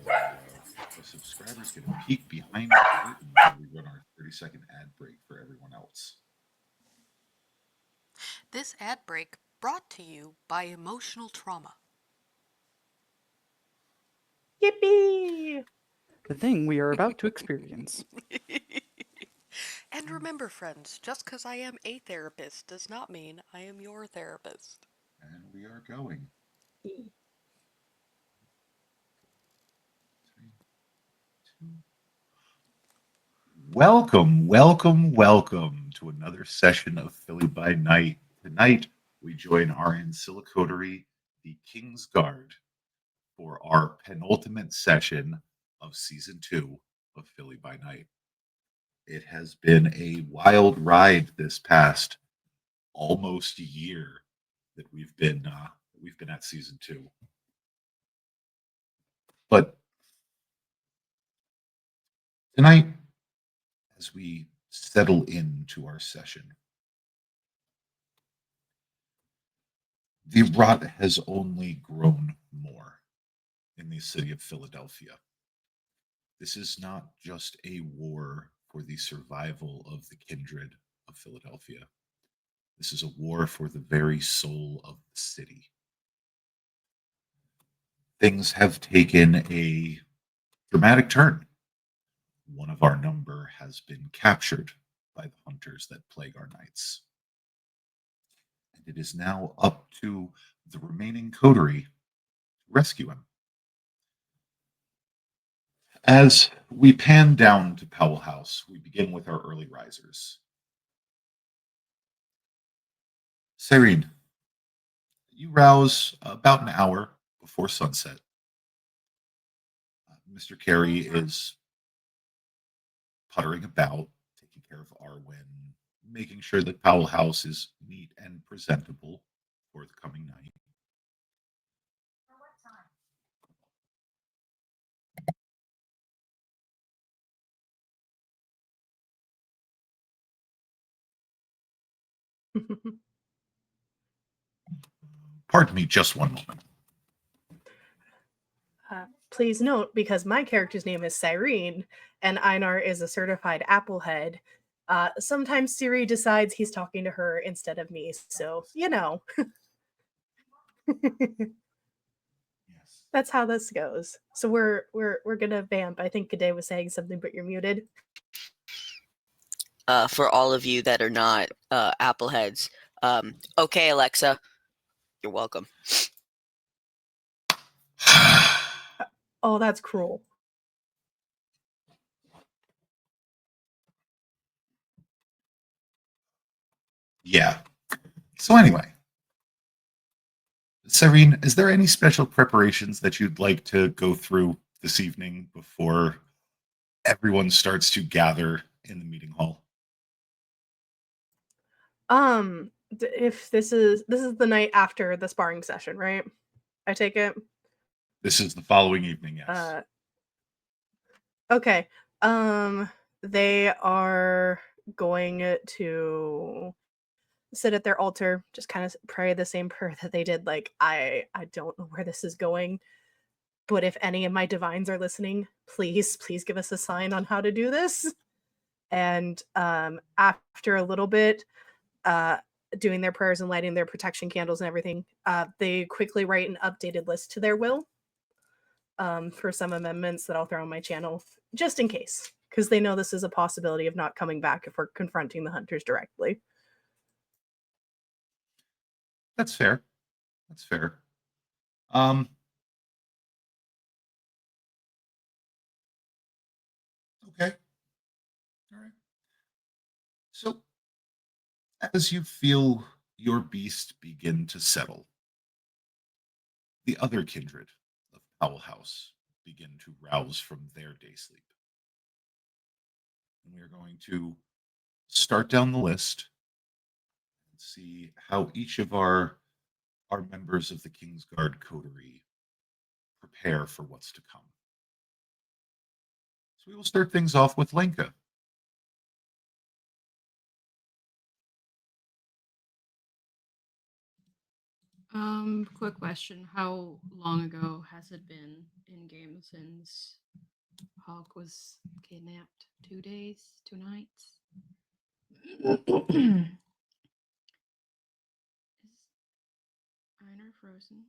The subscribers get a peek behind the curtain while we run our 30-second ad break for everyone else. This ad break brought to you by emotional trauma. Yippee! The thing we are about to experience. And remember, friends, just because I am a therapist does not mean I am your therapist. And we are going. 3, 2. Welcome to another session of Philly by Night. Tonight, we join our ancilla coterie, the King's Guard, for our penultimate session of season 2 of Philly by Night. It has been a wild ride this past almost year that we've been at season 2. But tonight, as we settle into our session, the rot has only grown more in the city of Philadelphia. This is not just a war for the survival of the kindred of Philadelphia. This is a war for the very soul of the city. Things have taken a dramatic turn. One of our number has been captured by the hunters that plague our nights. And it is now up to the remaining coterie to rescue him. As we pan down to Powell House, we begin with our early risers. Cyrene, you rouse about an hour before sunset. Mr. Carey is puttering about, taking care of Arwen, making sure that Powell House is neat and presentable for the coming night. Pardon me just one moment. Please note, because my character's name is Cyrene and Einar is a certified Applehead, sometimes Siri decides he's talking to her instead of me. So, Yes. that's how this goes. So we're gonna vamp. I think G'day was saying something, but you're muted. For all of you that are not Appleheads, okay, Alexa, you're welcome. Oh, that's cruel. Yeah. So anyway, Cyrene, is there any special preparations that you'd like to go through this evening before everyone starts to gather in the meeting hall? If this is the night after the sparring session, right? I take it. This is the following evening, yes. Okay. They are going to sit at their altar, just kind of pray the same prayer that they did. Like, I don't know where this is going, but if any of my divines are listening, please give us a sign on how to do this. And after a little bit, doing their prayers and lighting their protection candles and everything, they quickly write an updated list to their will for some amendments that I'll throw on my channel, just in case, because they know this is a possibility of not coming back if we're confronting the hunters directly. That's fair. That's fair. Okay. All right. So as you feel your beast begin to settle, the other kindred of Powell House begin to rouse from their day sleep. And we are going to start down the list and see how each of our members of the King's Guard coterie prepare for what's to come. So we will start things off with Lenka. Quick question. How long ago has it been in game since Hawk was kidnapped? 2 days? 2 nights? Is Einar frozen?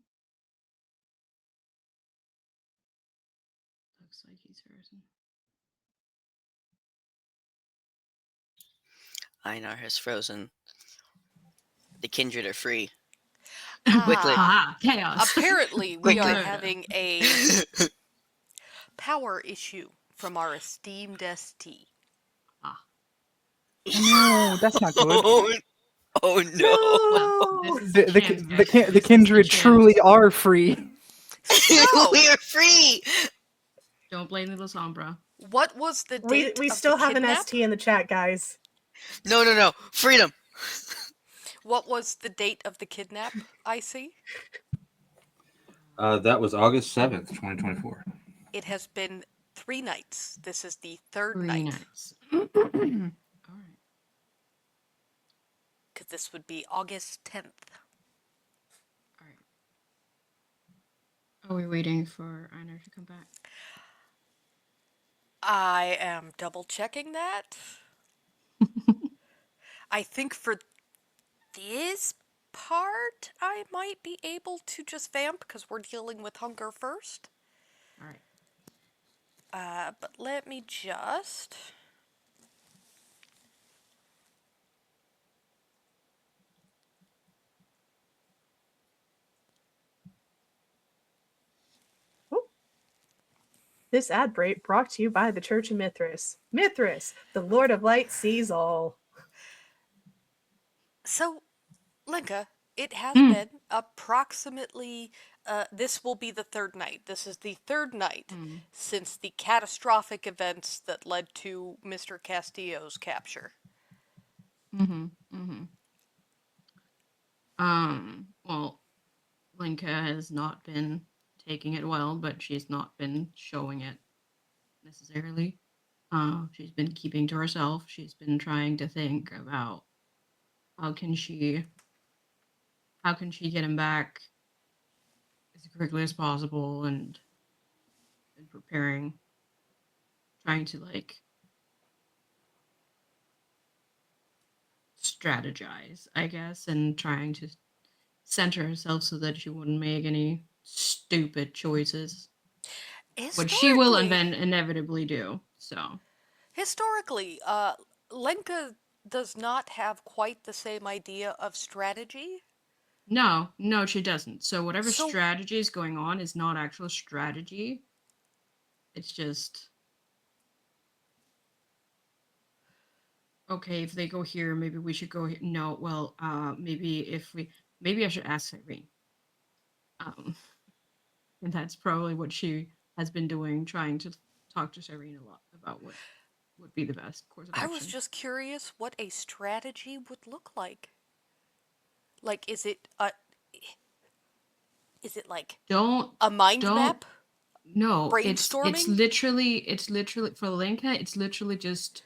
Looks like he's frozen. Einar has frozen. The kindred are free. Ah, Ah, chaos. apparently we are Quickly. having a power issue from our esteemed ST. No, that's not good. Oh no! Well, this is The, a the, chance, the, guys. kin- This the is kindred chance. truly are free. So, We are free. Don't blame Little Sombra. what was the date We of still the have an kidnap? ST in the chat, guys. No. Freedom. What was the date of the kidnap, IC? That was August 7th, 2024. It has been 3 nights. This is the third 3 night. nights. All right. Because this would be August 10th. All right. Are we waiting for Einar to come back? I am double checking that. I think for this part, I might be able to just vamp because we're dealing with hunger first. All right. But let me just. This ad break brought to you by the Church of Mithras. Mithras, the Lord of Light, sees all. So, Linka, it has Hmm. been approximately. This will be the third night. This is the third night Mm. since the catastrophic events that led to Mr. Castillo's capture. Well, Linka has not been taking it well, but she's not been showing it necessarily. She's been keeping to herself. She's been trying to think about how can she get him back as quickly as possible, and preparing, trying to like strategize, I guess, and trying to center herself so that she wouldn't make any stupid choices, which she will inevitably do. So Historically, Lenka does not have quite the same idea of strategy. no, she doesn't. So whatever So- strategy is going on is not actual strategy. It's just okay. If they go here, maybe we should go here. No, well, maybe I should ask Irene. And that's probably what she has been doing, trying to talk to Irene a lot about what would be the best course of I action. was just curious what a strategy would look like. Like, is it like don't a mind don't map? no. It's Brainstorming? literally for Lenka. It's literally just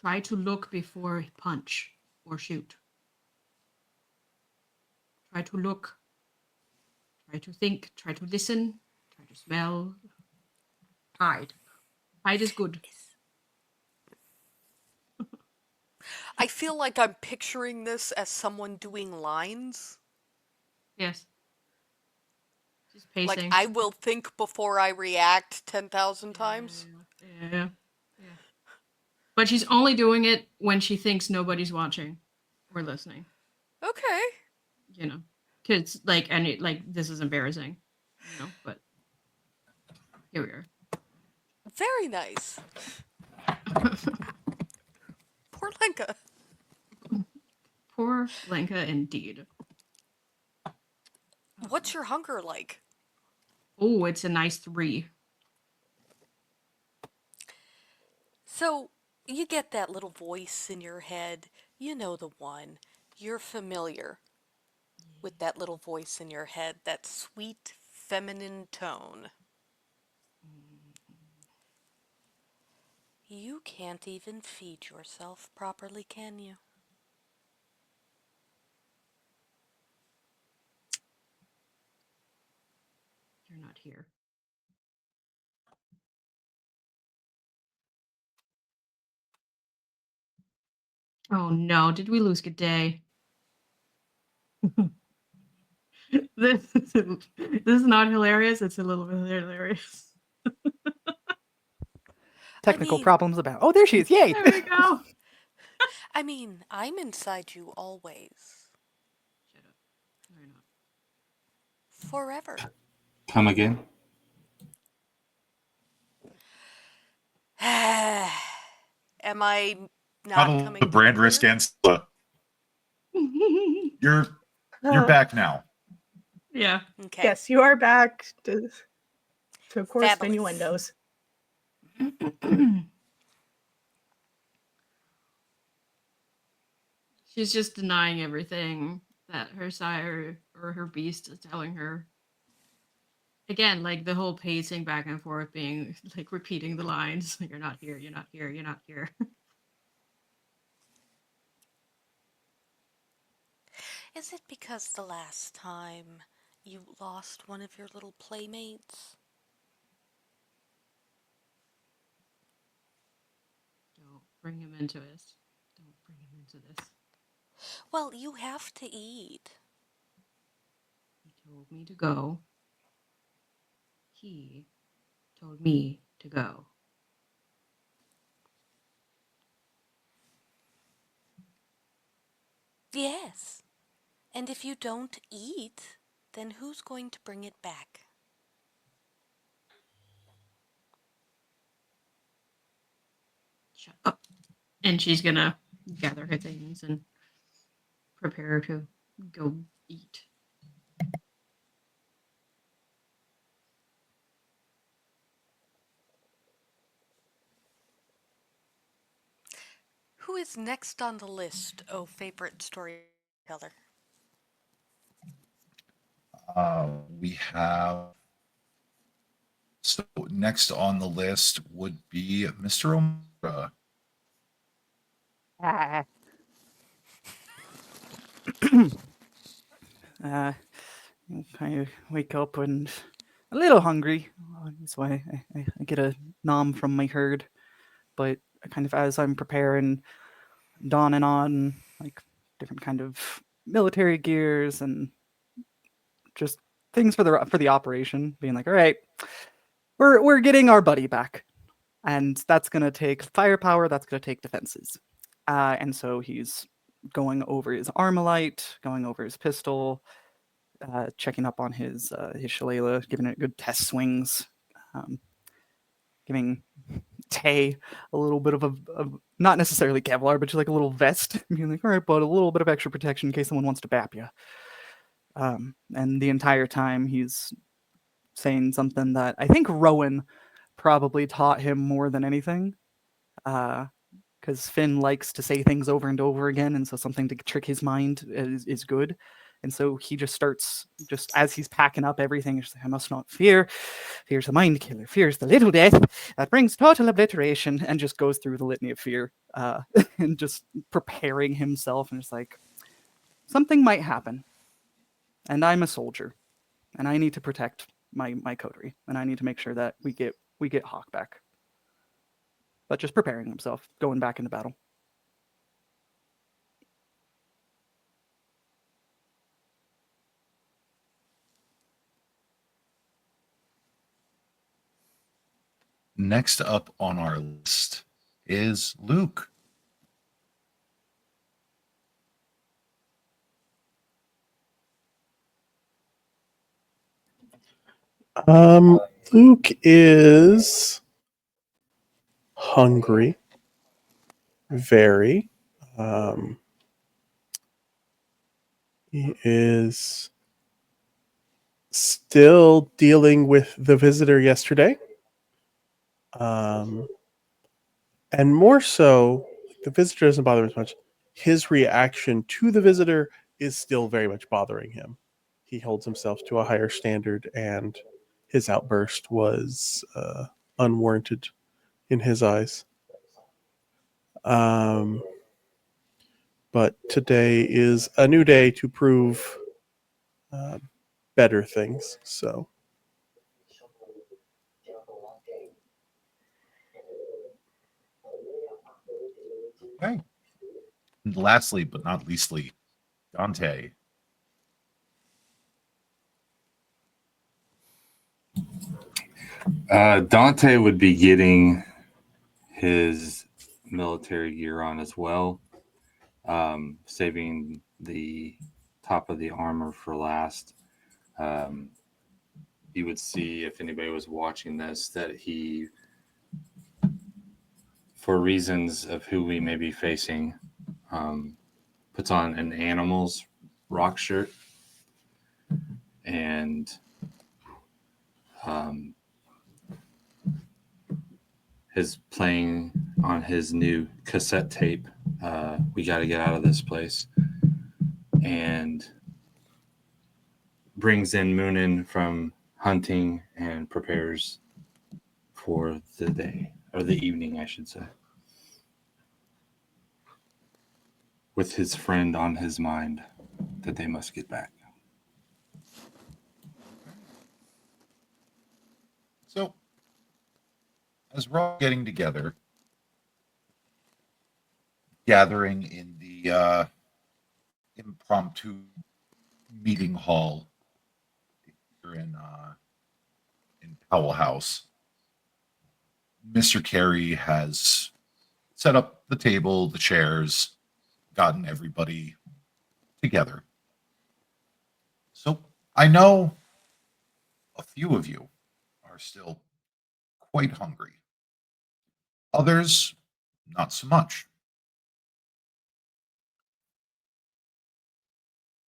try to look before punch or shoot. Try to look. Try to think. Try to listen. Try to smell. Hide. Hide is good. I feel like I'm picturing this as someone doing lines. Yes. Just Like, pacing. I will think before I react 10,000 times. Yeah. But she's only doing it when she thinks nobody's watching or listening. Okay. You know, kids this is embarrassing. You know, but here we are. Very nice. Poor Lenka. Poor Lenka, indeed. What's your hunger like? Oh, it's a nice 3. So, you get that little voice in your head. You know the one. You're familiar with that little voice in your head, that sweet feminine tone. You can't even feed yourself properly, can you? here. Oh no, did we lose G'day? This is not hilarious, it's a little bit hilarious. Technical mean- problems about. Oh, there she is. Yay. There we go. I mean, I'm inside you always. Shut up. No, you're not. Forever. Come again? Am I not Cuddle coming the brand through risk clear? and Scylla. You're back now. Yeah. Okay. Yes, you are back to of course, Fabulous. innuendos. She's just denying everything that her sire or her beast is telling her. Again, like the whole pacing back and forth, being like repeating the lines. You're not here, you're not here, you're not here. Is it because the last time you lost one of your little playmates? Don't bring him into this. Don't bring him into this. Well, you have to eat. He told me to go. He told me to go. Yes. And if you don't eat, then who's going to bring it back? Shut up. And she's gonna gather her things and prepare to go eat. Who is next on the list, oh favorite storyteller? We have. So next on the list would be Mr. Omura. Ah. Kind of wake up and a little hungry. That's why I get a nom from my herd. But kind of as I'm preparing, donning on like different kind of military gears and just things for the operation, being like, all right, we're getting our buddy back, and that's gonna take firepower. That's gonna take defenses, and so he's going over his Armalite, going over his pistol, checking up on his shillelagh, giving it good test swings, giving Tay a little bit of a not necessarily Kevlar, but just like a little vest, being like, all right, but a little bit of extra protection in case someone wants to bap you. And the entire time he's saying something that I think Rowan probably taught him more than anything. Because Finn likes to say things over and over again, and so something to trick his mind is good. And so he just starts, just as he's packing up everything, he's like, I must not fear. Fear's a mind killer. Fear's the little death that brings total obliteration, and just goes through the litany of fear, and just preparing himself. And it's like, something might happen, and I'm a soldier, and I need to protect my coterie, and I need to make sure that we get Hawk back. But just preparing himself, going back into battle. Next up on our list is Luke. Luke is hungry, very. He is still dealing with the visitor yesterday. And more so, the visitor doesn't bother him as much. His reaction to the visitor is still very much bothering him. He holds himself to a higher standard, and his outburst was unwarranted in his eyes. But today is a new day to prove better things. So Okay. And lastly, but not leastly, Dante. Dante would be getting his military gear on as well, saving the top of the armor for last. You would see, if anybody was watching this, that he, for reasons of who we may be facing, puts on an Animals rock shirt and is playing on his new cassette tape, We Got to Get Out of This Place, and brings in Moonin from hunting and prepares for the day, or the evening, I should say, with his friend on his mind that they must get back. So, as we're all getting together, gathering in the impromptu meeting hall here in Powell House, Mr. Carey has set up the table, the chairs, gotten everybody together. So I know a few of you are still quite hungry. Others, not so much.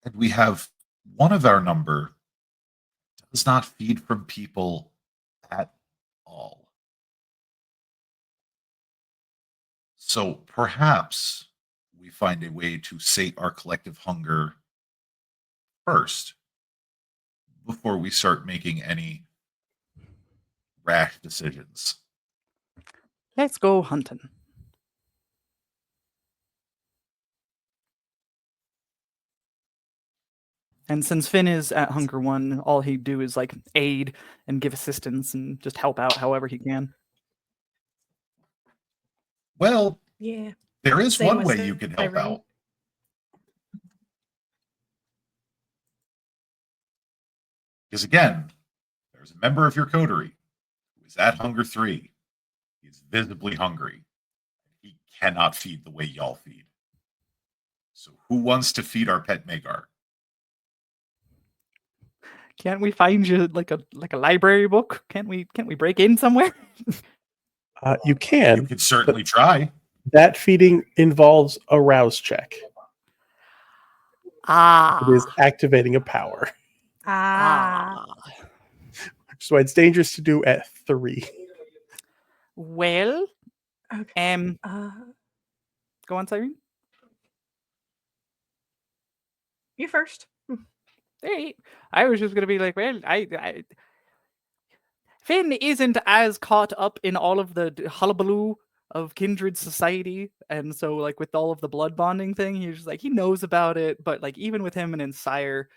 And we have one of our number does not feed from people at all. So perhaps we find a way to sate our collective hunger first before we start making any rash decisions. Let's go hunting. And since Finn is at Hunger One, all he'd do is like aid and give assistance and just help out however he can. Well, Yeah. there is Same one with way you can help Cyrene. out. Because again, there's a member of your coterie who is at Hunger 3. He's visibly hungry. He cannot feed the way y'all feed. So who wants to feed our pet Magar? Can't we find you like a library book? Can't we break in somewhere? You You can. could certainly try. That feeding involves a rouse check. It is activating a power. Ah. So it's dangerous to do at 3. Well, Okay. go on, Cyrene. You first. Hey, I was just gonna be like, well, I Finn isn't as caught up in all of the hullabaloo of kindred society, and so like with all of the blood bonding thing, he's just like he knows about it, but like even with him and Sire,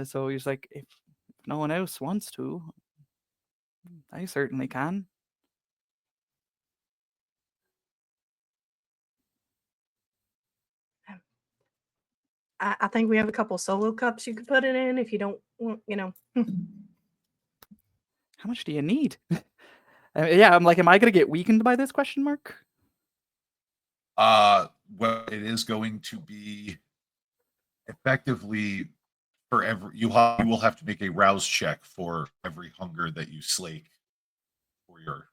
so he's like, if no one else wants to, I certainly can. I think we have a couple solo cups you could put it in if you don't want, How much do you need? Yeah, I'm like, am I gonna get weakened by this question mark? Well, it is going to be effectively for every you will have to make a rouse check for every hunger that you slake for your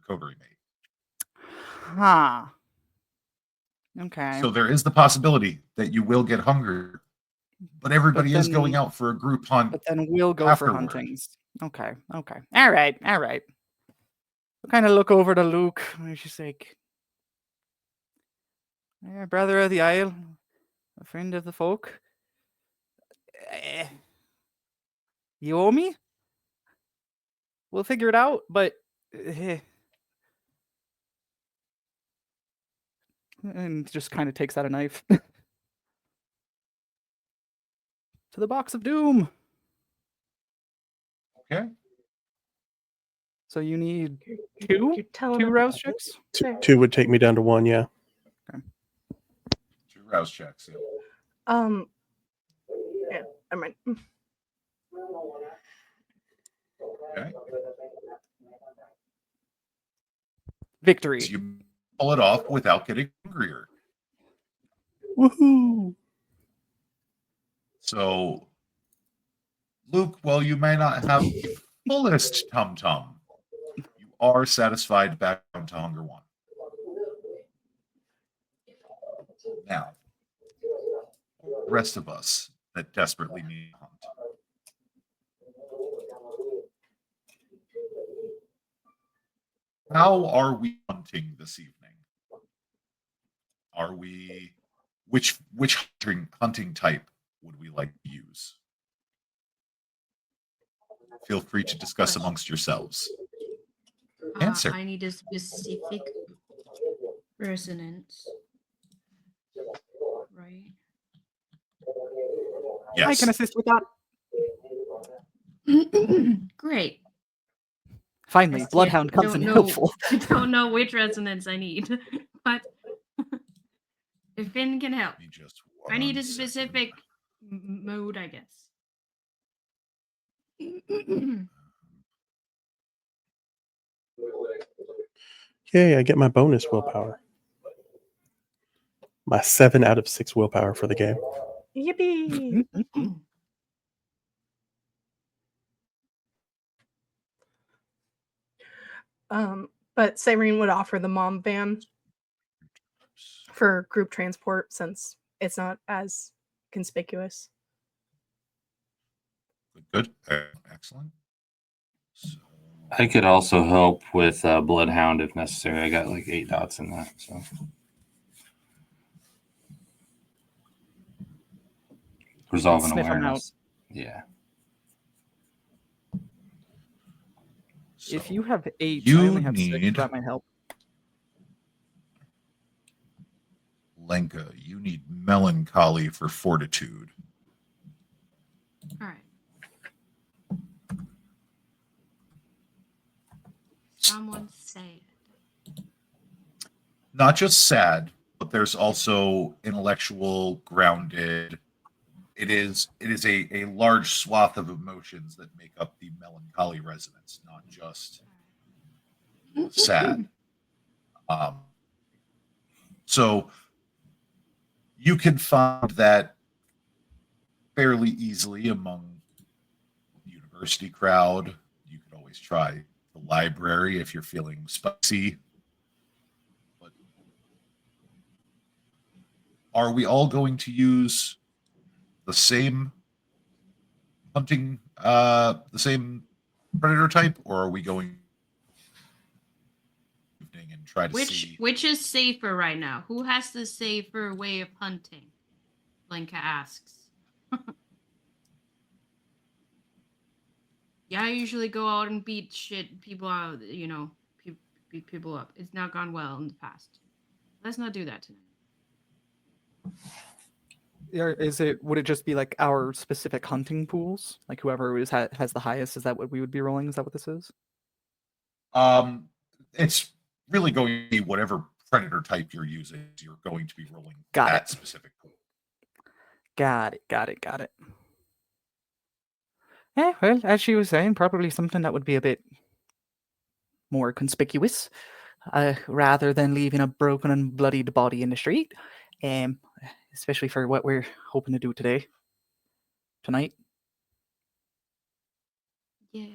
coterie mate. Huh. Okay. So there is the possibility that you will get hunger, but everybody is going then- out for a group hunt. But then we'll go afterward. for huntings. Okay. All right. We'll kind of look over to Luke, and she's like, brother of the Isle, a friend of the folk. You owe me? We'll figure it out, but... and just kind of takes out a knife. To the box of doom. Okay. So you need You're two telling two them rouse about it? checks. Sure. 2 would take me down to 1, yeah. 2 rouse checks. Yeah. Yeah, never mind. Okay. Victory. So you pull it off without getting angrier. Woohoo! So, Luke, while you may not have the fullest tum tum, you are satisfied back down to hunger 1. Now, the rest of us that desperately need to hunt. How are we hunting this evening? Are we which hunting type would we like to use? Feel free to discuss amongst yourselves. Answer. I need a specific resonance. Right. I Yes. can assist with that. Great. Finally, Yes, Bloodhound I comes don't in know- helpful. I don't know which resonance I need, but if Finn can help. Give me just I need a 1 second. specific mode, I guess. Yay, I get my bonus willpower. My 7 out of 6 willpower for the game. Yippee! But Cyrene would offer the mom van for group transport since it's not as conspicuous. Good. Excellent. So, I could also help with Bloodhound if necessary. I got like 8 dots in that. So resolve and Sniff 'em out. awareness. Yeah. If so you have 8, you I only have 6. need- That might help. Lenka, you need melancholy for fortitude. All right. Someone say it. Not just sad, but there's also intellectual, grounded. It is a large swath of emotions that make up the melancholy resonance, not just sad. So you can find that fairly easily among the university crowd. You could always try the library if you're feeling spicy. But are we all going to use the same hunting, the same predator type, or are we going and try to see? Which is safer right now? Who has the safer way of hunting? Blinka asks. Yeah, I usually go out and beat people out, beat people up. It's not gone well in the past. Let's not do that tonight. Would it just be like our specific hunting pools? Like whoever has the highest, is that what we would be rolling? Is that what this is? It's really going to be whatever predator type you're using. You're going to be rolling Got that it. specific pool. Got it. Yeah, well, as she was saying, probably something that would be a bit more conspicuous, rather than leaving a broken and bloodied body in the street. Especially for what we're hoping to do tonight. Yeah.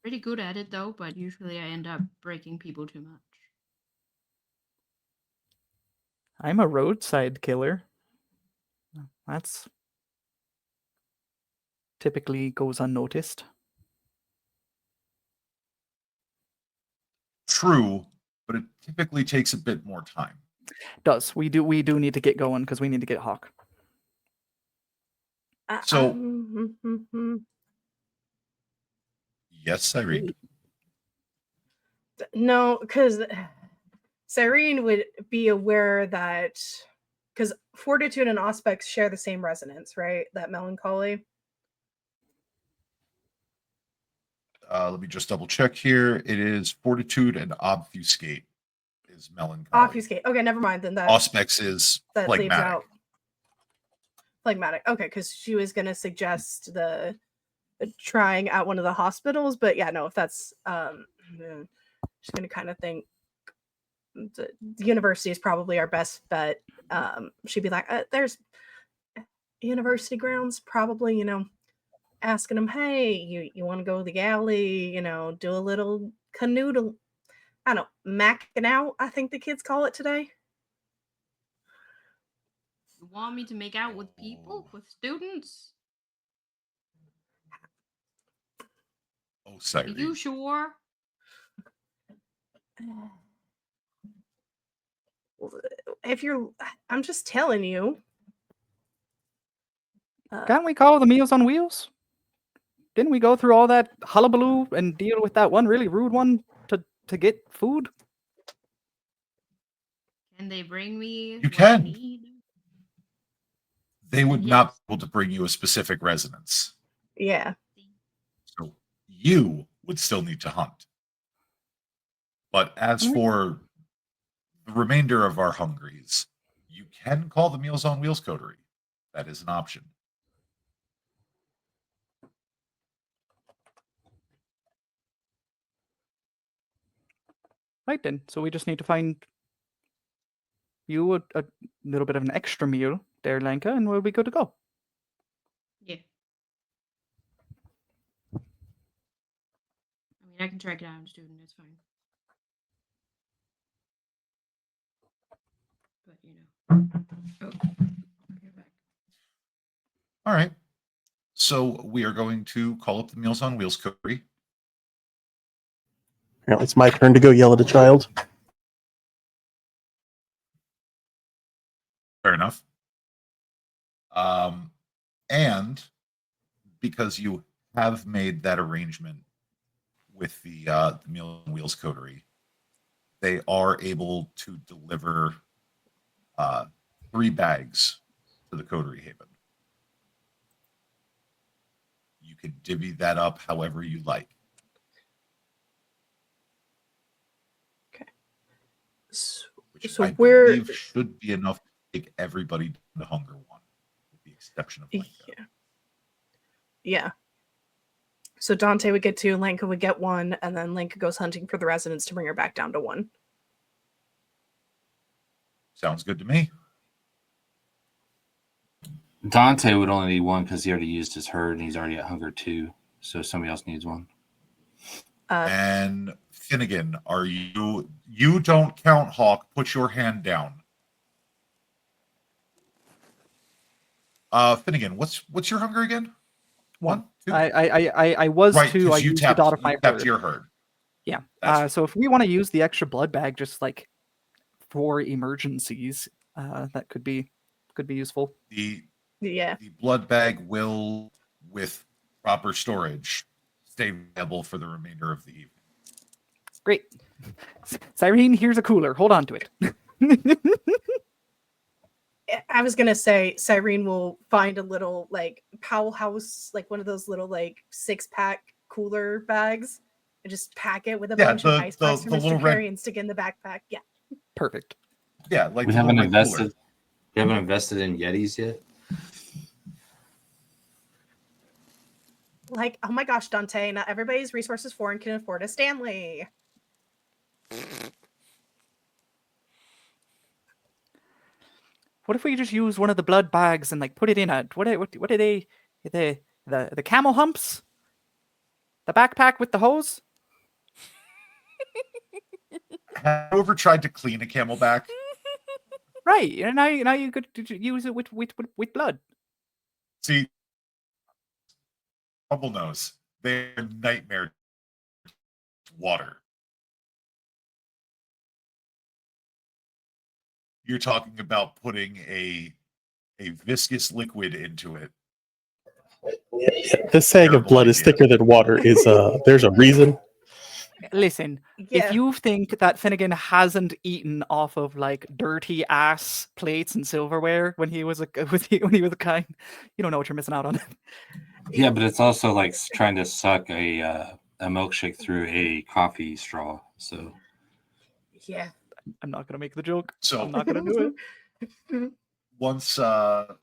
Pretty good at it though, but usually I end up breaking people too much. I'm a roadside killer. That's typically goes unnoticed. True, but it typically takes a bit more time. Does we do need to get going because we need to get Hawk. So- Mm-hmm. Yes, Irene. No, because Cyrene would be aware that because Fortitude and Auspex share the same resonance, right? That melancholy. Let me just double check here. It is fortitude and obfuscate is melancholy. Obfuscate. Okay, never mind. Then that Auspex is that leaves phlegmatic. out phlegmatic. Okay, because she was gonna suggest the trying at one of the hospitals, but yeah, no, if that's she's gonna kind of think the university is probably our best bet. She'd be like, there's university grounds, probably, asking them, hey, you want to go to the galley, do a little canoodle, I don't know, macking out, I think the kids call it today. You want me to make out with people, with students? Oh, Are sorry. you sure? If you're, I'm just telling you. Can't we call the Meals on Wheels? Didn't we go through all that hullabaloo and deal with that one really rude one to get food? Can they bring me You what can. I need? They would not Yes. be able to bring you a specific residence. Yeah. So you would still need to hunt. But as Alright. for the remainder of our hungries, you can call the Meals on Wheels coterie. That is an option. Right then. So we just need to find you a little bit of an extra meal there, Lenka, and we'll be good to go. Yeah. I mean, I can track down a student, it's fine. But, Oh, get back. All right. So we are going to call up the Meals on Wheels coterie. Apparently, it's my turn to go yell at a child. Fair enough. And because you have made that arrangement with the Meals on Wheels coterie, they are able to deliver 3 bags to the coterie haven. You can divvy that up however you like. Which So I we're believe should be enough to take everybody to hunger one, with the exception of Lenka. Yeah. So Dante would get 2, Lenka would get 1, and then Lenka goes hunting for the residents to bring her back down to 1. Sounds good to me. Dante would only need 1 because he already used his herd and he's already at hunger 2. So somebody else needs 1. And Finnegan, are you don't count, Hawk. Put your hand down. Finnegan, what's your hunger again? 1, 2? I was Right, 2. I 'cause you used it out of my you tapped herd. your herd. Yeah. That's So if we want to use the extra blood bag, just like for emergencies, that could be useful. Yeah. The blood bag will, with proper storage, stay viable for the remainder of the evening. Great. Cyrene, here's a cooler. Hold on to it. I was gonna say Cyrene will find a little like Powell House, like one of those little like 6-pack cooler bags, and just pack it with a bunch of ice packs for the Mr. little Carey red- and stick in the backpack. Yeah. Perfect. Yeah, like We the haven't little red invested. cooler. We haven't invested in Yetis yet. Like, oh my gosh, Dante, not everybody's resources for and can afford a Stanley. What if we just use one of the blood bags and like put it in a what are they the camel humps? The backpack with the hose? Have you ever tried to clean a camelback? Right. And now you could use it with blood. See, Bumble knows they're nightmare water. You're talking about putting a viscous liquid into it. The saying of Terrible blood is idea. thicker than water is there's a reason. Listen, Yeah. if you think that Finnegan hasn't eaten off of like dirty ass plates and silverware when he was a kind, you don't know what you're missing out on. Yeah, but it's also like trying to suck a a milkshake through a coffee straw. So Yeah. I'm not gonna make the joke. So I'm not gonna do it. once Slinka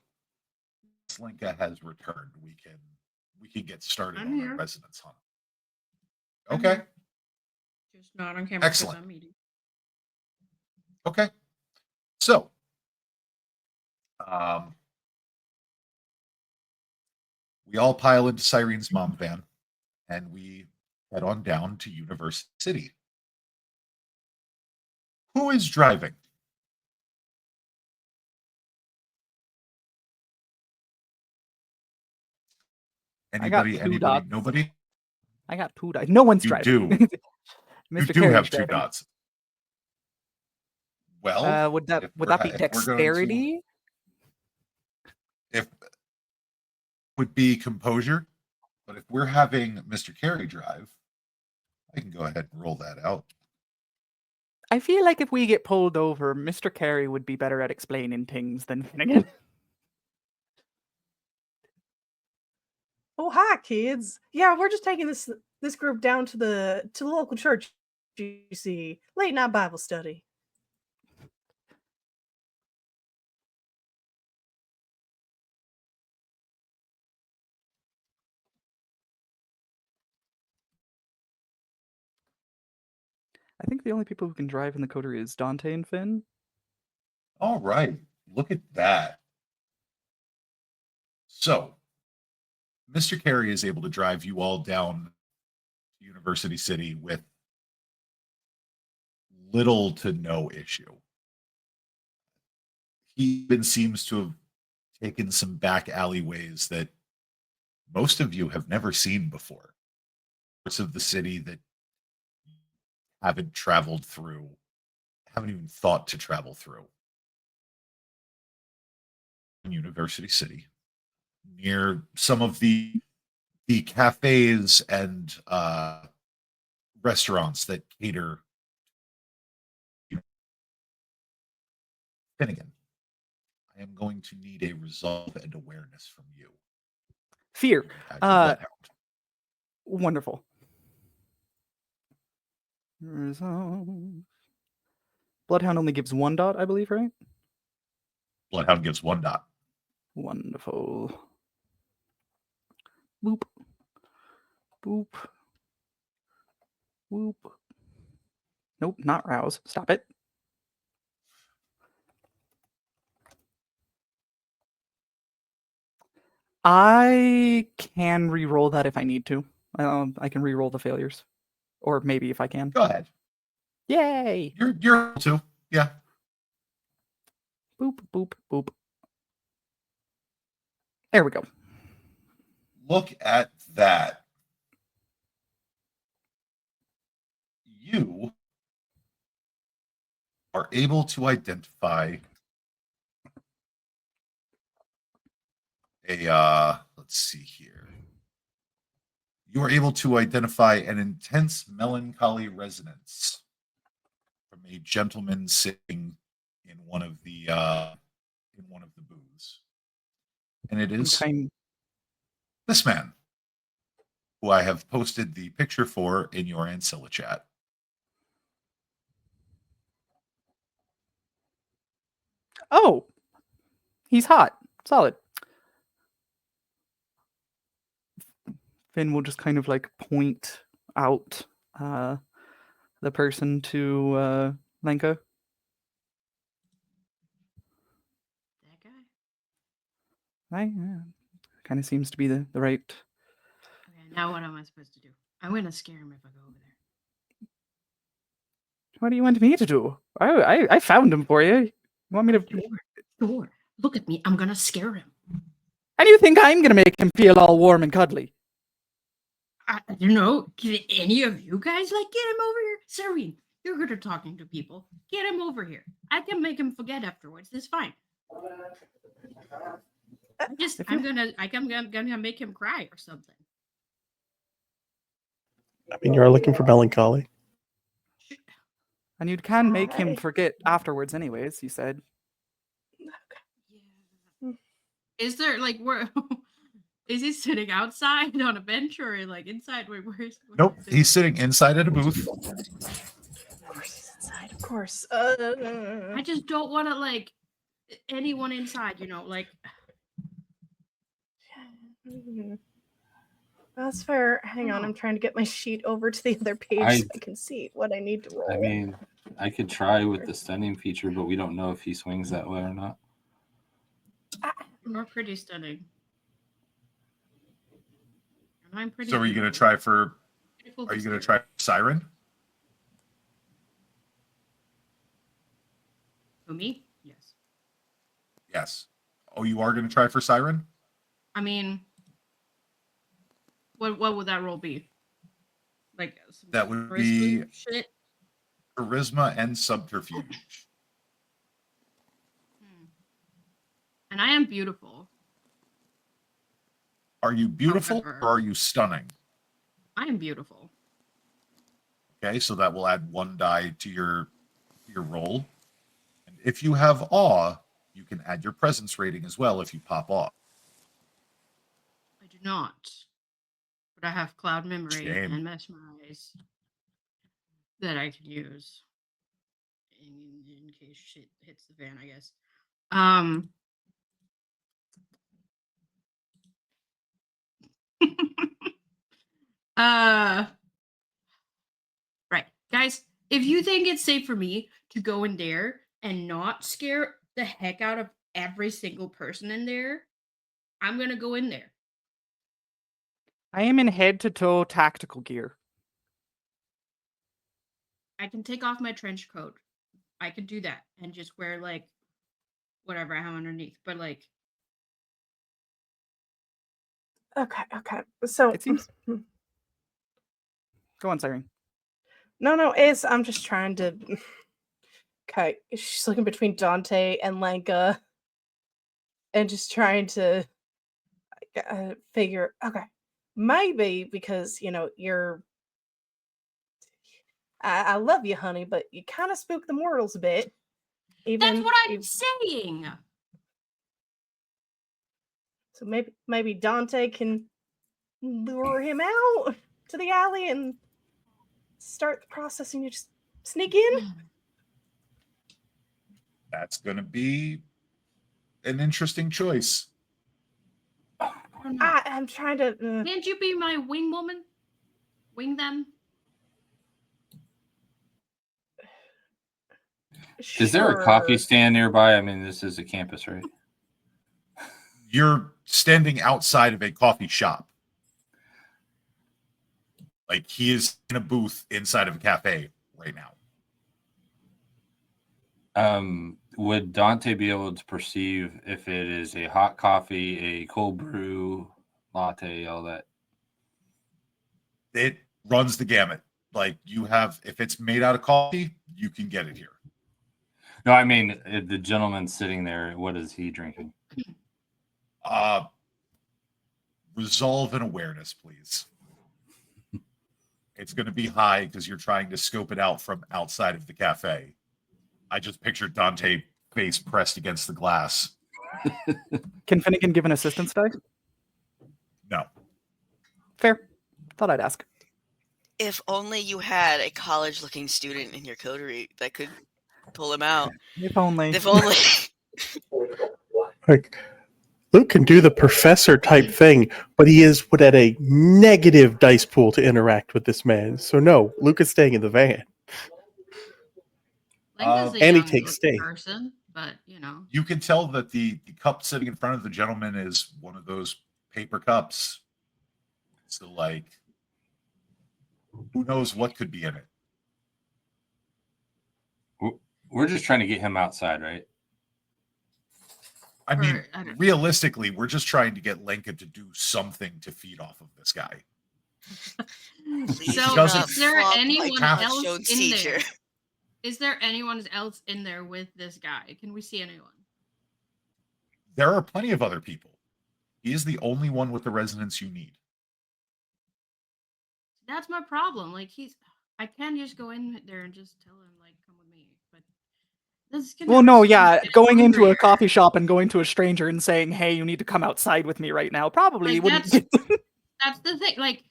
has returned, we can get started I'm on our here. residence hunt. I'm Okay. here. Just not on camera because Excellent. I'm eating. Okay. So, um, we all pile into Cyrene's mom van and we head on down to University City. Who is driving? I got Anybody? 2 Anybody? dots. Nobody? I got 2 dice. No one's You driving. do. You Mr. do Carey's have 2 driving. dots. Well, Would that if would we're that be ha- if we're going to- dexterity? if would be composure, but if we're having Mr. Carey drive, I can go ahead and roll that out. I feel like if we get pulled over, Mr. Carey would be better at explaining things than Finnegan. Oh, hi, kids. Yeah, we're just taking this group down to the local church. You see, late night Bible study. I think the only people who can drive in the coterie is Dante and Finn. All right, look at that. So, Mr. Carey is able to drive you all down to University City with little to no issue. He even seems to have taken some back alleyways that most of you have never seen before. Parts of the city that you haven't traveled through, haven't even thought to travel through. In University City, near some of the cafes and restaurants that cater to Finnegan. I am going to need a resolve and awareness from you. Fear. Add your bloodhound. Wonderful. Resolve. Bloodhound only gives 1 dot, I believe, right? Bloodhound gets 1 dot. Wonderful. Boop. Boop. Boop. Nope, not rouse. Stop it. I can re-roll that if I need to. I can re-roll the failures. Or maybe if I can. Go ahead. Yay! You're able to. Yeah. Boop, boop, boop. There we go. Look at that. You are able to identify let's see here. You are able to identify an intense melancholy resonance from a gentleman sitting in one of the booths. And it is this man, who I have posted the picture for in your Ancilla chat. Oh, he's hot. Solid. Finn will just kind of like point out the person to Lenka. That guy. Kind of seems to be the right. Okay, now what am I supposed to do? I'm gonna scare him if I go over there. What do you want me to do? I found him for you. You want me to? Sure. Look at me. I'm gonna scare him. And you think I'm gonna make him feel all warm and cuddly? I don't know. Can any of you guys get him over here? Serene, you're good at talking to people. Get him over here. I can make him forget afterwards. That's fine. I'm gonna make him cry or something. I mean, you are looking for melancholy. And you can make him Hi. forget afterwards, anyways. You said. Yeah. Is there where Is he sitting outside on a bench or like inside? Where's Nope, he he's sitting inside at a booth. Of course, he's inside. Of course. I just don't want to like anyone inside, like That's fair. Hang on, Oh. I'm trying to get my sheet over to the other page I- so I can see what I need to roll. I mean, I could try with the stunning feature, but we don't know if he swings that way or not. you're pretty stunning. And I'm pretty. So are you going to beautiful. try for? Beautiful Are you going to stare. try Siren? For me? Yes. Yes. Oh, you are going to try for Siren? I mean, what would that roll be? Like some That would charisma be shit. Charisma and subterfuge. And I am beautiful. Are you beautiful However- or are you stunning? I am beautiful. Okay, so that will add 1 die to your roll. And if you have awe, you can add your presence rating as well if you pop awe. I do not. But I have cloud memory Shame. and mesmerize that I can use in case shit hits the fan, I guess. Right. Guys, if you think it's safe for me to go in there and not scare the heck out of every single person in there, I'm gonna go in there. I am in head to toe tactical gear. I can take off my trench coat. I could do that and just wear like whatever I have underneath. But like, Okay. So It seems- Go on, Siren. no, I'm just trying to. Okay, she's looking between Dante and Lanka, and just trying to figure. Okay, maybe because you're. I love you, honey, but you kind of spook the mortals a bit. that's what I'm ev- saying. So maybe Dante can lure him out to the alley and start the process, and you just sneak in. That's going to be an interesting choice. I don't know. I'm trying to. Can't you be my wing woman? Wing them? Is there a coffee Sure. stand nearby? I mean, this is a campus, right? You're standing outside of a coffee shop. Like he is in a booth inside of a cafe right now. Would Dante be able to perceive if it is a hot coffee, a cold brew, latte, all that? It runs the gamut. Like you have, if it's made out of coffee, you can get it here. No, I mean the gentleman sitting there. What is he drinking? Resolve and awareness, please. It's going to be high because you're trying to scope it out from outside of the cafe. I just pictured Dante face pressed against the glass. Can Finnegan give an assistance die? No. Fair. Thought I'd ask. If only you had a college-looking student in your coterie that could pull him out. If only. If only. Like, Luke can do the professor type thing, but he is put at a negative dice pool to interact with this man. So no, Luke is staying in the van. Lincoln's a and he young takes looking stay. person, but You can tell that the cup sitting in front of the gentleman is one of those paper cups. So, like, who knows what could be in it? We're just trying to get him outside, right? I mean, Or, I don't- realistically, we're just trying to get Lenka to do something to feed off of this guy. Please So, doesn't is is there anyone half else Jones in teacher. there? Is there anyone else in there with this guy? Can we see anyone? There are plenty of other people. He is the only one with the resonance you need. That's my problem. Like I can just go in there and just tell him like, come with me. But That's gonna Well, no, risk me yeah, getting going into a hungrier. coffee shop and going to a stranger and saying, "Hey, you need to come outside with me right now," probably Like, wouldn't. That's the thing. Like,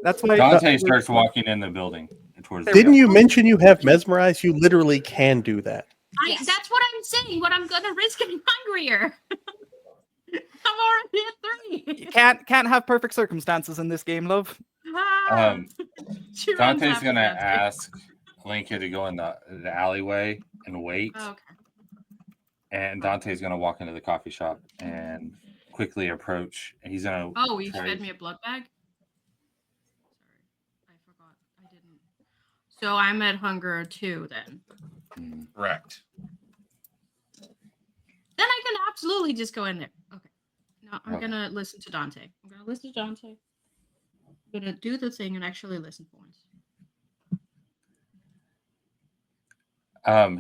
That's why Dante starts walking in the building towards There we the Didn't go. you mention you have mesmerize? You literally can do that. Yes. that's what I'm saying. But I'm gonna risk getting hungrier. I'm already at 3. you can't have perfect circumstances in this game, love. Ah. She runs Dante's after gonna Dante. ask Linka to go in the alleyway and wait. Oh, okay. And Dante's gonna walk into the coffee shop and quickly approach. And he's gonna. Oh, you try- fed me a blood bag? Sorry. I forgot. I didn't. So I'm at hunger 2 then. Hmm. Correct. Then I can absolutely just go in there. Okay. No, I'm Okay. gonna listen to Dante. I'm gonna listen to Dante. I'm gonna do the thing and actually listen for once.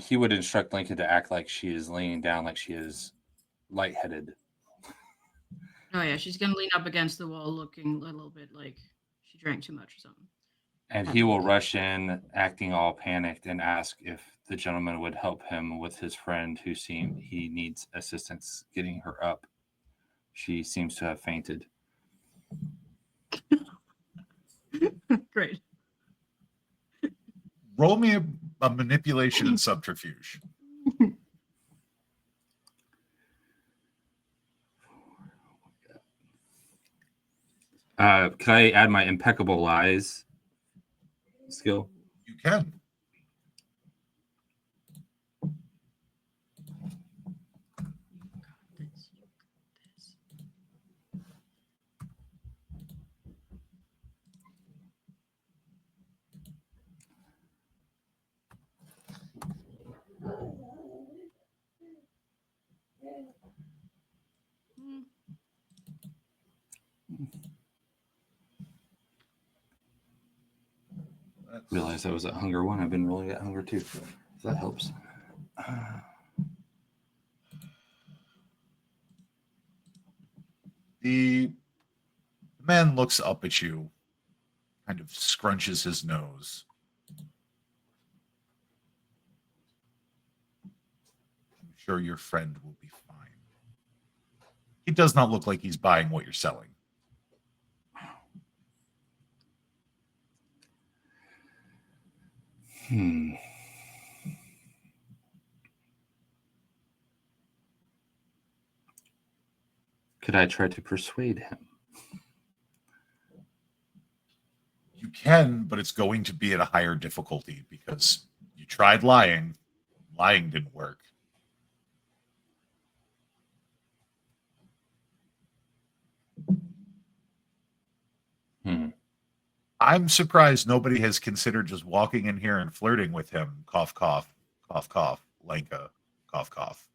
He would instruct Linka to act like she is leaning down, like she is lightheaded. Oh yeah, she's gonna lean up against the wall, looking a little bit like she drank too much or something. And he will rush in, acting all panicked, and ask if the gentleman would help him with his friend who he needs assistance getting her up. She seems to have fainted. Great. Roll me a manipulation and subterfuge. Can I add my impeccable lies skill? You can. Realize I was at hunger 1. I've been rolling at hunger 2. So that helps. The man looks up at you, kind of scrunches his nose. I'm sure your friend will be fine. He does not look like he's buying what you're selling. Could I try to persuade him? You can, but it's going to be at a higher difficulty because you tried lying. Lying didn't work. I'm surprised nobody has considered just walking in here and flirting with him. Cough, cough, cough, cough. Lenka, cough, cough.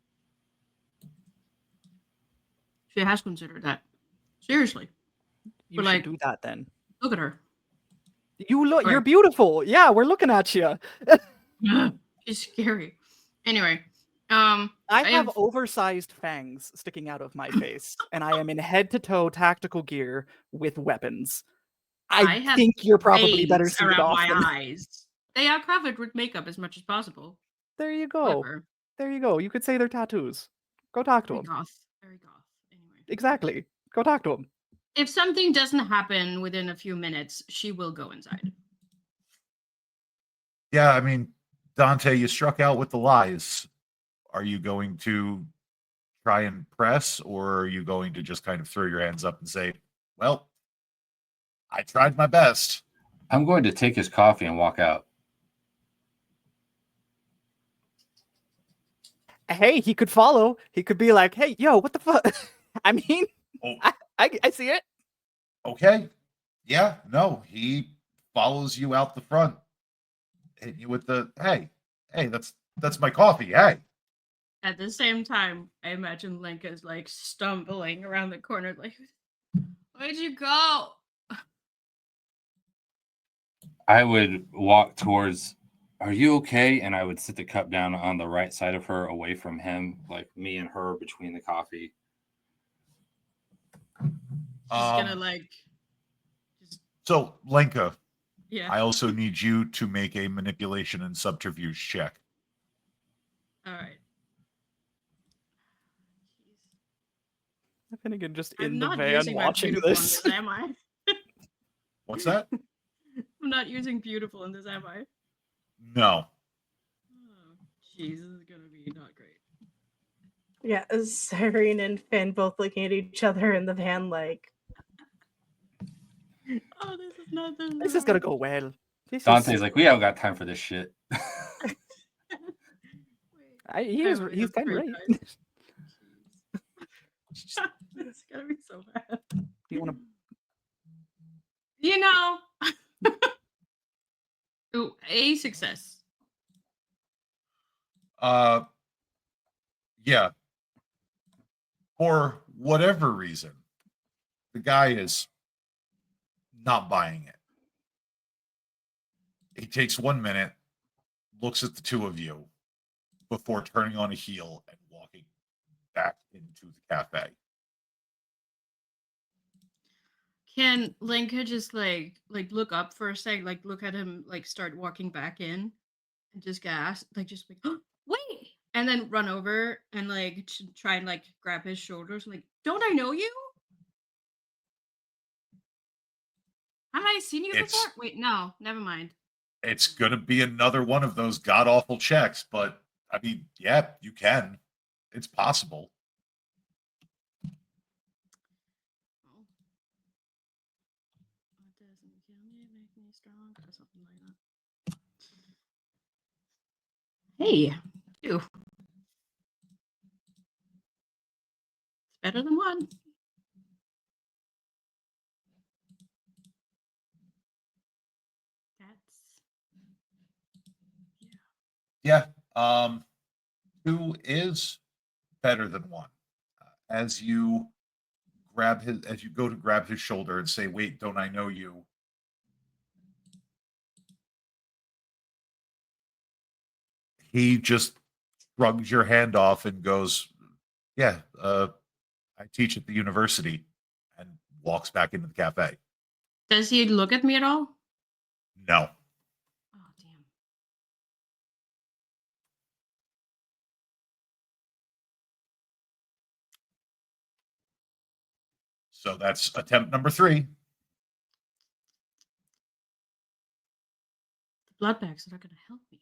She has considered that. Seriously. You But, should like- do that then. Look at her. You look. You're Right. beautiful. Yeah, we're looking at you. She's scary. Anyway, I have have- oversized fangs sticking out of my face, and I am in head-to-toe tactical gear with weapons. I I have think you're probably better veins suited around off. my than- eyes. They are covered with makeup as much as possible. There you go. Whatever. There you go. You could say they're tattoos. Go talk to Very them. goth. Very goth. Anyway. Exactly. Go talk to them. If something doesn't happen within a few minutes, she will go inside. Yeah, I mean, Dante, you struck out with the lies. Are you going to try and press, or are you going to just kind of throw your hands up and say, well, I tried my best? I'm going to take his coffee and walk out. Hey, he could follow. He could be like, "Hey, yo, what the fuck?" I mean, Oh, I see it. okay. Yeah, no, he follows you out the front. Hit you with the, hey, that's my coffee. Hey. At the same time, I imagine Lenka's like stumbling around the corner, like, where'd you go? I would walk towards, are you okay? And I would sit the cup down on the right side of her away from him, like me and her between the coffee. She's gonna Um, like, just, So, Lenka, yeah. I also need you to make a manipulation and subterfuge check. All right. Jeez. Finnegan just I'm in the not van using my watching beautiful in this. this, am I? What's that? I'm not using beautiful in this, am I? No. Oh, jeez, this is gonna be not great. Yeah, Cyrene and Finn both looking at each other in the van like, Oh, this is not the. This is gonna go well. Dante's like, we haven't got time for this shit. He's kind of right. It's gonna be so bad. You want to? You know. Ooh, a success. Yeah. For whatever reason, the guy is not buying it. He takes 1 minute, looks at the two of you before turning on a heel and walking back into the cafe. Can Lenka just like look up for a sec, like look at him, like start walking back in, and just gasp, like just like oh, wait, and then run over and like try and like grab his shoulders, like don't I know you? Have I seen you It's- before? Wait, no, never mind. It's going to be another one of those god awful checks, but I mean, yeah, you can. It's possible. Oh. What doesn't kill me make me strong, or something like that. Hey, two. It's better than one. That's Yeah. 2 is better than 1. As you go to grab his shoulder and say, "Wait, don't I know you?" He just shrugs your hand off and goes, "Yeah, I teach at the university," and walks back into the cafe. Does he look at me at all? No. Oh damn. So that's attempt number 3. The blood bags are not going to help me.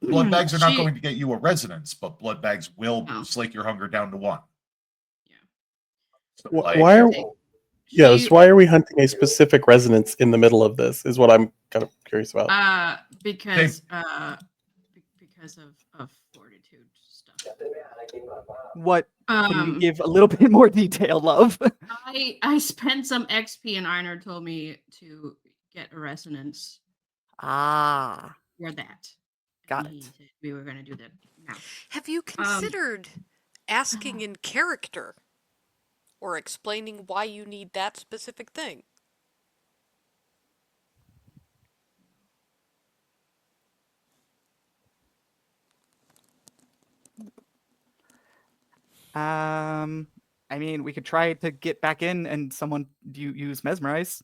Blood bags are not she- going to get you a residence, but blood bags will Oh. slake your hunger down to 1. Yeah. So, Wh- like, Why are yeah? She- Why are we hunting a specific resonance in the middle of this? Is what I'm kind of curious about. because of fortitude stuff. What? Can you Um, give a little bit more detail, love? I spent some XP and Einar told me to get a resonance Ah, for that. Got And he it. said we were going to do that now. Have you considered asking in character or explaining why you need that specific thing? I mean, we could try to get back in, and someone use mesmerize.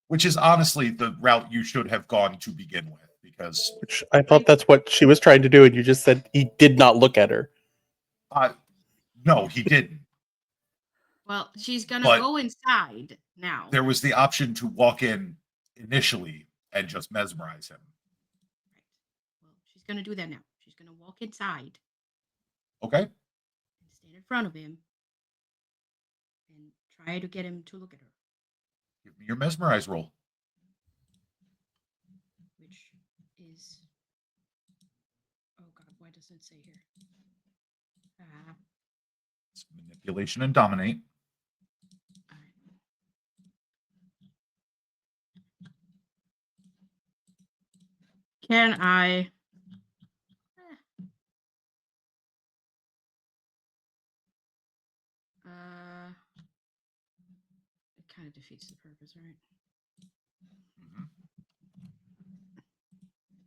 which is honestly the route you should have gone to begin with, because Which I thought that's what she was trying to do, and you just said he did not look at her. no, he didn't. Well, she's going But- to go inside now. There was the option to walk in initially and just mesmerize him. Right. Well, she's going to do that now. She's going to walk inside Okay. and stand in front of him and try to get him to look at her, Give me your mesmerize roll. which is oh god, why doesn't it say here? It's manipulation and dominate. All right. Can I? It kind of defeats the purpose, right? Mhm.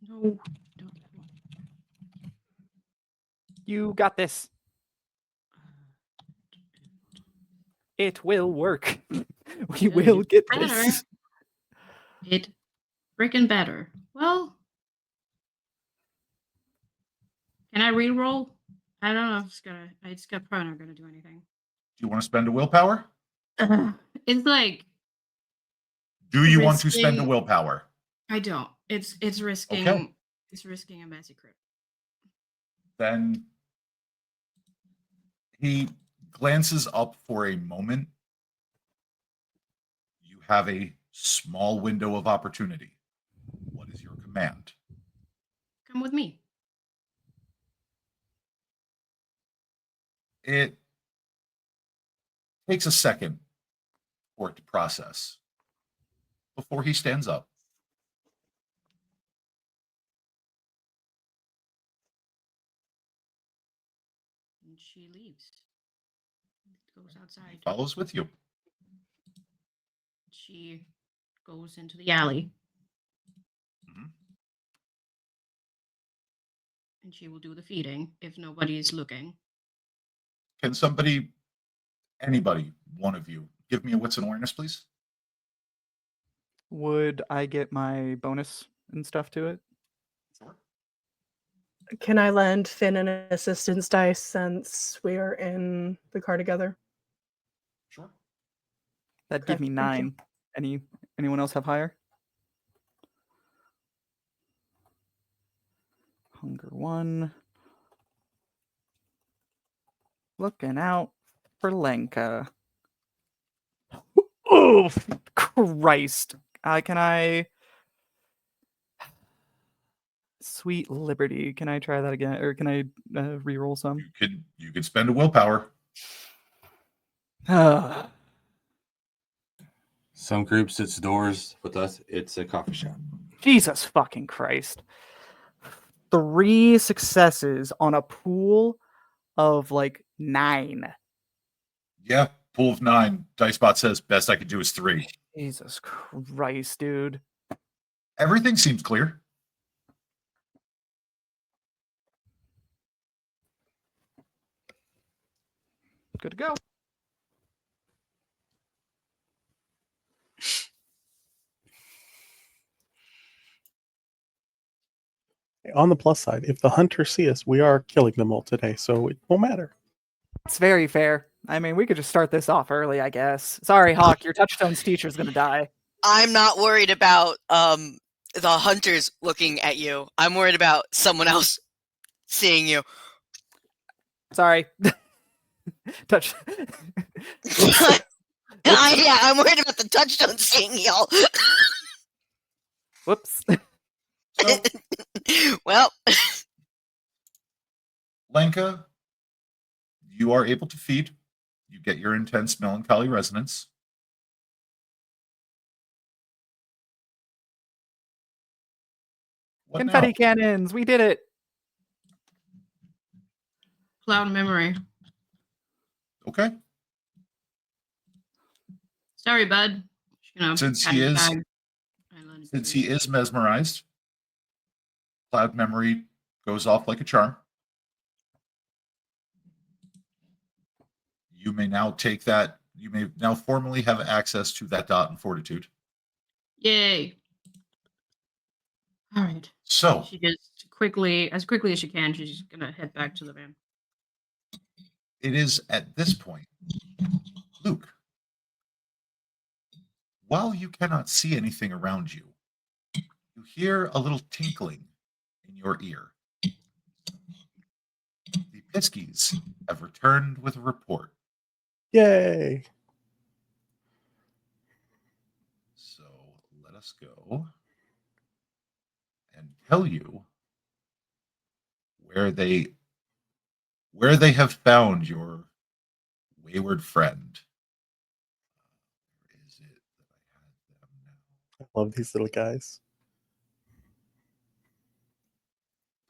No, don't that one. You got this. It will work. We Yeah, will you get better. this. It freaking better. Well, Can I re-roll? I don't know if it's gonna. It's probably not gonna do anything. Do you want to spend a willpower? It's like Do you want to spend a risking- willpower? I don't. It's risking. Okay. It's risking a messy crit. Then he glances up for a moment. You have a small window of opportunity. What is your command? Come with me. It takes a second for it to process before he stands up. And she leaves. Goes He outside. follows with you. She goes into the alley. Mhm. And she will do the feeding if nobody is looking. Can somebody, anybody, one of you, give me a wits and awareness, please? Would I get my bonus and stuff to it? Sure. Can I lend Finn an assistance dice since we are in the car together? Sure. That'd give Okay, me thank you. 9. Anyone else have higher? Hunger 1. Looking out for Lenka. Oh, Christ. Can I... Sweet Liberty. Can I try that again? Or can I re-roll some? You could spend a willpower. Ah, Some groups, it's doors. With us, it's a coffee shop. Jesus fucking Christ. 3 successes on a pool of like 9. Yeah, pool of 9. Dicebot says best I could do is 3. Jesus Christ, dude. Everything seems clear. Good to go. On the plus side, if the hunters see us, we are killing them all today, so it won't matter. It's very fair. I mean, we could just start this off early, I guess. Sorry, Hawk, your Touchstone's teacher's gonna die. I'm not worried about the hunters looking at you. I'm worried about someone else seeing you. Sorry. Touch. Yeah, I'm worried about the touchstone seeing y'all. Whoops. So, Well, Lenka, you are able to feed. You get your intense melancholy resonance. What Confetti now? cannons. We did it. Cloud memory. Okay. Sorry, bud. Just gonna Since pat he his is- bag. And let it Since breathe. he is mesmerized, cloud memory goes off like a charm. You may now take that. You may now formally have access to that dot in fortitude. Yay. All right. So, She just as quickly as she can, she's gonna head back to the van. it is at this point, Luke, while you cannot see anything around you, you hear a little tinkling in your ear. The Piskies have returned with a report. Yay! So let us go and tell you where they have found your wayward friend. Where is it that I had them now? I love these little guys.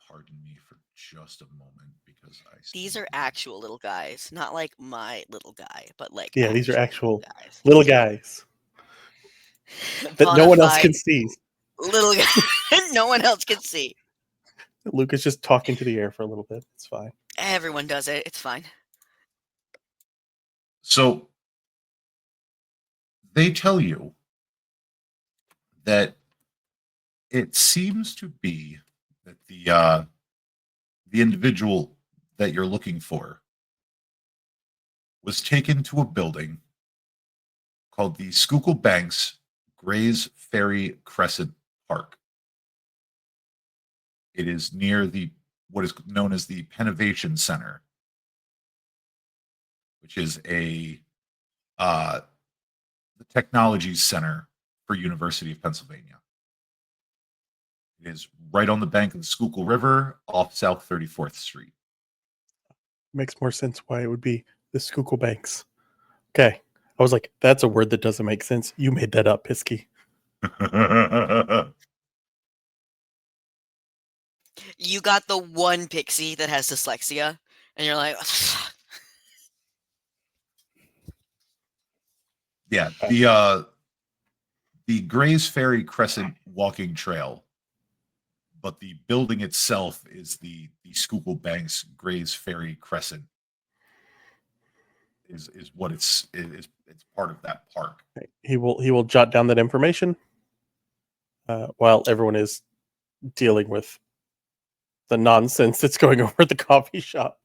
Pardon me for just a moment because these are actual little guys, not like my little guy, but like Yeah, these are actual actual guys. little guys that no one else Bonafide can see. little guy. No one else can see. Luke is just talking to the air for a little bit. It's fine. Everyone does it. It's fine. So they tell you that it seems to be that the the individual that you're looking for was taken to a building called the Schuylkill Banks Grays Ferry Crescent Park. It is near the what is known as the Pennovation Center, which is the technology center for University of Pennsylvania. It is right on the bank of the Schuylkill River off South 34th Street. Makes more sense why it would be the Schuylkill Banks. Okay. I was like, that's a word that doesn't make sense. You made that up, Pisky. You got the one pixie that has dyslexia, and you're like, Yeah, the Grays Ferry Crescent walking trail, but the building itself is the Schuylkill Banks Grays Ferry Crescent. Is what it's part of that park. He will jot down that information while everyone is dealing with the nonsense that's going over at the coffee shop.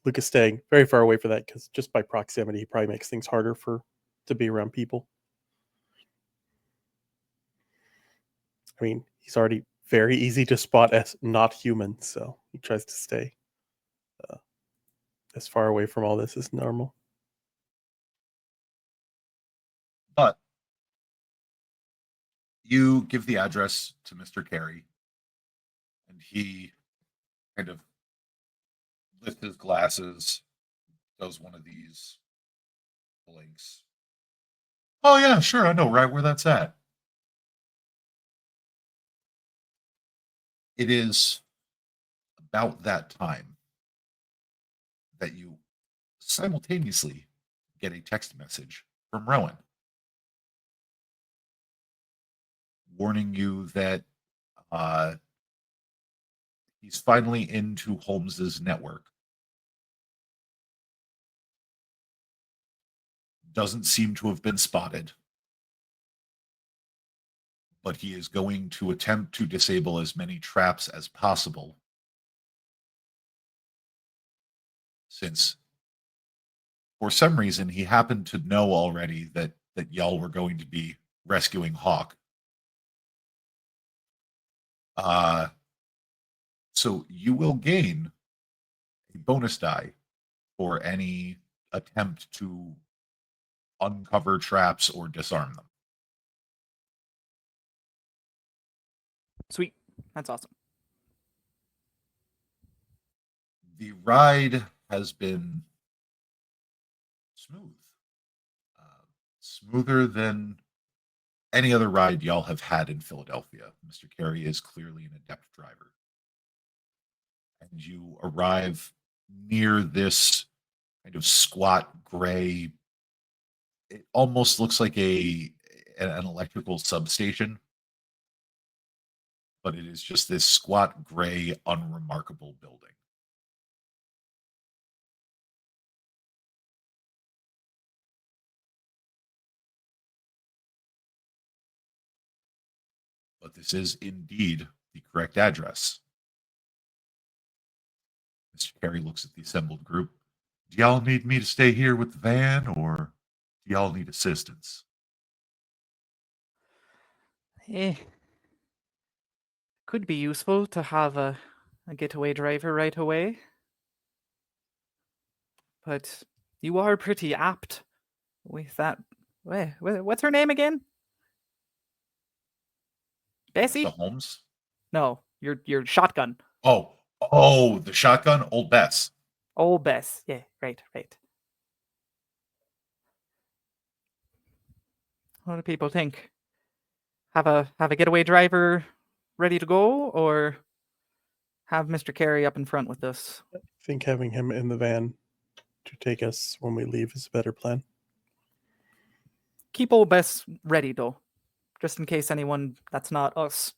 Luke is staying very far away for that because just by proximity, he probably makes things harder to be around people. I mean, he's already very easy to spot as not human, so he tries to stay as far away from all this as normal. But you give the address to Mr. Carey, and he kind of lifts his glasses, does one of these blinks. Oh yeah, sure, I know right where that's at. It is about that time that you simultaneously get a text message from Rowan warning you that he's finally into Holmes's network. Doesn't seem to have been spotted, but he is going to attempt to disable as many traps as possible, since for some reason he happened to know already that y'all were going to be rescuing Hawk. So you will gain a bonus die for any attempt to uncover traps or disarm them. Sweet. That's awesome. The ride has been smooth. Smoother than any other ride y'all have had in Philadelphia. Mr. Carey is clearly an adept driver. And you arrive near this kind of squat gray, it almost looks like an electrical substation, but it is just this squat gray, unremarkable building. But this is indeed the correct address. Mr. Carey looks at the assembled group. Do y'all need me to stay here with the van, or do y'all need assistance? Could be useful to have a getaway driver right away. But you are pretty apt with that. What's her name again? Bessie? The Holmes? No, your shotgun. Oh, the shotgun, Old Bess. Old Bess. Yeah, right. What do people think? Have a getaway driver ready to go, or have Mr. Carey up in front with us? I think having him in the van to take us when we leave is a better plan. Keep Old Bess ready, though, just in case anyone that's not us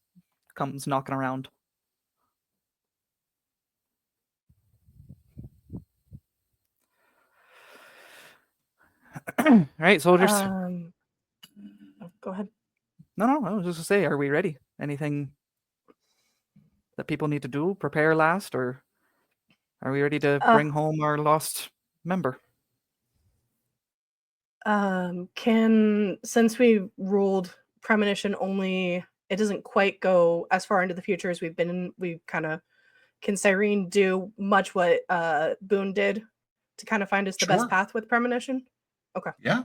comes knocking around. All right, soldiers. Go ahead. No, I was just gonna say, are we ready? Anything that people need to do? Prepare last, or Are we ready to Uh, bring home our lost member? Since we ruled premonition only, it doesn't quite go as far into the future as we've been. We kind of can Cyrene do much what Boone did to kind of find us the Sure. best path with premonition? Okay, Yeah.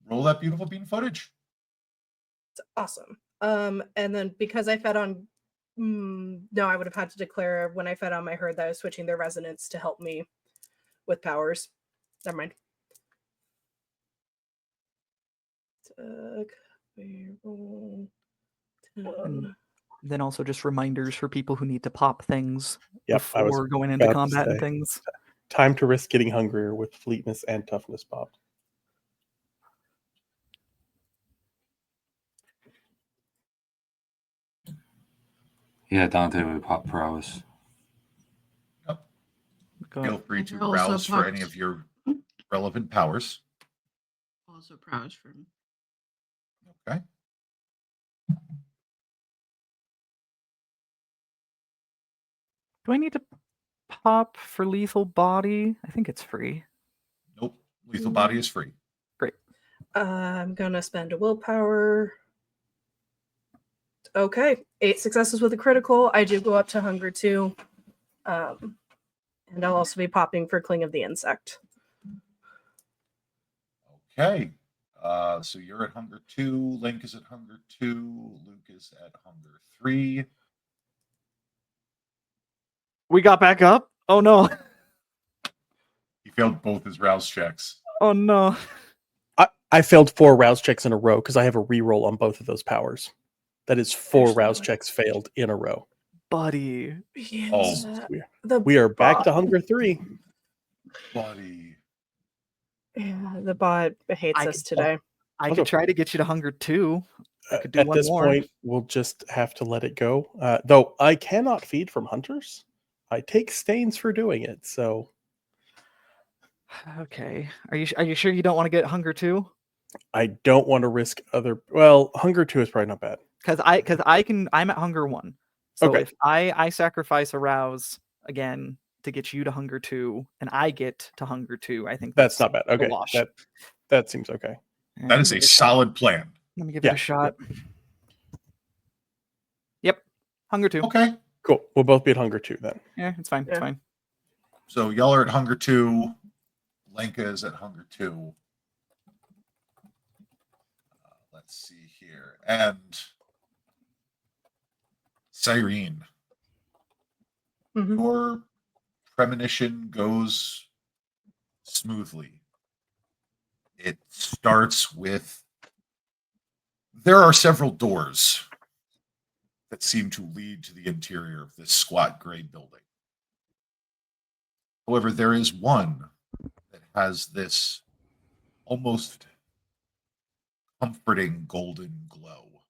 Roll that beautiful bean footage. it's awesome. And then because I fed on, no, I would have had to declare when I fed on my herd that I was switching their resonance to help me with powers. Never mind. We roll 10. Then also just reminders for people who need to pop things Yep, I was before going into about to combat and say. things. Time to risk getting hungrier with fleetness and toughness popped. Yeah, Dante would pop prowess. Feel free to Also browse for any popped- of your relevant powers. Also prowess from. Okay. Do I need to pop for lethal body? I think it's free. Nope. Lethal body is free. I'm gonna spend a willpower. Okay, 8 successes with a critical. I do go up to hunger 2. And I'll also be popping for Cling of the Insect. Okay. So you're at hunger 2. Link is at hunger 2. Luke is at hunger 3. We got back up? Oh no. He failed both his rouse checks. Oh no. I failed 4 rouse checks in a row because I have a reroll on both of those powers. That is 4 Actually, rouse what- checks failed in a row. Buddy. Oh. We are back to bot- hunger 3. Buddy. Yeah, the bot hates I us could- today. I Also- could try to get you to hunger 2. I could do At one this more. point, we'll just have to let it go. Though I cannot feed from hunters. I take stains for doing it. So Okay. Are you sure you don't want to get hunger 2? I don't want to risk other. Well, hunger 2 is probably not bad. I'm at hunger 1. So Okay. if I sacrifice a rouse again to get you to hunger 2 and I get to hunger 2, I think That's not bad. a Okay. wash. That seems okay. That is a solid plan. Let me give Yeah, it a shot. Yep. Hunger 2. Okay. Cool. We'll both be at hunger 2 then. Yeah, it's fine. It's Yeah. fine. So y'all are at hunger 2. Lenka is at hunger 2. Let's see here. And Cyrene, Mhm. your premonition goes smoothly. It starts with there are several doors that seem to lead to the interior of this squat gray building. However, there is one that has this almost comforting golden glow.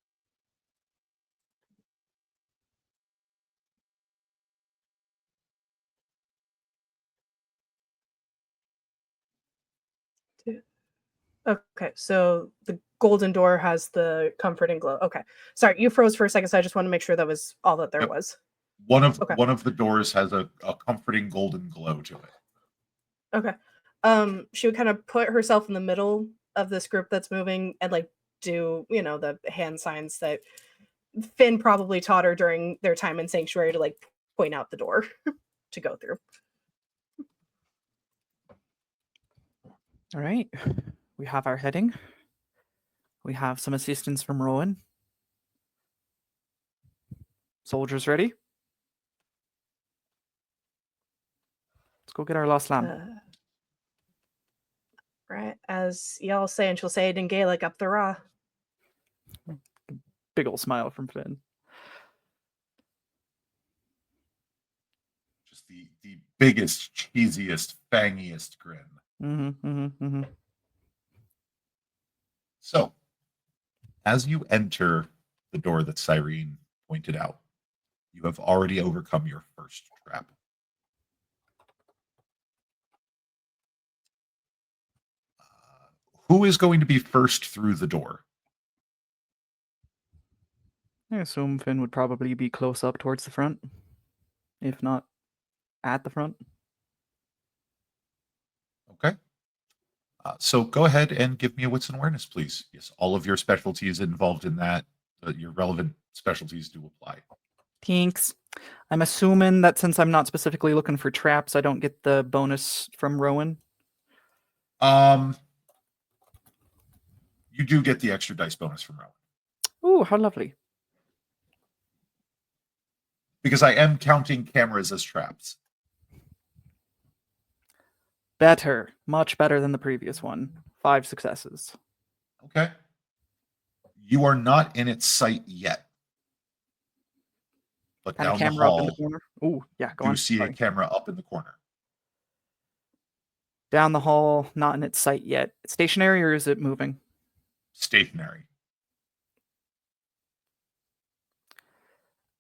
Okay, so the golden door has the comforting glow. Okay, sorry, you froze for a second, so I just want to make sure that was all that there Yep. was. One of Okay. the doors has a comforting golden glow to it. Okay, she would kind of put herself in the middle of this group that's moving and like do the hand signs that Finn probably taught her during their time in Sanctuary to like point out the door to go through. All right. We have our heading. We have some assistance from Rowan. Soldiers ready? Let's go get our lost lamb. Right, as y'all say, and she'll say it in Gaelic, up the raw. Big ol' smile from Finn. Just the biggest, cheesiest, fangiest grin. So, as you enter the door that Cyrene pointed out, you have already overcome your first trap. Who is going to be first through the door? I assume Finn would probably be close up towards the front, if not at the front. Okay. So go ahead and give me a wits and awareness, please. Yes, all of your specialties involved in that, your relevant specialties do apply. Tinks. I'm assuming that since I'm not specifically looking for traps, I don't get the bonus from Rowan. You do get the extra dice bonus from Rowan. Ooh, how lovely. Because I am counting cameras as traps. Better. Much better than the previous one. 5 successes. Okay. You are not in its sight yet. But And a down the camera up in the hall, corner. Ooh, yeah, go you on. see a Sorry. camera up in the corner. Down the hall, not in its sight yet. Stationary or is it moving? Stationary.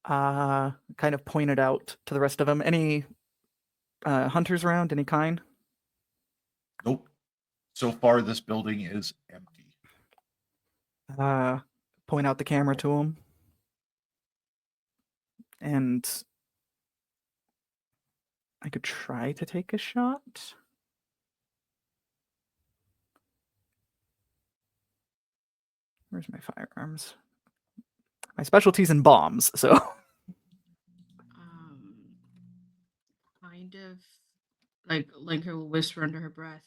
Kind of pointed out to the rest of them. Any hunters around? Any kind? Nope. So far, this building is empty. Point out the camera to him. And I could try to take a shot. Where's my firearms? My specialty's in bombs, so Kind of like Linker will whisper under her breath.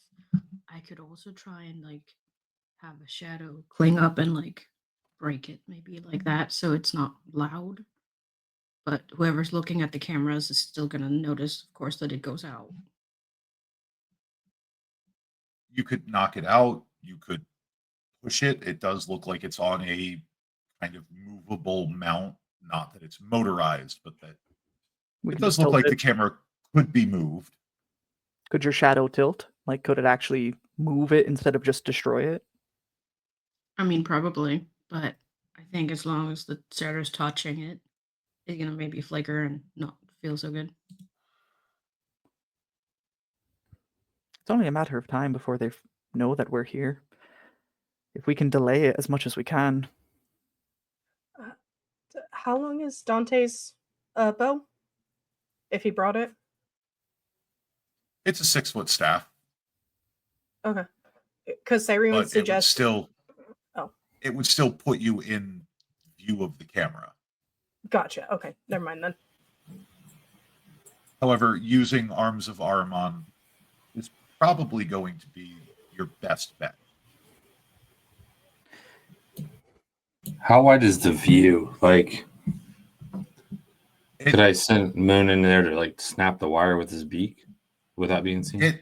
I could also try and like have a shadow cling up and like break it, maybe like that, so it's not loud. But whoever's looking at the cameras is still gonna notice, of course, that it goes out. You could knock it out. You could push it. It does look like it's on a kind of movable mount. Not that it's motorized, but that we it can does just look tilt like it. the camera could be moved. Could your shadow tilt? Like, could it actually move it instead of just destroy it? I mean, probably, but I think as long as the shadow's touching it, it's gonna maybe flicker and not feel so good. It's only a matter of time before they know that we're here. If we can delay it as much as we can. How long is Dante's bow? If he brought it? It's a 6-foot staff, Okay. Because Cyrene would but it would suggest. still. Oh. It would still put you in view of the camera. Gotcha. Okay. Never mind then. However, using Arms of Ahriman is probably going to be your best bet. How wide is the view? Like, It- could I send Moon in there to like snap the wire with his beak without being seen?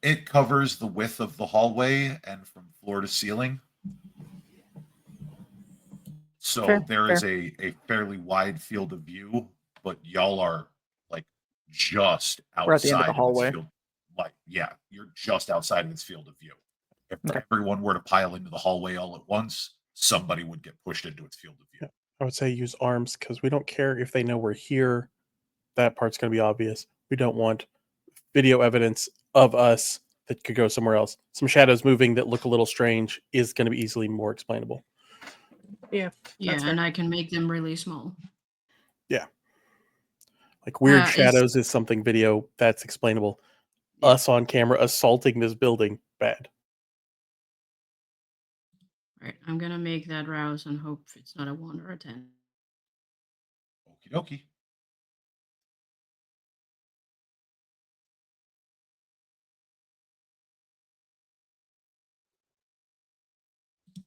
It covers the width of the hallway and from floor to ceiling. So Fair, there is a fairly wide field of view, but y'all are like just outside We're at the end of the hallway. its field. Like, yeah, you're just outside of its field of view. If Okay. everyone were to pile into the hallway all at once, somebody would get pushed into its field of view. I would say use arms because we don't care if they know we're here. That part's going to be obvious. We don't want video evidence of us that could go somewhere else. Some shadows moving that look a little strange is going to be easily more explainable. Yeah, That's fair. and I can make them really small. Like weird Is- shadows is something video that's explainable. Us on camera assaulting this building, bad. Right, I'm gonna make that rouse and hope it's not a 1 or a 10. Okie dokie.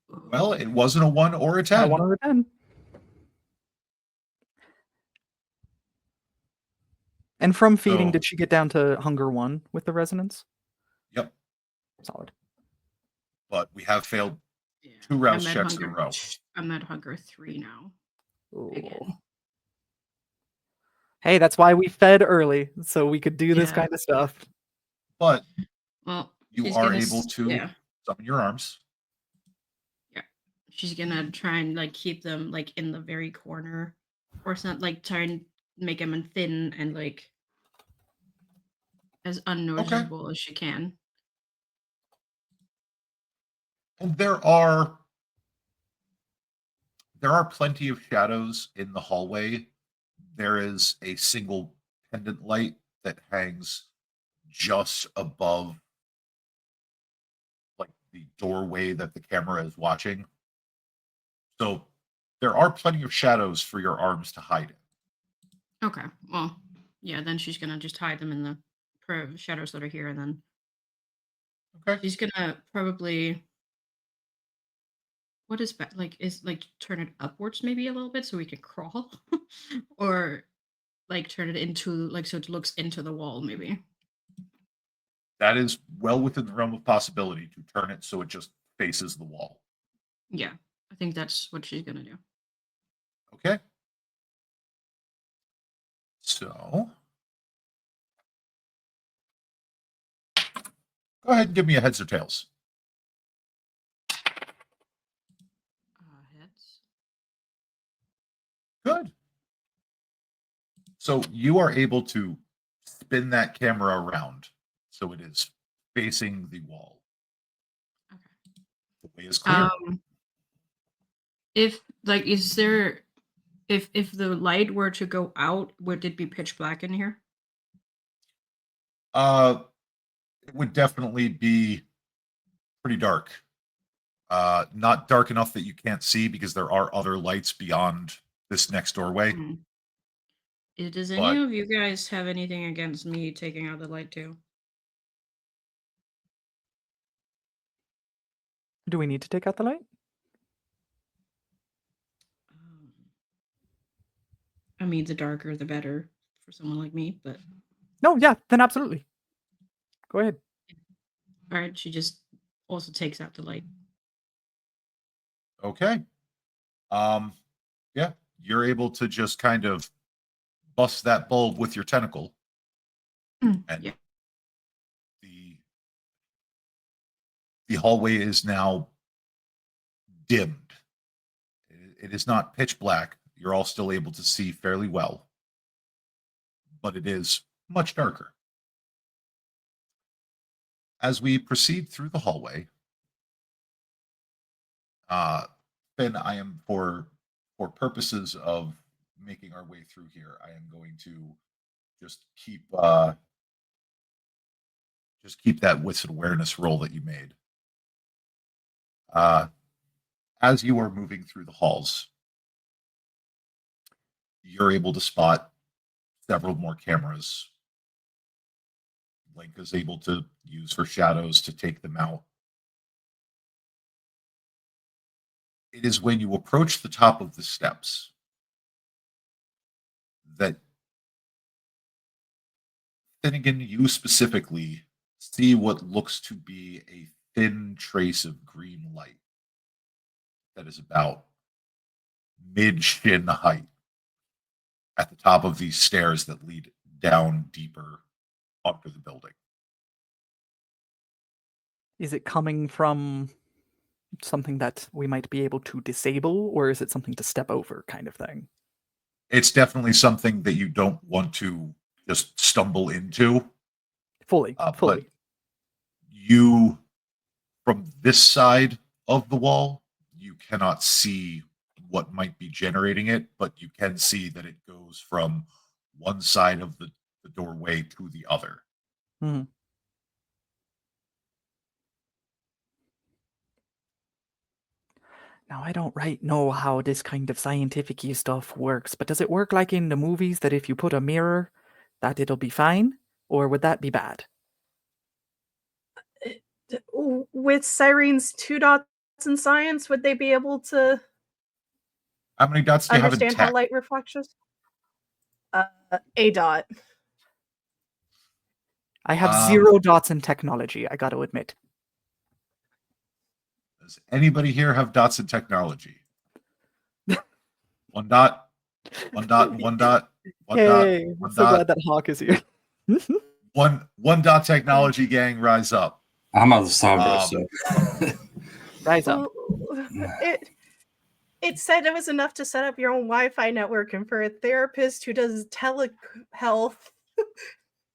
Well, it wasn't a 1 or a 10. 1 or a 10. And from feeding, So- did she get down to hunger 1 with the resonance? Yep. Solid. But we have failed Yeah, 2 rouse I'm at checks in a hunger- row. I'm at hunger 3 now. Again. Ooh. Hey, that's why we fed early, so we could do this Yeah. kind of stuff. But Well, you she's are gonna able s- to Yeah, summon your arms. she's gonna try and like keep them like in the very corner, or something. Like try and make them thin and like as unnoticeable as she can. And there are plenty of shadows in the hallway. There is a single pendant light that hangs just above like the doorway that the camera is watching. So there are plenty of shadows for your arms to hide in. Okay. Well, yeah. Then she's gonna just hide them in the shadows that are here, and then Okay. she's gonna probably. What is like? Is like turn it upwards maybe a little bit so we can crawl, or like turn it into like so it looks into the wall maybe. That is well within the realm of possibility to turn it so it just faces the wall. Yeah, I think that's what she's gonna do. Okay. So go ahead and give me a heads or tails. Heads. Good. So you are able to spin that camera around so it is facing the wall. Okay. The way is clear. If like, is there, if the light were to go out, would it be pitch black in here? It would definitely be pretty dark. Not dark enough that you can't see because there are other lights beyond this next doorway. Hmm. Does But- any of you guys have anything against me taking out the light too? Do we need to take out the light? I mean, the darker the better for someone like me, but No, yeah, then absolutely. Go ahead. all right, she just also takes out the light. Okay. Yeah, you're able to just kind of bust that bulb with your tentacle. And Yeah. the hallway is now dimmed. It is not pitch black. You're all still able to see fairly well, but it is much darker. As we proceed through the hallway, Finn, I am for purposes of making our way through here, I am going to just keep that wits and awareness roll that you made. As you are moving through the halls, you're able to spot several more cameras. Link is able to use her shadows to take them out. It is when you approach the top of the steps that Finnegan, you specifically see what looks to be a thin trace of green light that is about mid-shin height at the top of these stairs that lead down deeper onto the building. Is it coming from something that we might be able to disable, or is it something to step over kind of thing? It's definitely something that you don't want to just stumble into. Fully. But you, from this side of the wall, you cannot see what might be generating it, but you can see that it goes from one side of the doorway to the other. Mhm. Now, I don't right know how this kind of scientific-y stuff works, but does it work like in the movies that if you put a mirror, that it'll be fine? Or would that be bad? With Cyrene's 2 dots in science, would they be able to How many dots do you have in understand how tech? light reflections? A dot. I have 0 dots in technology, I gotta admit. Does anybody here have dots in technology? 1 dot, 1 dot, 1 dot, 1 dot, Hey, 1 I'm so dot. glad that Hawk is here. One dot technology gang, rise up. I'm out of Sabra, so Rise up. It said it was enough to set up your own Wi-Fi network, and for a therapist who does telehealth,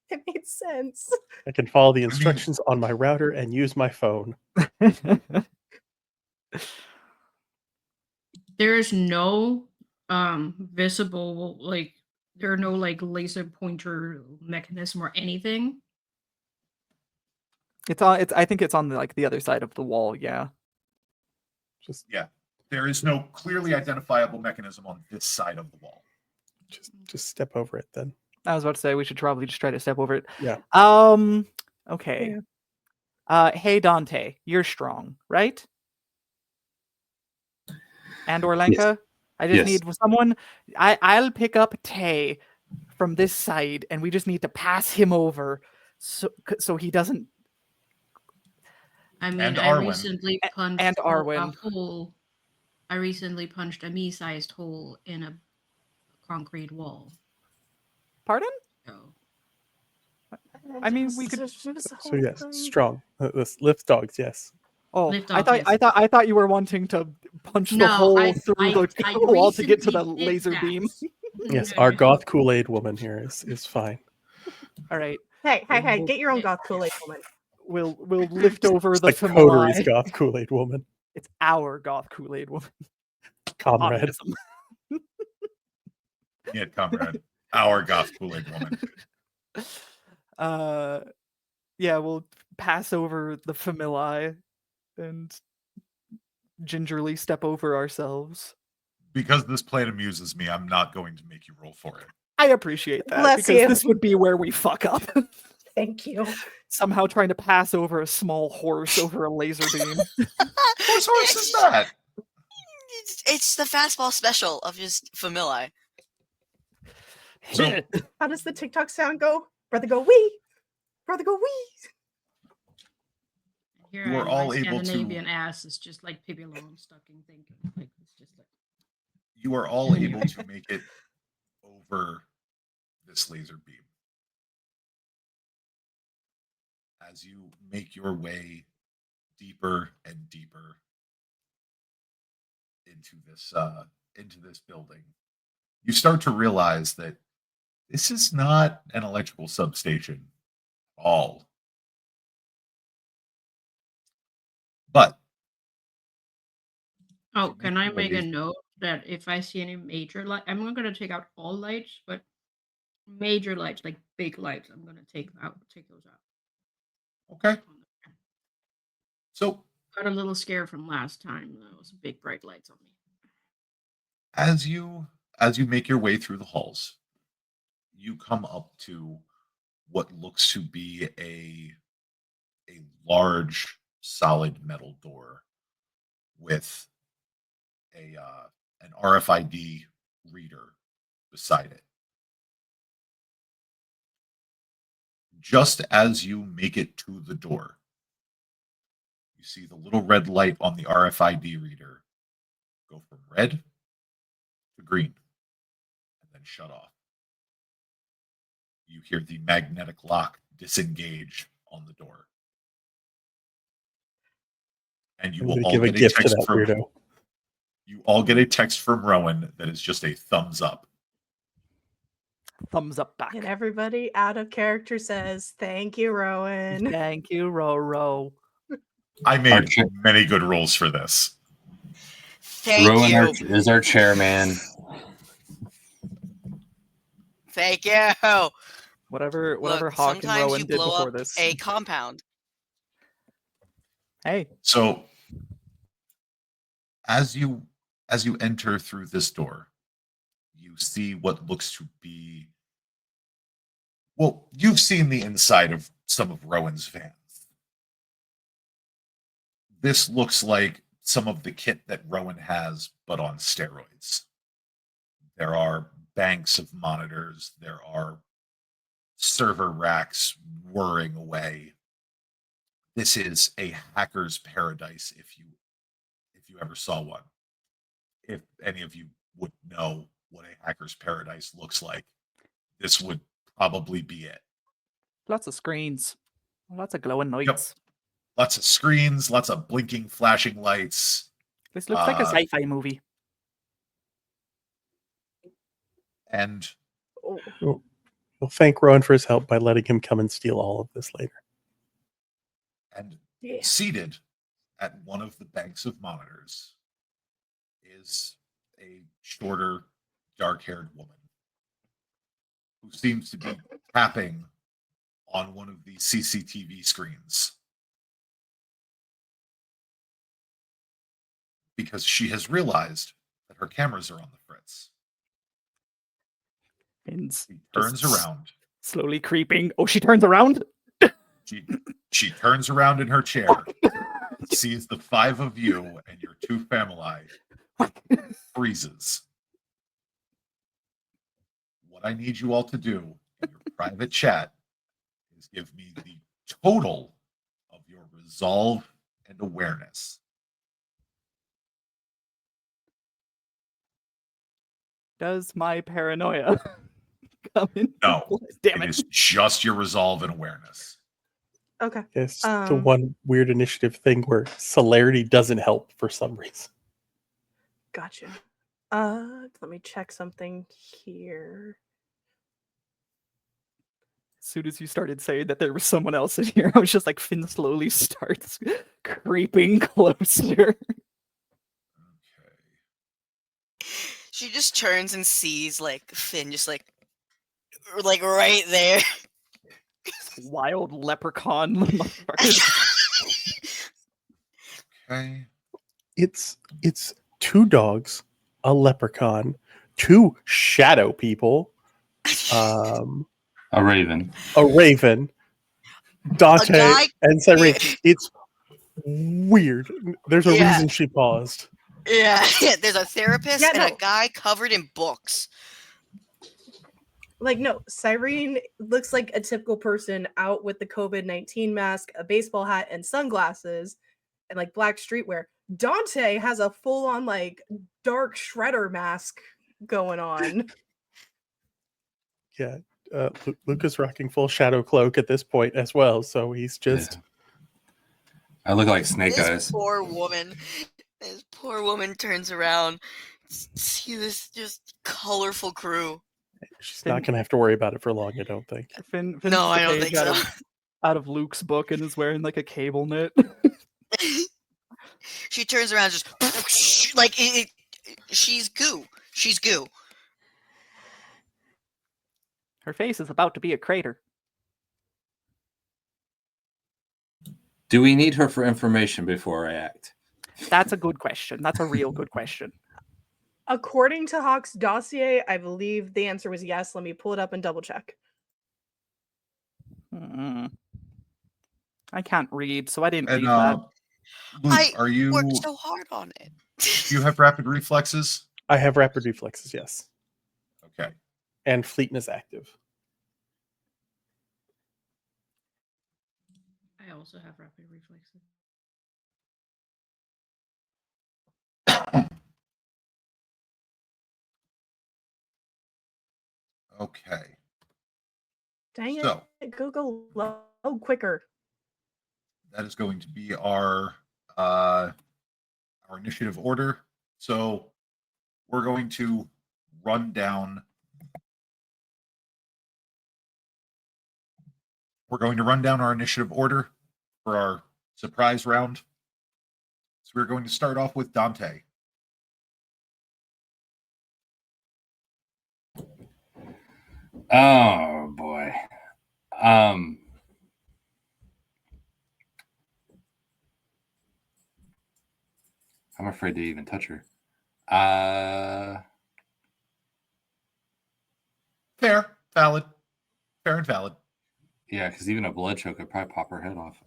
it made sense. I can follow the instructions on my router and use my phone. There is no visible like There are no like laser pointer mechanism or anything. It's on. It's. I think it's on the other side of the wall. Yeah. Just Yeah. There is no clearly identifiable mechanism on this side of the wall. just step over it then. I was about to say we should probably just try to step over it. Yeah. Okay. Yeah. Hey Dante, you're strong, right? And Orlenka, I just Yes. need someone. I'll pick up Tay from this side, and we just need to pass him over, so he doesn't. I mean, And I Arwen. recently punched and a Arwen. hole. I recently punched a me-sized hole in a concrete wall. Pardon? So I mean, we could. So yes, strong. This lift dogs. Yes. Oh, Lift I off, thought yes. I thought you were wanting to punch the No, hole I through the wall to get to the recently did laser that. beam. Yes. No, Our no. goth Kool-Aid woman here is fine. All right, Hey, We'll- get your own goth Kool-Aid woman. we'll lift over It's the like Famili. Coteries goth Kool-Aid woman. It's our goth Kool-Aid woman. Comrade. Optimism. Yeah, comrade. Our goth Kool-Aid woman. Yeah, we'll pass over the Famili and gingerly step over ourselves. Because this plan amuses me, I'm not going to make you roll for it. I appreciate that Bless because you. this would be where we fuck up. Thank you. Somehow trying to pass over a small horse over a laser beam. Whose horse is that? It's the fastball special of just Famili. So- How does the TikTok sound go? Brother go wee. Brother go wee. Here You I are am, all my able to- Scandinavian ass is just like Pippi Longstocking thinking. Like it's just like You are all able to make it over this laser beam. As you make your way deeper and deeper into this building, you start to realize that this is not an electrical substation at all. But oh, make can I your make a way- note that if I see any major light, I'm not gonna take out all lights, but major lights, like big lights, I'm gonna take those out. okay, so Got a little scared from last time. There was big bright lights on me. as you make your way through the halls, you come up to what looks to be a large solid metal door with an RFID reader beside it. Just as you make it to the door, you see the little red light on the RFID reader go from red to green and then shut off. You hear the magnetic lock disengage on the door. And you I'm will gonna all give a get a gift to text that from weirdo. you all get a text from Rowan that is just a thumbs up. Thumbs up back. And everybody out of character says, "Thank you, Rowan." Thank you, Roro. I made Archer. many good rolls for this. Thank Rowan you. is our chairman. Thank you. Whatever Look, Hawk and sometimes Rowan you did blow before up this. a compound. Hey, So as you enter through this door, you see what looks to be, well, you've seen the inside of some of Rowan's vans. This looks like some of the kit that Rowan has, but on steroids. There are banks of monitors. There are server racks whirring away. This is a hacker's paradise if you ever saw one. If any of you would know what a hacker's paradise looks like, this would probably be it. lots of screens, lots of glowing lights. Lots of screens, lots of blinking, flashing lights. This looks like a Uh, sci-fi movie. And Oh, We'll thank Rowan for his help by letting him come and steal all of this later. yeah. seated at one of the banks of monitors is a shorter, dark-haired woman. who seems to be tapping on one of the CCTV screens because she has realized that her cameras are on the fritz. Finn's She turns just around. slowly creeping. Oh, she turns around? She turns around in her chair, sees the 5 of you and your 2 family, freezes. What I need you all to do in your private chat is give me the total of your resolve and awareness. Does my paranoia come in? No, Damn it it. is just your resolve and awareness. Okay. It's the Um, one weird initiative thing where celerity doesn't help for some reason. Gotcha. Let me check something here. As soon as you started saying that there was someone else in here, I was just like, Finn slowly starts creeping closer. Okay. She just turns and sees like Finn just like right there. Wild leprechaun motherfucker. Okay. It's 2 dogs, a leprechaun, 2 shadow people, A raven. a raven, Dante, guy- and Cyrene. It's weird. There's a Yeah. reason she paused. Yeah, there's a therapist Yeah, and no. a guy covered in books. Like, no, Cyrene looks like a typical person out with the COVID-19 mask, a baseball hat, and sunglasses, and like black streetwear. Dante has a full-on like dark shredder mask going on. Yeah, Luca's rocking full shadow cloak at this point as well, so he's just I look like Snake This Eyes. poor woman. This poor woman turns around. See this just colorful crew. she's not gonna have to worry about it for long, I don't think. Finn No, took I a don't page think so. out of Luke's book and is wearing like a cable knit. She turns around, just like she's goo. She's goo. Her face is about to be a crater. Do we need her for information before I act? That's a good question. That's a real good question. According to Hawk's dossier, I believe the answer was yes. Let me pull it up and double check. I can't read, so I didn't And read that. Luke, I are you? worked so hard on it. Do you have rapid reflexes? I have rapid reflexes, yes, Okay. and fleetness active. I also have rapid reflexes. Okay. Dang So- it. Go low quicker. That is going to be our initiative order. So we're going to run down. We're going to run down our initiative order for our surprise round. So we're going to start off with Dante. Oh boy. I'm afraid to even touch her. Fair, valid, fair and valid. Yeah, because even a blood choke could probably pop her head off.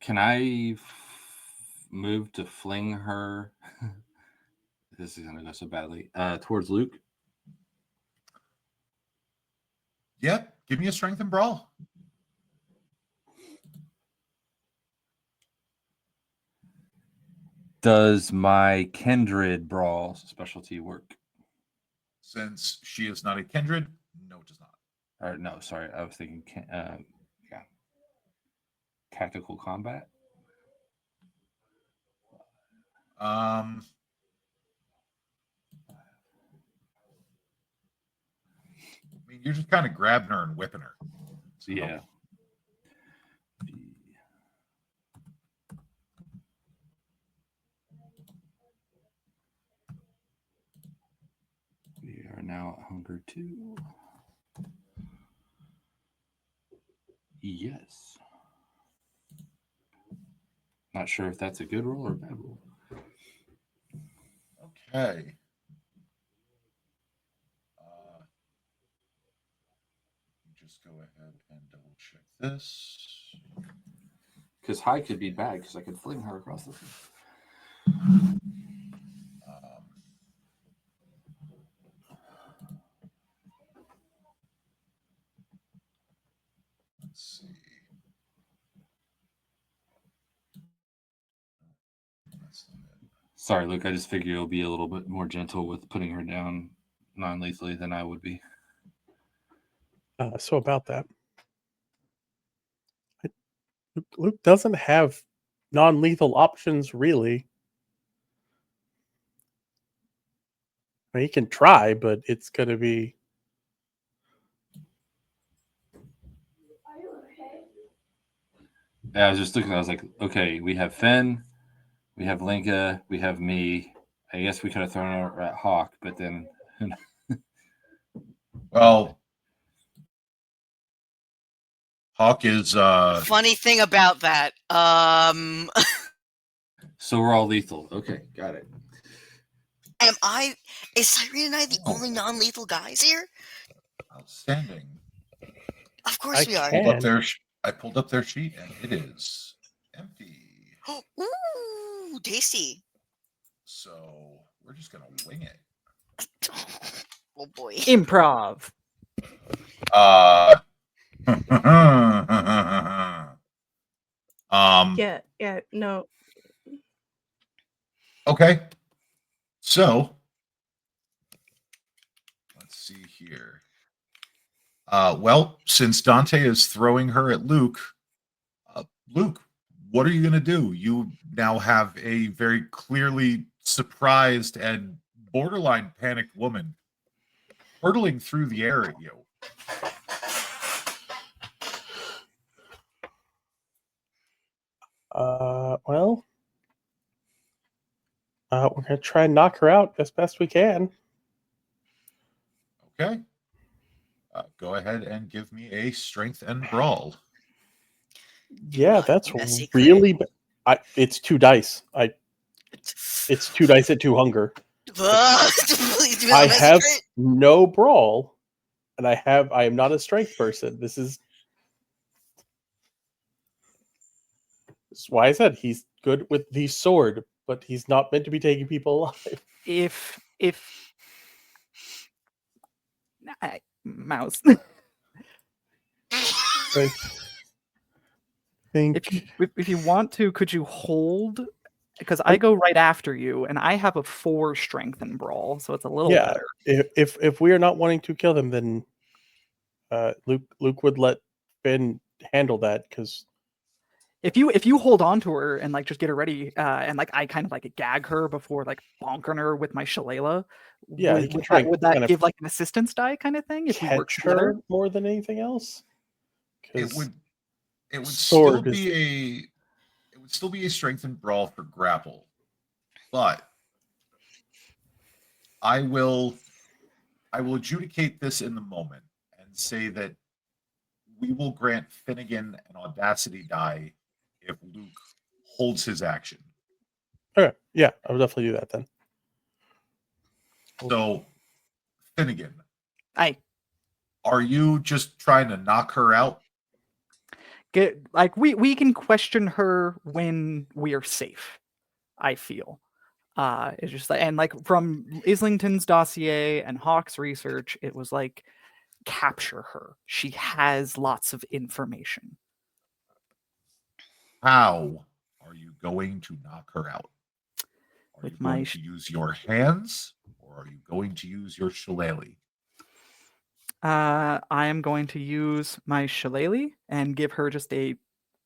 Can I move to fling her? This is gonna go so badly. Towards Luke. Yep. Give me a strength and brawl. Does my kindred brawl specialty work? Since she is not a kindred, no, it does not. Or no, sorry, I was thinking, yeah, tactical combat. I mean, you're just kind of grabbing her and whipping her. So Yeah. are now at hunger 2. Yes. Not sure if that's a good roll or a bad roll. Okay. Just go ahead and double check this. Because high could be bad because I could fling her across the field. Let's see. That's not it. Sorry, Luke. I just figure you'll be a little bit more gentle with putting her down non-lethally than I would be. So about that, Luke doesn't have non-lethal options, really. I mean, he can try, but it's going to be... Yeah, I was just looking. I was like, okay, we have Finn, we have Linka, we have me. I guess we could have thrown her at Hawk, but then... Well, Hawk is Funny thing about that. So we're all lethal. Okay, got it. Is Cyrene and I the only non-lethal guys here? outstanding. Of course we are. I pulled up their sheet and it is empty. Ooh, tasty. So we're just gonna wing it. Oh boy. Improv. Yeah, no. Okay. So let's see here. Well, since Dante is throwing her at Luke, Luke, what are you going to do? You now have a very clearly surprised and borderline panicked woman hurtling through the air at you. Well, we're going to try and knock her out as best we can. Okay. Go ahead and give me a strength and brawl. Yeah, that's Messy really... it's 2 dice. It's 2 dice at 2 hunger. Please do not I messy have crit. no brawl, and I am not a strength person. This is why I said he's good with the sword, but he's not meant to be taking people alive. If mouse. I think if you want to, could you hold? Because I go right after you, and I have a 4 strength and brawl, so it's a little better. If we are not wanting to kill them, then Luke would let Finn handle that, because If you hold on to her and like just get her ready, and like I kind of like gag her before like bonkering her with my shillelagh, Yeah, he can try and would that kind of give like an assistance die kind of thing if we work catch together? her more than anything else. It would sword still be a strength and brawl for grapple, but I will adjudicate this in the moment and say that we will grant Finnegan an audacity die if Luke holds his action. Okay, yeah, I would definitely do that then. So, Finnegan, Aye. are you just trying to knock her out? Get like we can question her when we are safe, I feel. It's just like, and like from Islington's dossier and Hawk's research, it was like capture her. She has lots of information. How are you going to knock her out? Are With you my going to use your hands or are you going to use your shillelagh? I am going to use my shillelagh and give her just a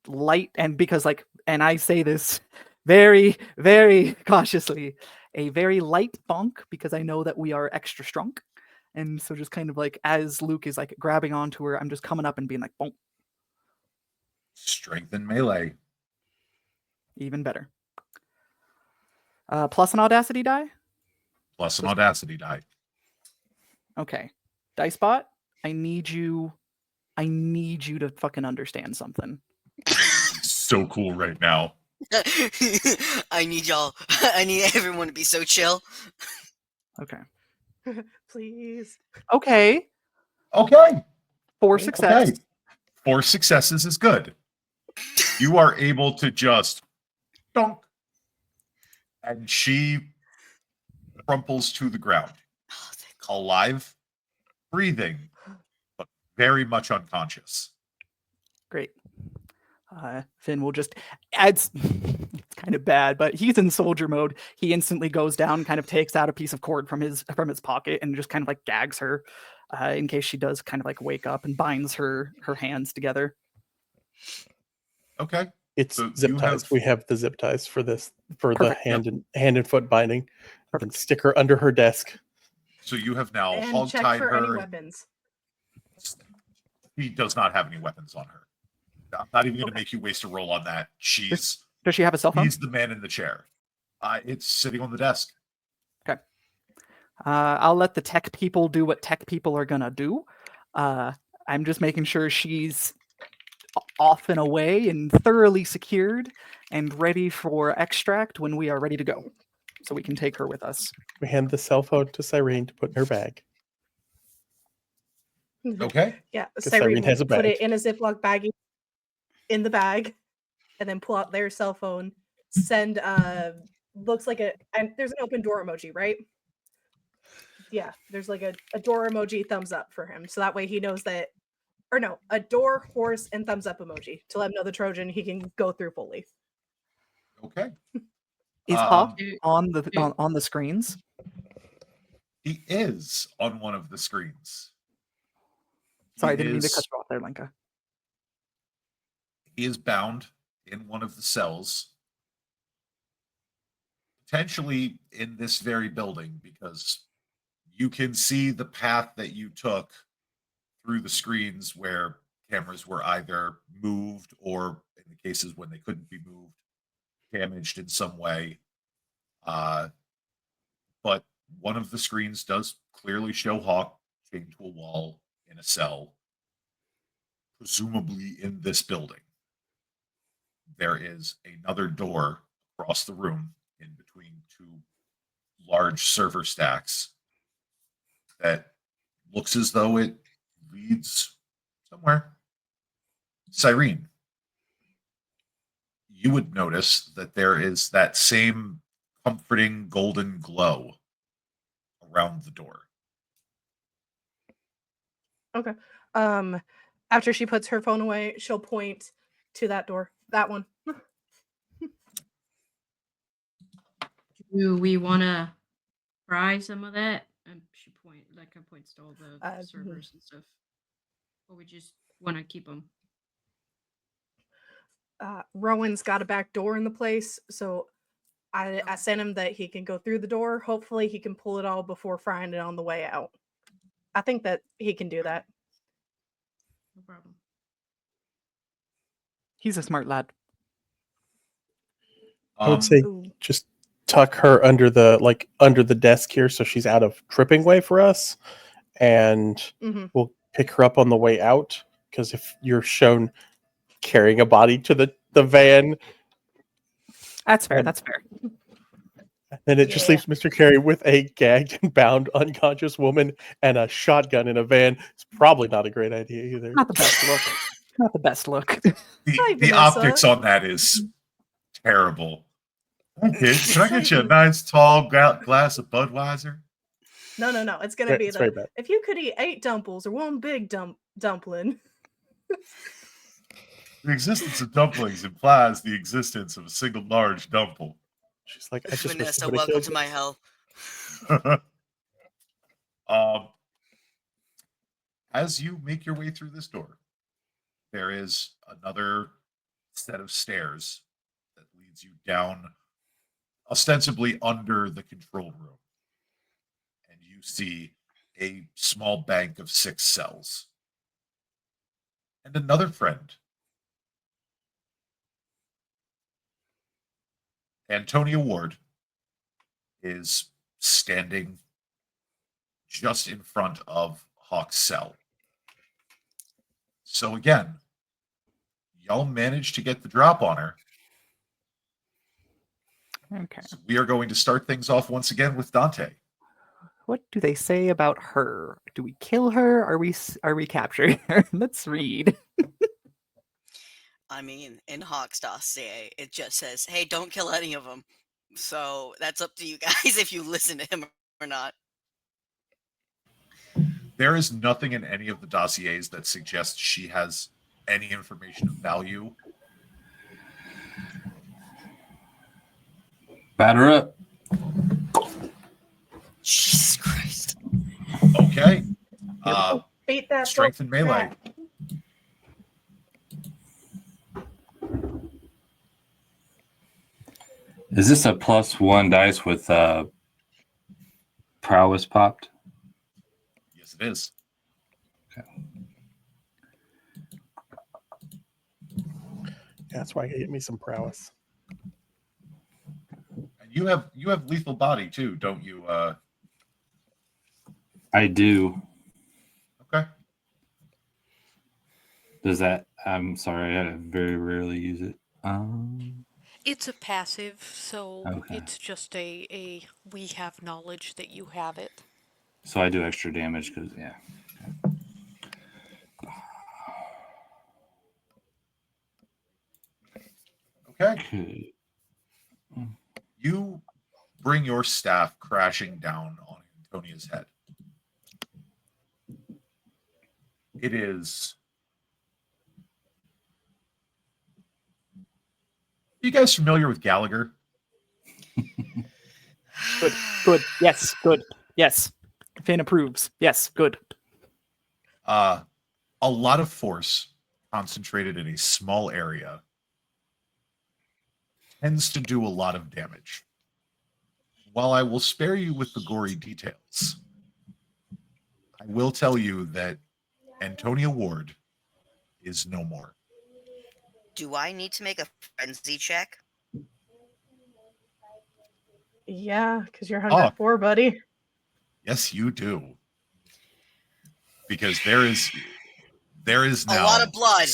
light, and because like, and I say this very, very cautiously, a very light bonk, because I know that we are extra strong. And so just kind of like as Luke is like grabbing onto her, I'm just coming up and being like, bonk. Strength and melee. Even better. Plus an audacity die? Plus an audacity die. Okay. Dicebot, I need you to fucking understand something. So cool right now. I need y'all. I need everyone to be so chill. Okay. Please. Okay. Okay. 4 success. Okay. 4 successes is good. You are able to just dunk, and she crumples to the ground, Oh, thank alive, breathing, but very much unconscious. Great. Finn will just adds. It's kind of bad, but he's in soldier mode. He instantly goes down, kind of takes out a piece of cord from his pocket, and just kind of like gags her, in case she does kind of like wake up, and binds her hands together. Okay. It's So zip you ties. have- We have the zip ties for this, for Perfect. the hand and foot binding. And then stick her under her desk. So you have now And check hog-tied for any her. weapons. He does not have any weapons on her. I'm not even going to Okay. make you waste a roll on that. Does she have a cell phone? He's the man in the chair. It's sitting on the desk. I'll let the tech people do what tech people are gonna do. I'm just making sure she's off and away and thoroughly secured and ready for extract when we are ready to go, so we can take her with us. We hand the cell phone to Cyrene to put in her bag. Okay. Yeah, 'Cause Cyrene Cyrene has will a put it bag. in a Ziploc baggie in the bag, and then pull out their cell phone. Send looks like and there's an open door emoji, right? Yeah, there's like a door emoji, thumbs up for him, so that way he knows that. Or no, a door, horse, and thumbs up emoji to let him know the Trojan he can go through fully. Okay. Is Hawk Do- on the do- on the screens? He is on one of the screens. Sorry, I He didn't mean to is- cut you off there, Lenka. He is bound in one of the cells, potentially in this very building, because you can see the path that you took through the screens where cameras were either moved or, in the cases when they couldn't be moved, damaged in some way. But one of the screens does clearly show Hawk chained to a wall in a cell, presumably in this building. There is another door across the room in between two large server stacks that looks as though it leads somewhere. Cyrene, you would notice that there is that same comforting golden glow around the door. Okay. After she puts her phone away, she'll point to that door. That one. Do we want to fry some of that? And she points to all the Mhm. servers and stuff. Or we just want to keep them. Rowan's got a back door in the place, so I sent him that he can go through the door. Hopefully, he can pull it all before frying it on the way out. I think that he can do that. No problem. He's a smart lad. I would say Ooh. just tuck her under the desk here so she's out of tripping way for us, and Mhm. we'll pick her up on the way out, because if you're shown carrying a body to the van, That's fair. And- That's fair. then it just Yeah. leaves Mr. Carey with a gagged and bound unconscious woman and a shotgun in a van. It's probably not a great idea either. Not the best look. Not the best look. Hi, The Vanessa. optics on that is terrible. Okay, can I get you a nice tall glass of Budweiser? No. It's gonna be It's very the bad. if you could eat 8 dumplings or one big dumpling. The existence of dumplings implies the existence of a single large dumple. She's like, I just wish Vanessa, somebody welcome killed to me. my hell. As you make your way through this door, there is another set of stairs that leads you down, ostensibly under the control room. And you see a small bank of 6 cells. And another friend. Antonia Ward is standing just in front of Hawk's cell. So again, y'all managed to get the drop on her. Okay. So we are going to start things off once again with Dante. What do they say about her? Do we kill her? Are we capturing her? Let's read. I mean, in Hawk's dossier, it just says, "Hey, don't kill any of them." So that's up to you guys if you listen to him or not. There is nothing in any of the dossiers that suggests she has any information of value. Batter up. Jesus Christ. Okay. Beat that Strength and melee. Is this a +1 dice with prowess popped? Yes, it is. Yeah, that's why I get me some prowess. And you have lethal body too, don't you? I do. Okay. Does that? I'm sorry, I very rarely use it. It's a passive, so Okay. it's just a we have knowledge that you have it. So I do extra damage because yeah. Okay. You bring your staff crashing down on Antonia's head. It is. You guys familiar with Gallagher? Good. Yes. Good. Yes. Finn approves. Yes. Good. A lot of force concentrated in a small area tends to do a lot of damage. While I will spare you with the gory details, I will tell you that Antonia Ward is no more. Do I need to make a frenzy check? Yeah, because you're 104, buddy. Yes, you do. Because there is now a lot of blood.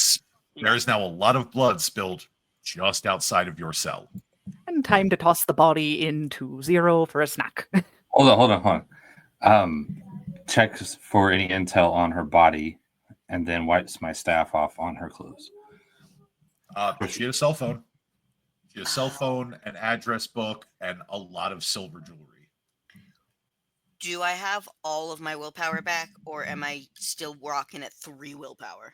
There is now a lot of blood spilled just outside of your cell. And time to toss the body into 0 for a snack. Hold on. Checks for any intel on her body, and then wipes my staff off on her clothes. She had a cell phone. She had a cell phone, an address book, and a lot of silver jewelry. Do I have all of my willpower back, or am I still rocking at 3 willpower?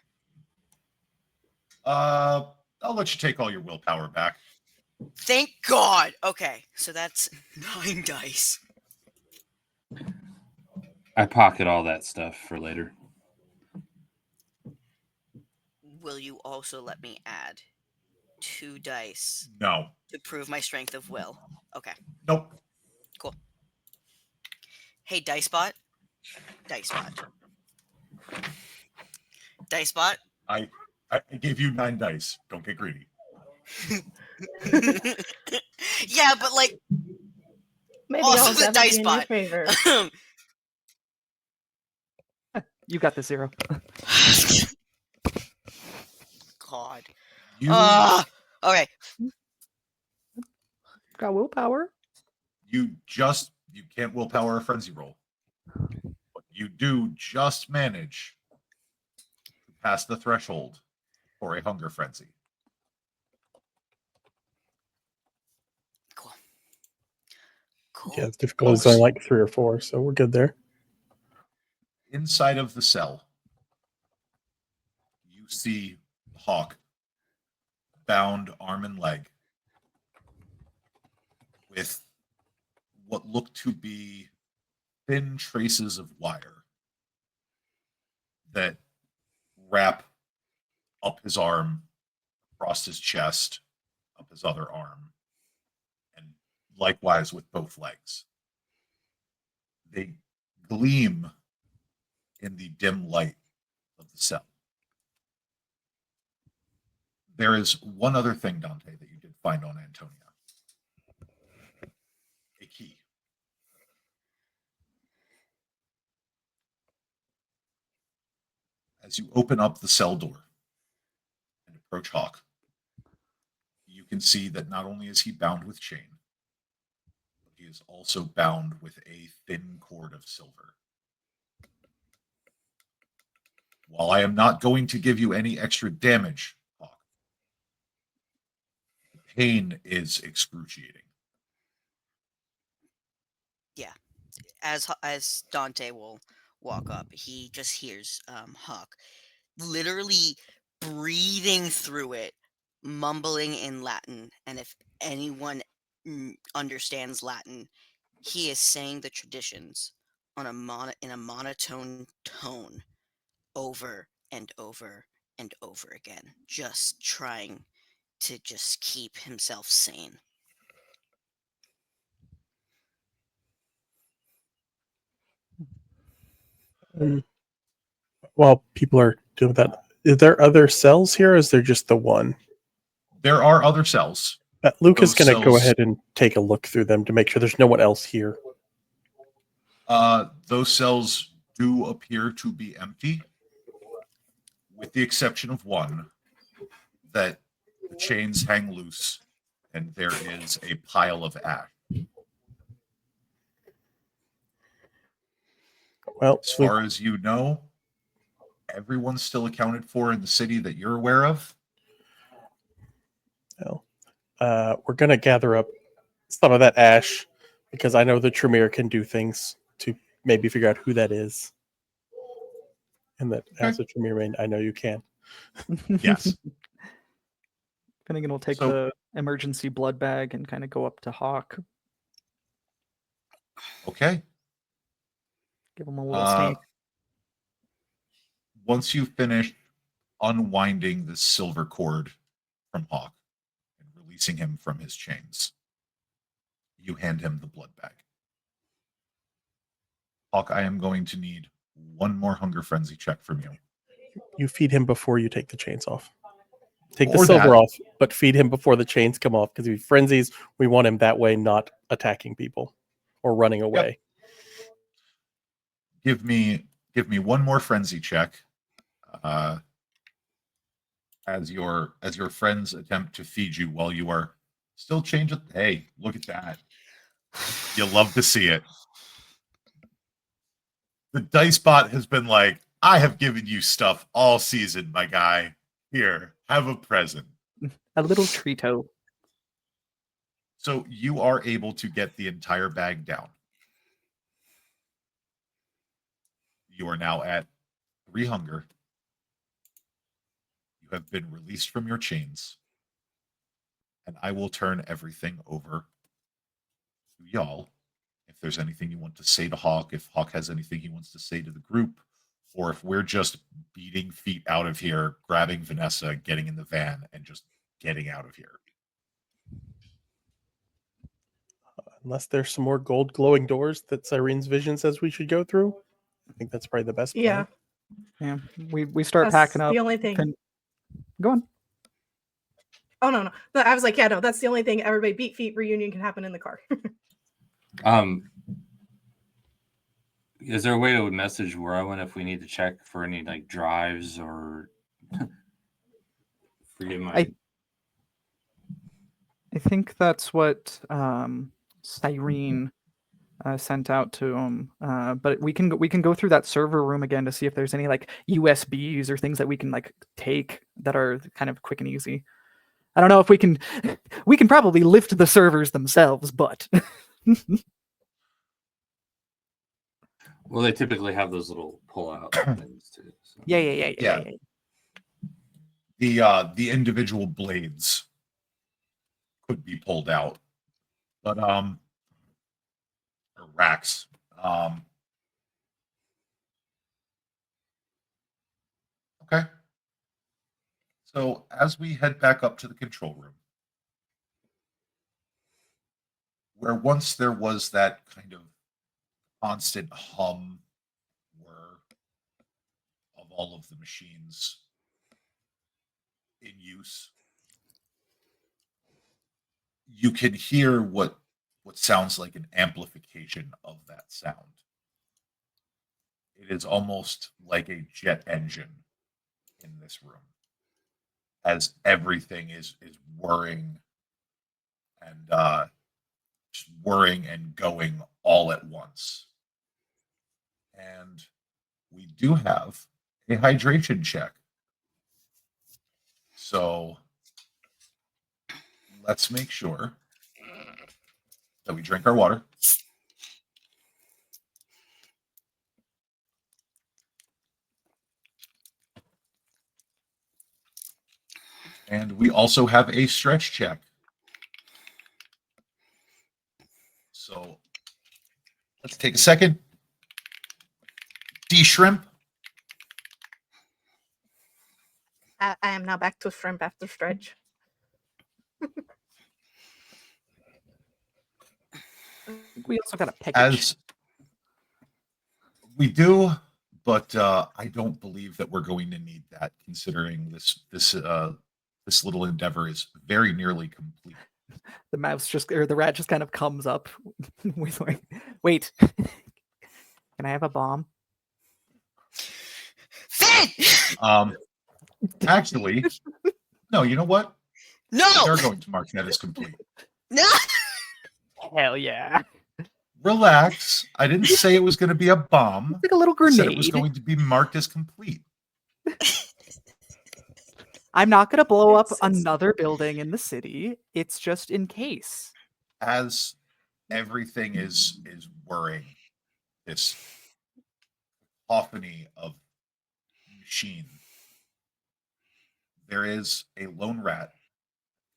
I'll let you take all your willpower back. Thank God! Okay, so that's 9 dice. I pocket all that stuff for later. Will you also let me add 2 dice No. to prove my strength of will? Okay. Nope. Cool. Hey, Dicebot. Dicebot. Dicebot. I gave you 9 dice. Don't get greedy. Yeah, but like, Maybe also I'll the definitely be in your Dicebot. favor. You got the 0. God. You Okay. Got willpower. you can't willpower a frenzy roll. But you do just manage to pass the threshold for a hunger frenzy. Cool. Cool. Yeah, the difficulties are like 3 or 4, so we're good there. Inside of the cell, you see Hawk bound arm and leg with what look to be thin traces of wire that wrap up his arm, across his chest, up his other arm, and likewise with both legs. They gleam in the dim light of the cell. There is one other thing, Dante, that you did find on Antonia. A key. As you open up the cell door and approach Hawk, you can see that not only is he bound with chain, but he is also bound with a thin cord of silver. While I am not going to give you any extra damage, Hawk, the pain is excruciating. Yeah. As Dante will walk up, he just hears Hawk literally breathing through it, mumbling in Latin. And if anyone understands Latin, he is saying the traditions on in a monotone tone over and over and over again, just trying to just keep himself sane. While people are doing that, is there other cells here, or is there just the one? There are other cells. Luke is Those going to go cells- ahead and take a look through them to make sure there's no one else here. Those cells do appear to be empty, with the exception of one that the chains hang loose and there is a pile of ash. Well, As far as you know, everyone's still accounted for in the city that you're aware of. we're going to gather up some of that ash because I know the Tremere can do things to maybe figure out who that is. And that as a Tremere main, I know you can. Yes. Finnegan will take So- the emergency blood bag and kind of go up to Hawk, Okay. give him a little snake. Once you finish unwinding the silver cord from Hawk and releasing him from his chains, you hand him the blood bag. Hawk, I am going to need one more hunger frenzy check from you. You feed him before you take the chains off. Take the Or silver that. off, but feed him before the chains come off because if he frenzies, we want him that way, not attacking people or running away. Give me one more frenzy check. As your friends attempt to feed you while you are still chained. Hey, look at that. You love to see it. The dice bot has been like, I have given you stuff all season, my guy. Here, have a present. A little treato. So you are able to get the entire bag down. You are now at 3 hunger. You have been released from your chains. And I will turn everything over to y'all. If there's anything you want to say to Hawk, if Hawk has anything he wants to say to the group, or if we're just beating feet out of here, grabbing Vanessa, getting in the van, and just getting out of here. Unless there's some more gold glowing doors that Cyrene's vision says we should go through. I think that's probably the best plan. Yeah. Yeah, we start That's packing up. the only thing. Go on. Oh no. I was like, yeah, no, that's the only thing. Everybody beat feet reunion can happen in the car. Is there a way to message Rowan if we need to check for any like drives or forgive my I think that's what Cyrene sent out to him. But we can go through that server room again to see if there's any like USBs or things that we can like take that are kind of quick and easy. I don't know if we can. We can probably lift the servers themselves, but well, they typically have those little pull-out things too. So. yeah. The individual blades could be pulled out, but or racks. Okay. So as we head back up to the control room, where once there was that kind of constant hum whir of all of the machines in use, you can hear what sounds like an amplification of that sound. It is almost like a jet engine in this room as everything is whirring and just whirring and going all at once. And we do have a hydration check. So let's make sure that we drink our water. And we also have a stretch check. So let's take a second. D-shrimp. I am now back to shrimp after stretch. We also got a package. As we do, but I don't believe that we're going to need that, considering this little endeavor is very nearly complete. The mouse just, or the rat just kind of comes up with like, wait, can I have a bomb? Finn! Actually, no. You know what? No! They're going to mark that as complete. No! Hell yeah. Relax. I didn't say it was going to be a bomb. It's like a little I said grenade. it was going to be marked as complete. I'm not going to blow up It's- another building in the city. It's just in case. As everything is whirring, this cacophony of machine, there is a lone rat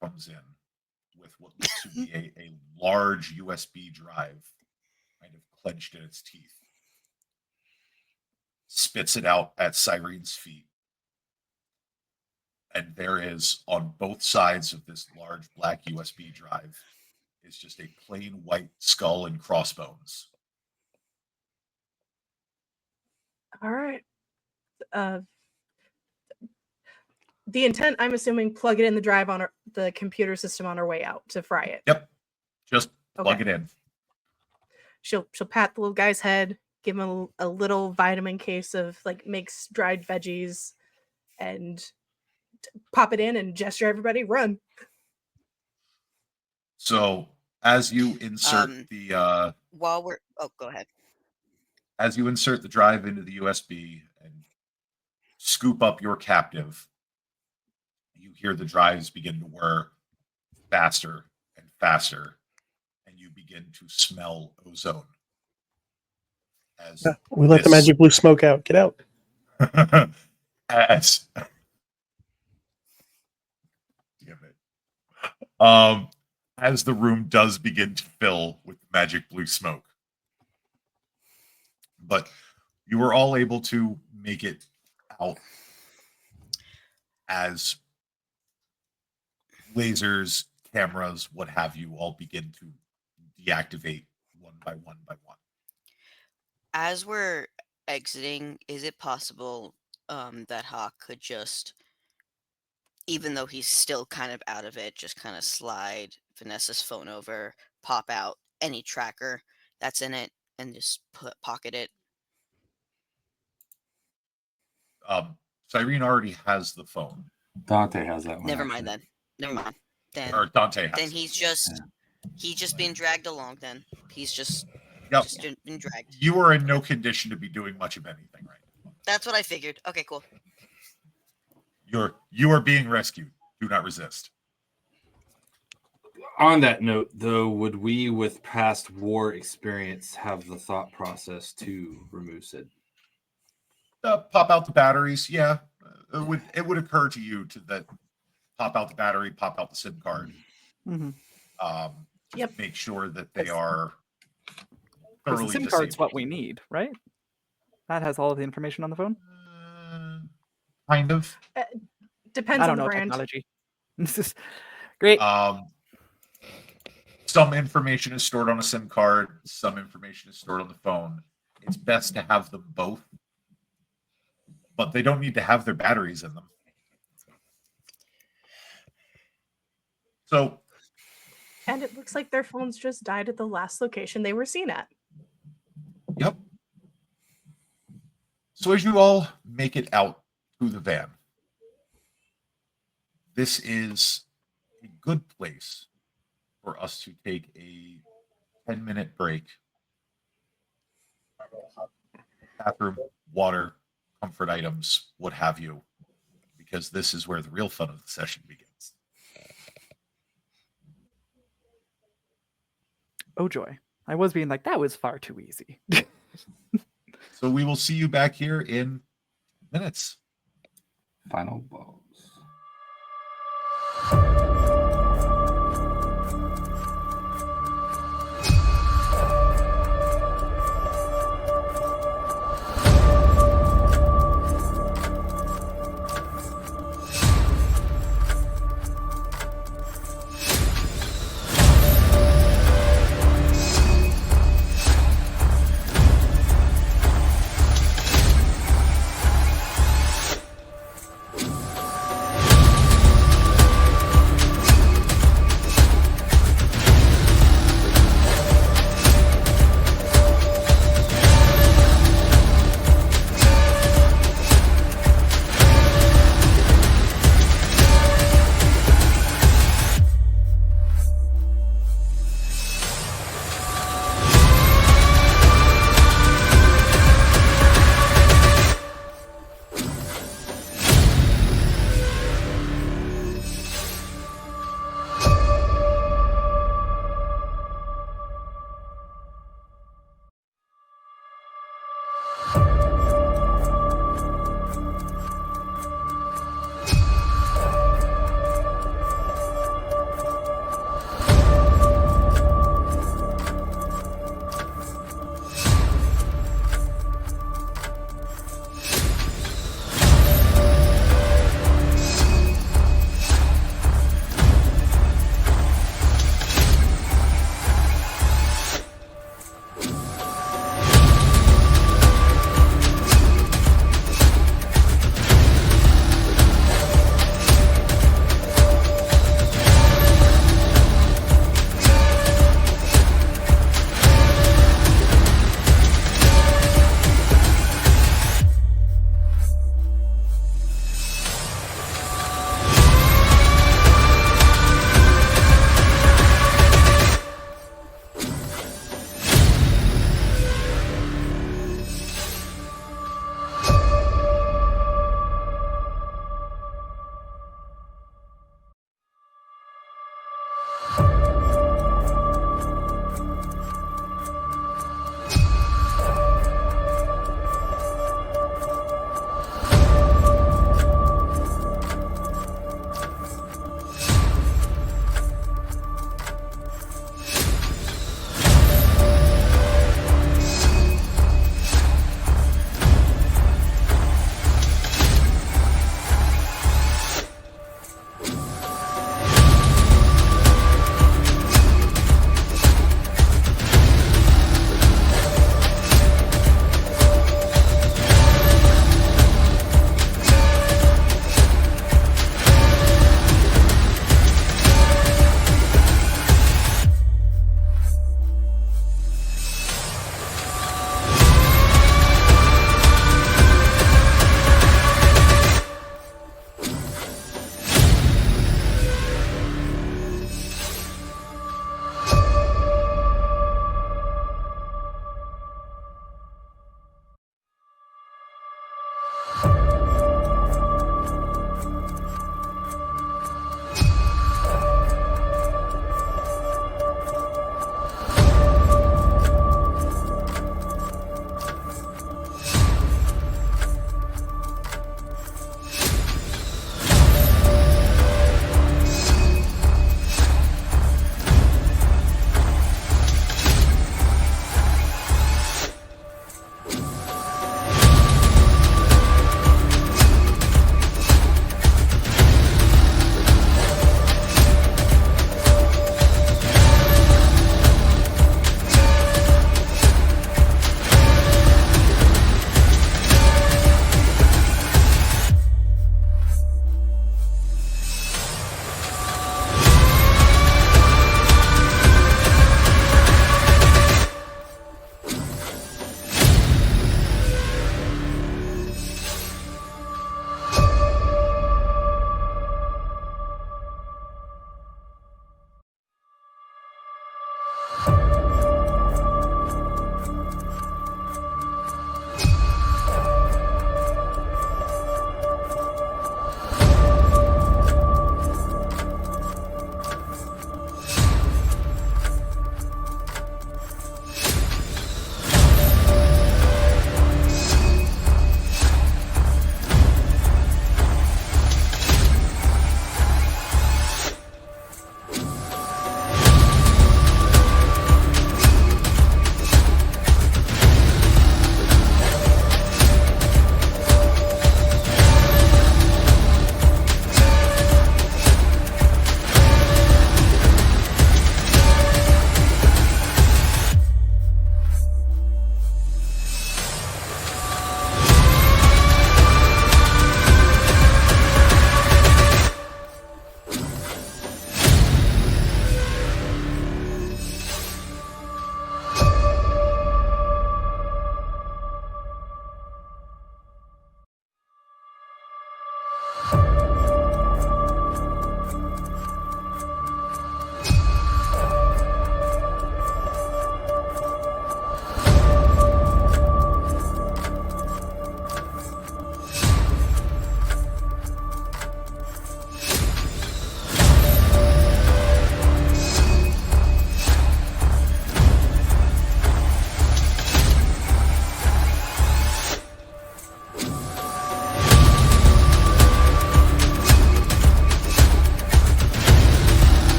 comes in with what looks to be a large USB drive kind of clenched in its teeth, spits it out at Cyrene's feet. And there is, on both sides of this large black USB drive, is just a plain white skull and crossbones. All right. The intent, I'm assuming, plug it in the drive on the computer system on our way out to fry it. Yep. Just plug Okay. it in. She'll pat the little guy's head, give him a little vitamin case of like mixed dried veggies, and pop it in and gesture everybody run. So as you insert While we're... Oh, go ahead. as you insert the drive into the USB and scoop up your captive, you hear the drives begin to whir faster and faster, and you begin to smell ozone. As We let the this- magic blue smoke out. Get out. as damn it. As the room does begin to fill with magic blue smoke. But you were all able to make it out as lasers, cameras, what have you, all begin to deactivate one by one by one. As we're exiting, is it possible that Hawk could just, even though he's still kind of out of it, just kind of slide Vanessa's phone over, pop out any tracker that's in it, and just pocket it? Cyrene already has the phone, Dante has that one. Never actually. mind then. Never mind. Then or Dante has. then it. he's just being dragged along. Then he's just Yep. been dragged. You are in no condition to be doing much of anything right now. That's what I figured. Okay, cool. You are being rescued. Do not resist. On that note, though, would we, with past war experience, have the thought process to remove Sid? Pop out the batteries. Yeah, it would occur to you to that. Pop out the battery. Pop out the SIM card. Mhm. Just make sure that they are 'Cause the thoroughly SIM card's disabled. what we need, right? That has all of the information on the phone. Kind of. Depends I on don't the know brand. technology. This is great. Some information is stored on a SIM card. Some information is stored on the phone. It's best to have them both, but they don't need to have their batteries in them. So And it looks like their phones just died at the last location they were seen at. Yep. So as you all make it out to the van, this is a good place for us to take a 10-minute break. Bathroom, water, comfort items, what have you, because this is where the real fun of the session begins. Oh joy. I was being like, that was far too easy. So we will see you back here in minutes. Final balls.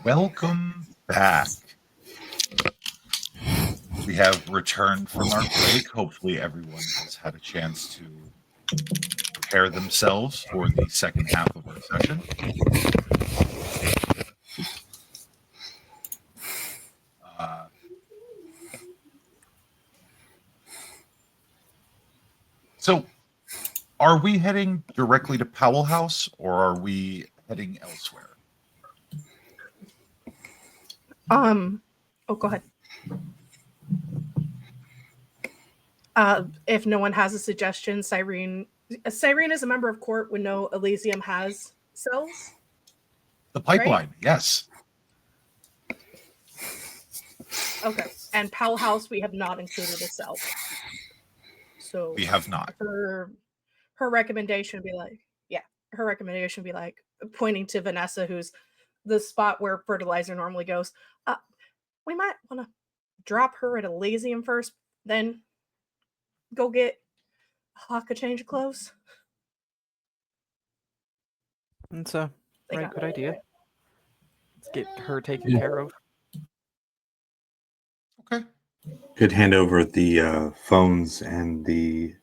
Welcome back. We have returned from our break. Hopefully, everyone has had a chance to prepare themselves for the second half of our session. So, are we heading directly to Powell House, or are we heading elsewhere? Oh, go ahead. If no one has a suggestion, Cyrene is a member of court would know Elysium has cells. The pipeline, yes. Okay. And Powell House, we have not included a cell. So We have not. her recommendation would be like, pointing to Vanessa, who's the spot where fertilizer normally goes. We might want to drop her at Elysium first, then go get Hawk a change of clothes. It's a They right got good it. idea. Let's get her taken care of. Okay. Could hand over the phones and the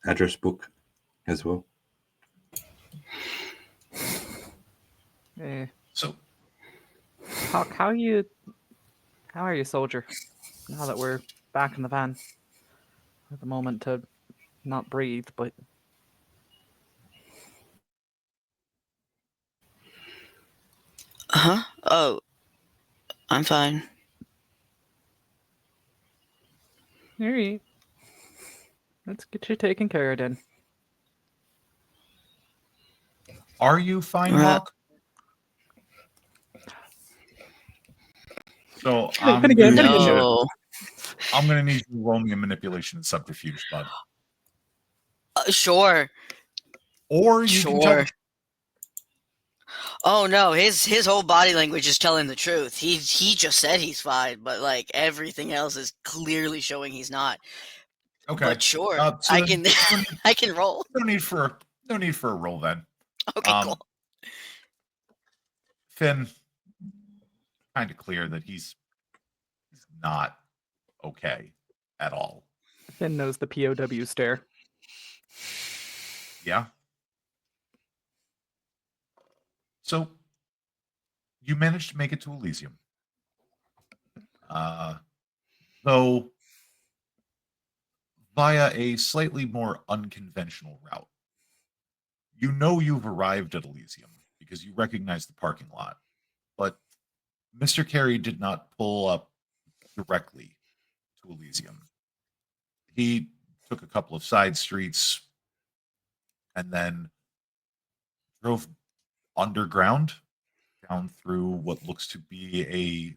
address book as well. So, Hawk, how are you, soldier? Now that we're back in the van. At the moment to not breathe, but Huh? Oh, I'm fine. alright. Let's get you taken care of then. are you fine, Right. Hawk? So, Then again, No. I'm going to need you to roll me a manipulation and subterfuge, bud. Sure. Or you can tell Sure. Oh no, his whole body language is telling the truth. He just said he's fine, but like everything else is clearly showing he's not. Okay. But sure, So I then can I can roll. no need for a roll then. Okay, cool. Finn, kind of clear that he's not okay at all. Finn knows the POW stare. Yeah. So you managed to make it to Elysium. Though via a slightly more unconventional route. You know you've arrived at Elysium because you recognize the parking lot, but Mr. Carey did not pull up directly to Elysium. He took a couple of side streets and then drove underground down through what looks to be a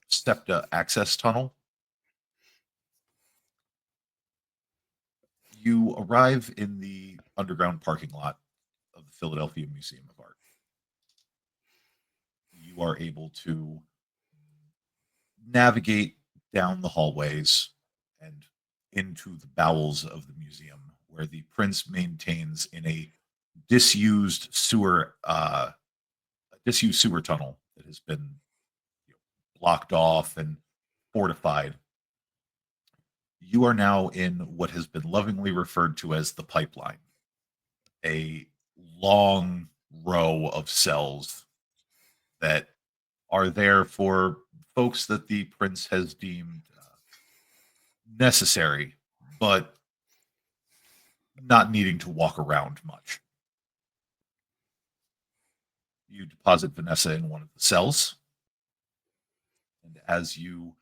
SEPTA access tunnel. You arrive in the underground parking lot of the Philadelphia Museum of Art. You are able to navigate down the hallways and into the bowels of the museum, where the prince maintains in a disused sewer tunnel that has been blocked off and fortified. You are now in what has been lovingly referred to as the pipeline, a long row of cells that are there for folks that the prince has deemed necessary, but not needing to walk around much. You deposit Vanessa in one of the cells, and as you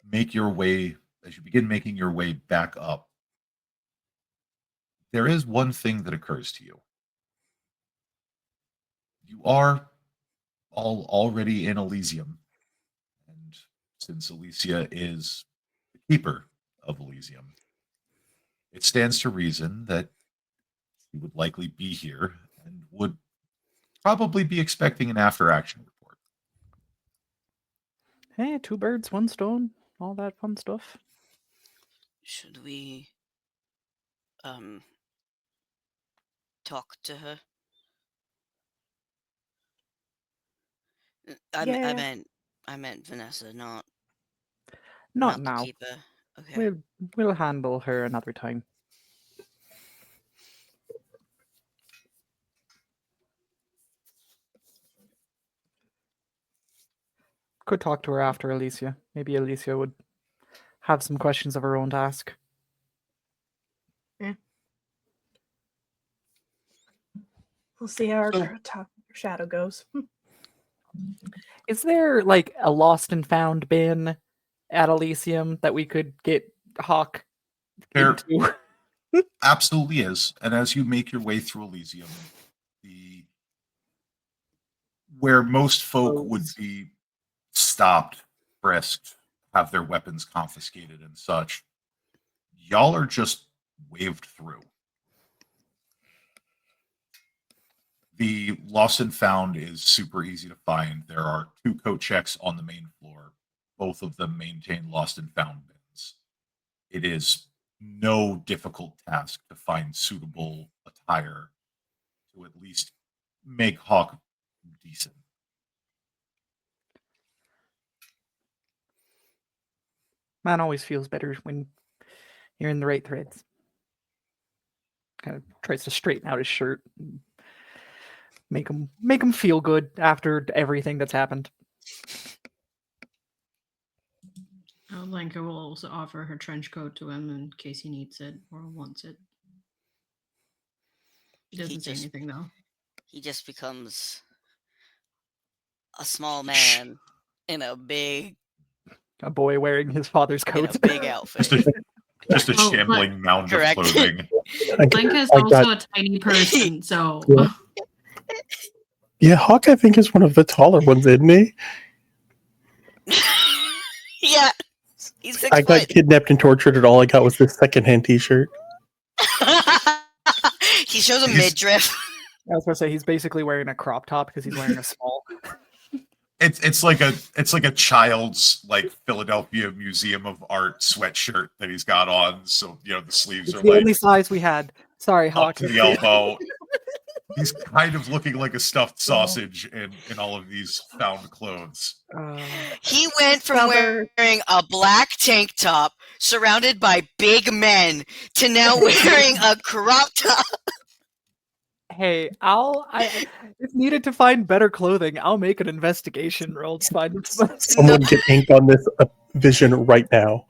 begin making your way back up, there is one thing that occurs to you. You are all already in Elysium, and since Alicia is the keeper of Elysium, it stands to reason that she would likely be here and would probably be expecting an after-action report. Hey, 2 birds, 1 stone, all that fun stuff. Should we talk to her? I Yeah. meant Vanessa, not Not the now. keeper. Okay. We'll handle her another time. Could talk to her after Alicia. Maybe Alicia would have some questions of her own to ask. We'll see how our So- shadow goes. Is there like a lost and found bin at Elysium that we could get Hawk There into? absolutely is. And as you make your way through Elysium, where most folk would Roads. be stopped, frisked, have their weapons confiscated and such, y'all are just waved through. The lost and found is super easy to find. There are 2 coat checks on the main floor. Both of them maintain lost and found bins. It is no difficult task to find suitable attire to at least make Hawk decent. Man always feels better when you're in the right threads. Kind of tries to straighten out his shirt, and make him feel good after everything that's happened. Lenka will also offer her trench coat to him in case he needs it or wants it. He doesn't say just- anything though. He just becomes a small man in a big A boy wearing his father's in a coat. big outfit. Just a Oh, shambling mound correct. of clothing. Lenka's I also got- a tiny person, so Yeah. Yeah, Hawk, I think, is one of the taller ones, isn't he? Yeah. He's 6 I got foot. kidnapped and tortured, and all I got was this secondhand T-shirt. He shows a He's- midriff. I was gonna say he's basically wearing a crop top because he's wearing a small. It's like a child's like Philadelphia Museum of Art sweatshirt that he's got on. So the sleeves It's are the like only size we had. Sorry, up Hawk. to the elbow. He's kind of looking like a stuffed sausage in all of these found clothes. He went from Well, wearing a black tank top surrounded by big men to now wearing a crop top. Hey, if needed to find better clothing, I'll make an investigation roll to find. Someone get ink on this vision right now.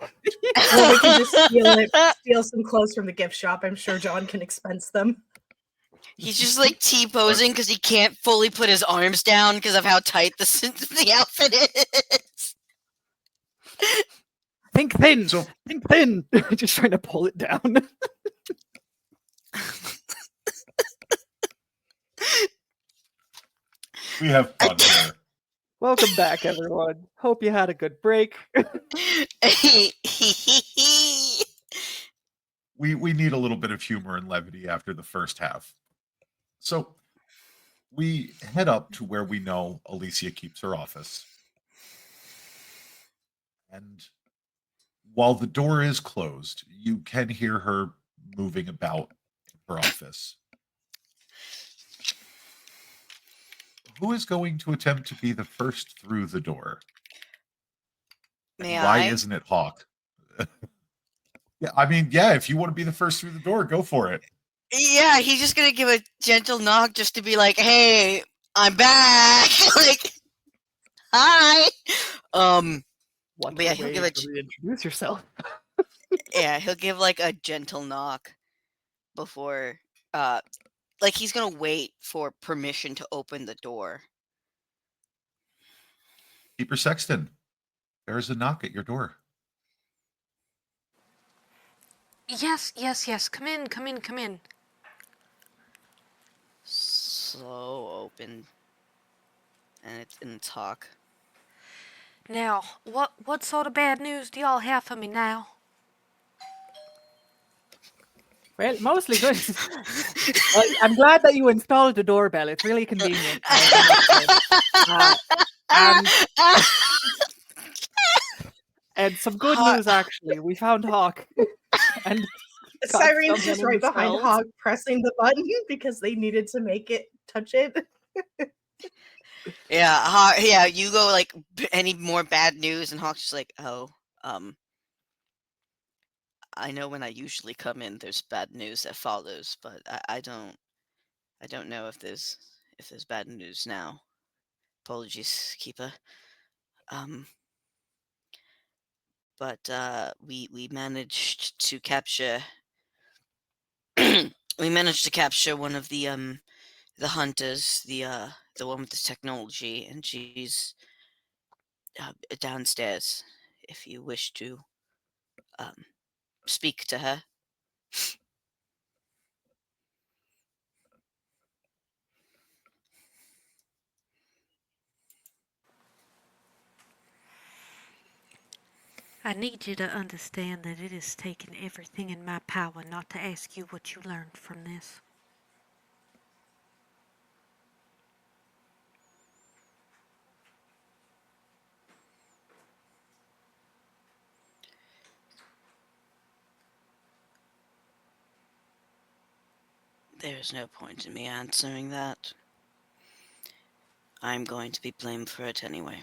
Well, we can just steal some clothes from the gift shop. I'm sure John can expense them. He's just like T-posing because he can't fully put his arms down because of how tight the outfit is. Think thin. So Think thin. Just trying to pull it down. we have fun here. Welcome back, everyone. Hope you had a good break. We need a little bit of humor and levity after the first half. So we head up to where we know Alicia keeps her office. And while the door is closed, you can hear her moving about her office. Who is going to attempt to be the first through the door? May Why I? isn't it Hawk? Yeah, if you want to be the first through the door, go for it. Yeah, he's just gonna give a gentle knock just to be like, "Hey, I'm back!" Like, hi. What But yeah, a he'll way give it- to reintroduce yourself. Yeah, he'll give like a gentle knock before, like he's gonna wait for permission to open the door. Keeper Sexton, there is a knock at your door. Yes, yes, yes. Come in, come in, come in. Slow open, and it's Hawk. Now, what sort of bad news do y'all have for me now? Well, mostly good. Well, I'm glad that you installed the doorbell. It's really convenient. And some good Hawk- news, actually. We found Hawk. And got Cyrene's just someone right behind themselves. Hog pressing the button because they needed to make it touch it. Yeah, yeah. You go like any more bad news, and Hawk's just like, oh, I know when I usually come in, there's bad news that follows, but I don't know if there's bad news now. Apologies, Keeper. Um, but we managed to capture we managed to capture one of the hunters, the one with the technology, and she's downstairs. If you wish to um speak to her. I need you to understand that it has taken everything in my power not to ask you what you learned from this. There is no point in me answering that. I'm going to be blamed for it anyway.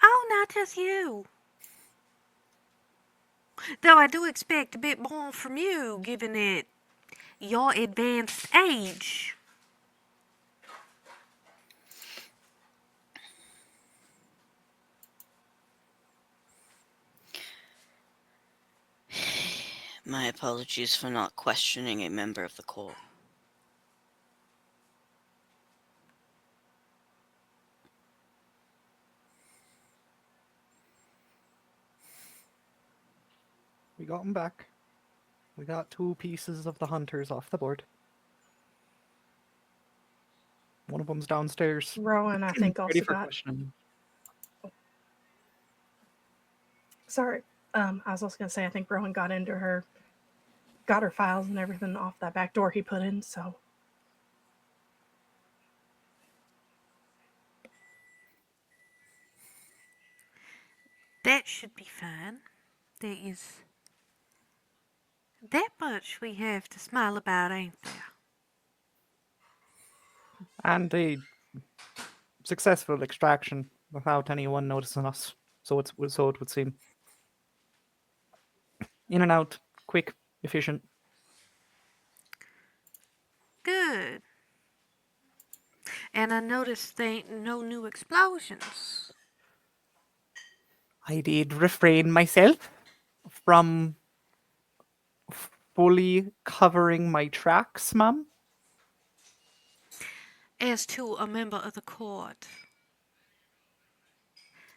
Oh, not just you. Though I do expect a bit more from you, given it your advanced age. My apologies for not questioning a member of the court. We got him back. We got 2 pieces of the hunters off the board. One of them's downstairs. Rowan, I think, Ready also for got. questioning. Sorry. I was also gonna say I think Rowan got her files and everything off that back door he put in. So That should be fine. There is that much we have to smile about, ain't there? And a successful extraction without anyone noticing us. So it would seem. In and out, quick, efficient. Good. And I noticed there ain't no new explosions. I did refrain myself from fully covering my tracks, ma'am. As to a member of the court,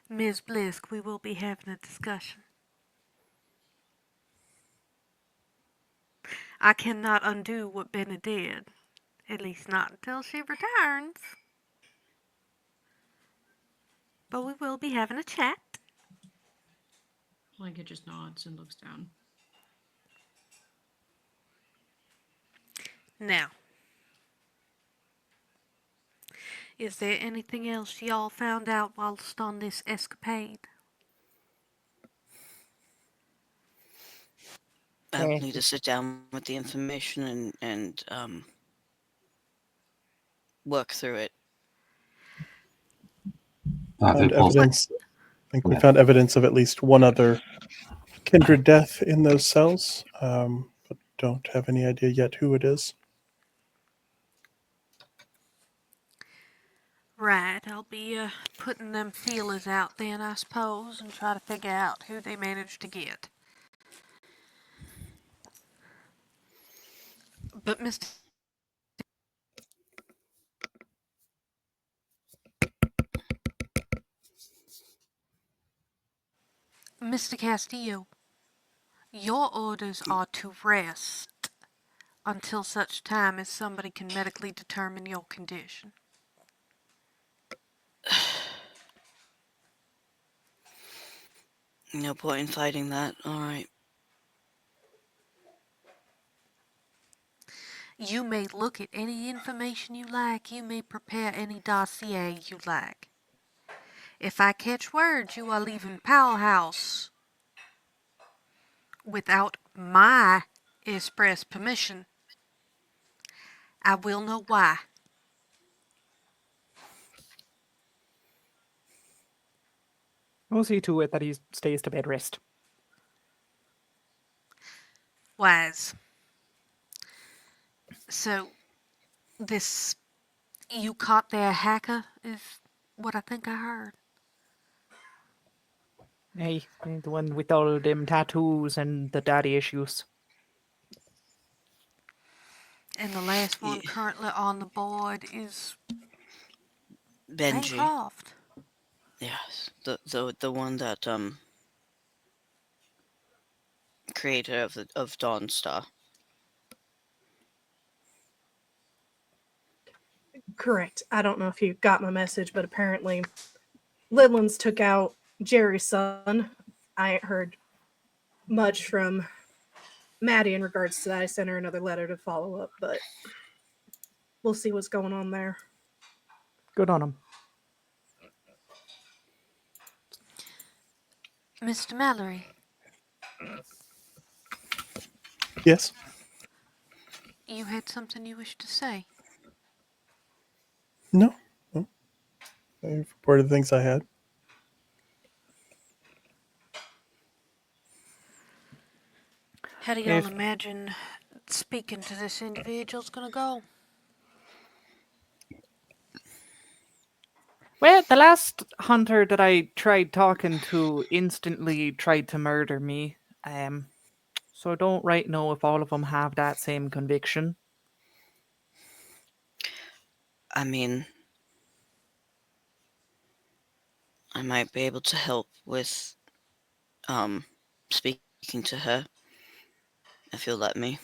Ms. Blisk, we will be having a discussion. I cannot undo what Benna did. At least not until she returns. But we will be having a chat. Blanket just nods and looks down. Now, is there anything else y'all found out whilst on this escapade? I will need to sit down with the information and work through it. Found Pulls- evidence. I think we found evidence of at least one other kindred death in those cells, but don't have any idea yet who it is. Right, I'll be putting them feelers out then, I suppose, and try to figure out who they managed to get. But Mr. Castillo, your orders are to rest until such time as somebody can medically determine your condition. No point in fighting that. All right. You may look at any information you like. You may prepare any dossier you like. If I catch word you are leaving Powell House without my express permission, I will know why. We'll see to it that he stays to bed rest. Wise. So, this. You caught their hacker, is what I think I heard. Hey, the one with all them tattoos and the daddy issues. And the last one Ye- currently on the board is Benji. Bancroft. Yes, the one that creator of Dawnstar. Correct. I don't know if you got my message, but apparently Lidlands took out Jerry's son. I ain't heard much from Maddie in regards to that. I sent her another letter to follow up, but we'll see what's going on there. Good on him. Mr. Mallory, Yes. you had something you wished to say. No. No. I've reported the things I had. How do y'all If- imagine speaking to this individual's gonna go? Well, the last hunter that I tried talking to instantly tried to murder me. So I don't right know if all of them have that same conviction. I mean, I might be able to help with speaking to her if you'll let me.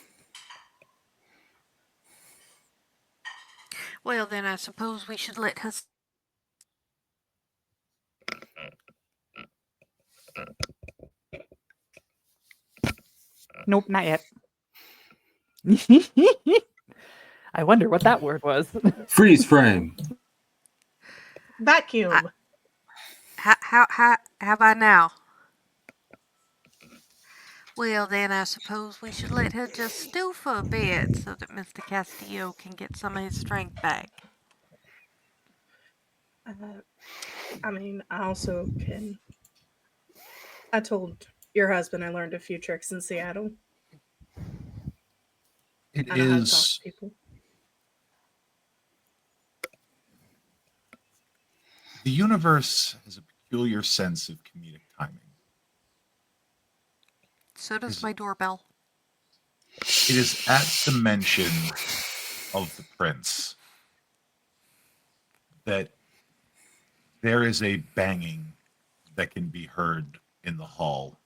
Well, then I suppose we should let her. Nope, not yet. I wonder what that word was. Freeze frame. Vacuum. How about now? Well, then I suppose we should let her just stew for a bit so that Mr. Castillo can get some of his strength back. I mean, I also can. I told your husband I learned a few tricks in Seattle. It I know how to talk is to people. the universe has a peculiar sense of comedic timing. So does Is- my doorbell. It is at the mention of the prince that there is a banging that can be heard in the hall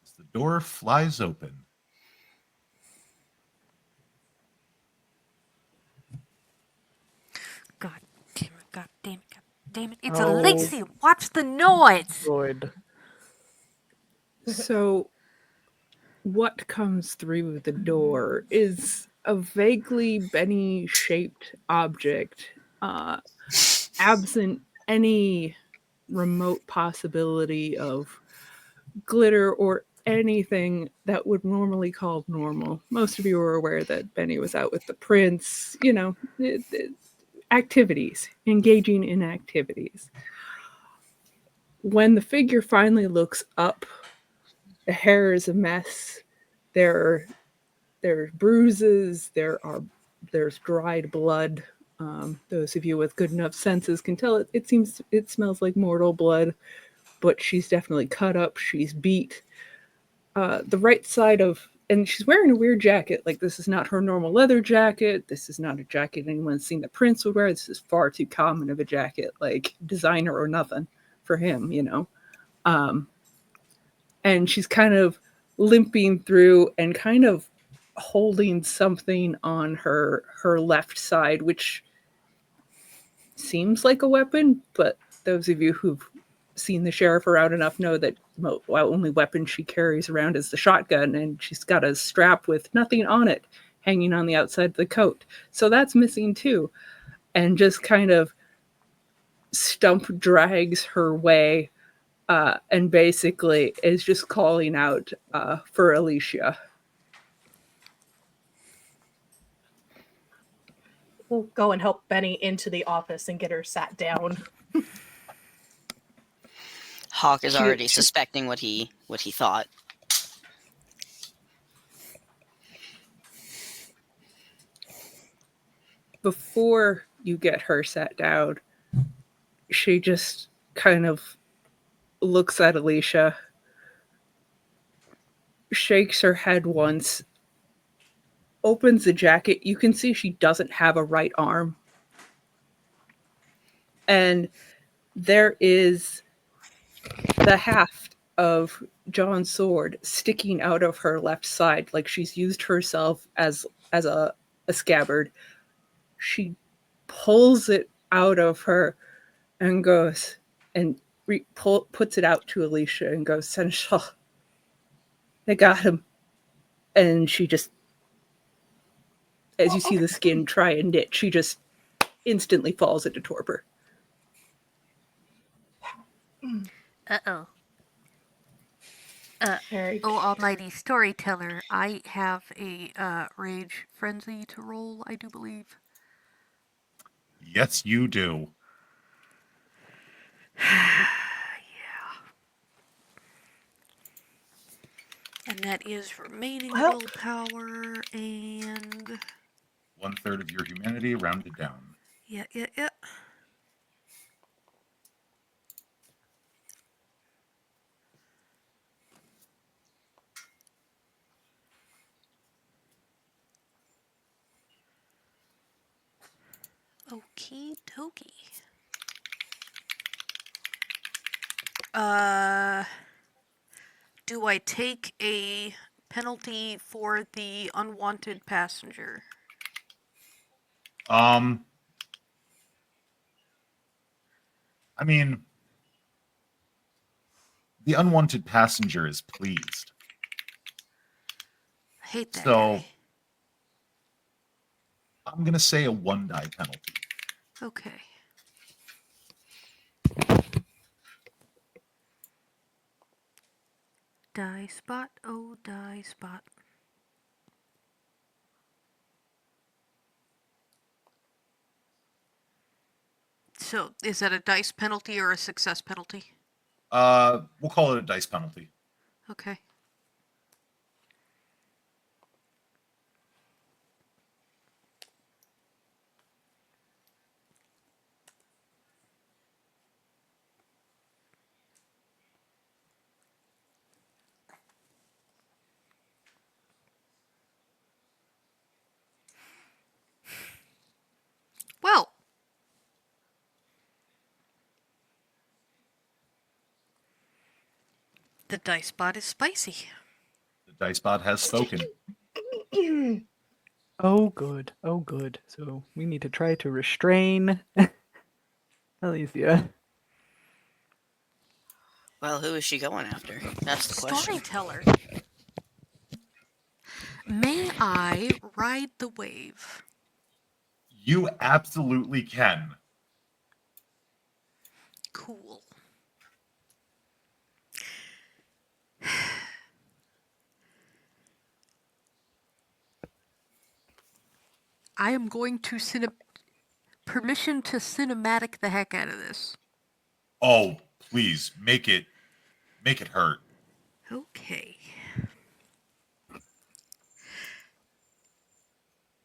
as the door flies open. God damn it, god damn it, god damn it. It's Oh. Alicia! Watch the noise! Good. So, what comes through the door is a vaguely Benny shaped object, absent any remote possibility of glitter or anything that would normally call normal. Most of you are aware that Benny was out with the prince, activities, engaging in activities. When the figure finally looks up, the hair is a mess. There's bruises. There's dried blood. Those of you with good enough senses can tell it smells like mortal blood, but she's definitely cut up. She's beat. The right side and she's wearing a weird jacket. Like, this is not her normal leather jacket. This is not a jacket anyone's seen the prince would wear. This is far too common of a jacket, like designer or nothing for him, and she's kind of limping through and kind of holding something on her left side, which seems like a weapon, but those of you who've seen the sheriff around enough know that the only weapon she carries around is the shotgun, and she's got a strap with nothing on it hanging on the outside of the coat. So that's missing too. And just kind of stump drags her way and basically is just calling out for Alicia. We'll go and help Benny into the office and get her sat down. Hawk is She- already she- suspecting what he thought. Before you get her sat down, she just kind of looks at Alicia, shakes her head once, opens the jacket. You can see she doesn't have a right arm. And there is the haft of John's sword sticking out of her left side, like she's used herself as a scabbard. She pulls it out of her and goes and puts it out to Alicia and goes, Seneschal, they got him. And she just, as you see the skin try and knit, she just instantly falls into torpor. Uh-oh. Very Oh, almighty storyteller, I have a rage frenzy to roll, I do believe. Yes, you do. Yeah. And that is remaining Well- willpower and 1/3 of your humanity rounded down. yeah. Okie dokie. Do I take a penalty for the unwanted passenger? I mean, the unwanted passenger is pleased. I hate that So- guy. I'm going to say a 1 die penalty. Okay. Die spot, oh die spot. So, is that a dice penalty or a success penalty? We'll call it a dice penalty. Okay. Well, the dice spot is spicy. The dice bot has spoken. Oh, good. Oh, good. So we need to try to restrain Alicia. Well, who is she going after? That's the question. Storyteller. May I ride the wave? You absolutely can. Cool. I am going to permission to cinematic the heck out of this. Oh, please make it hurt. Okay.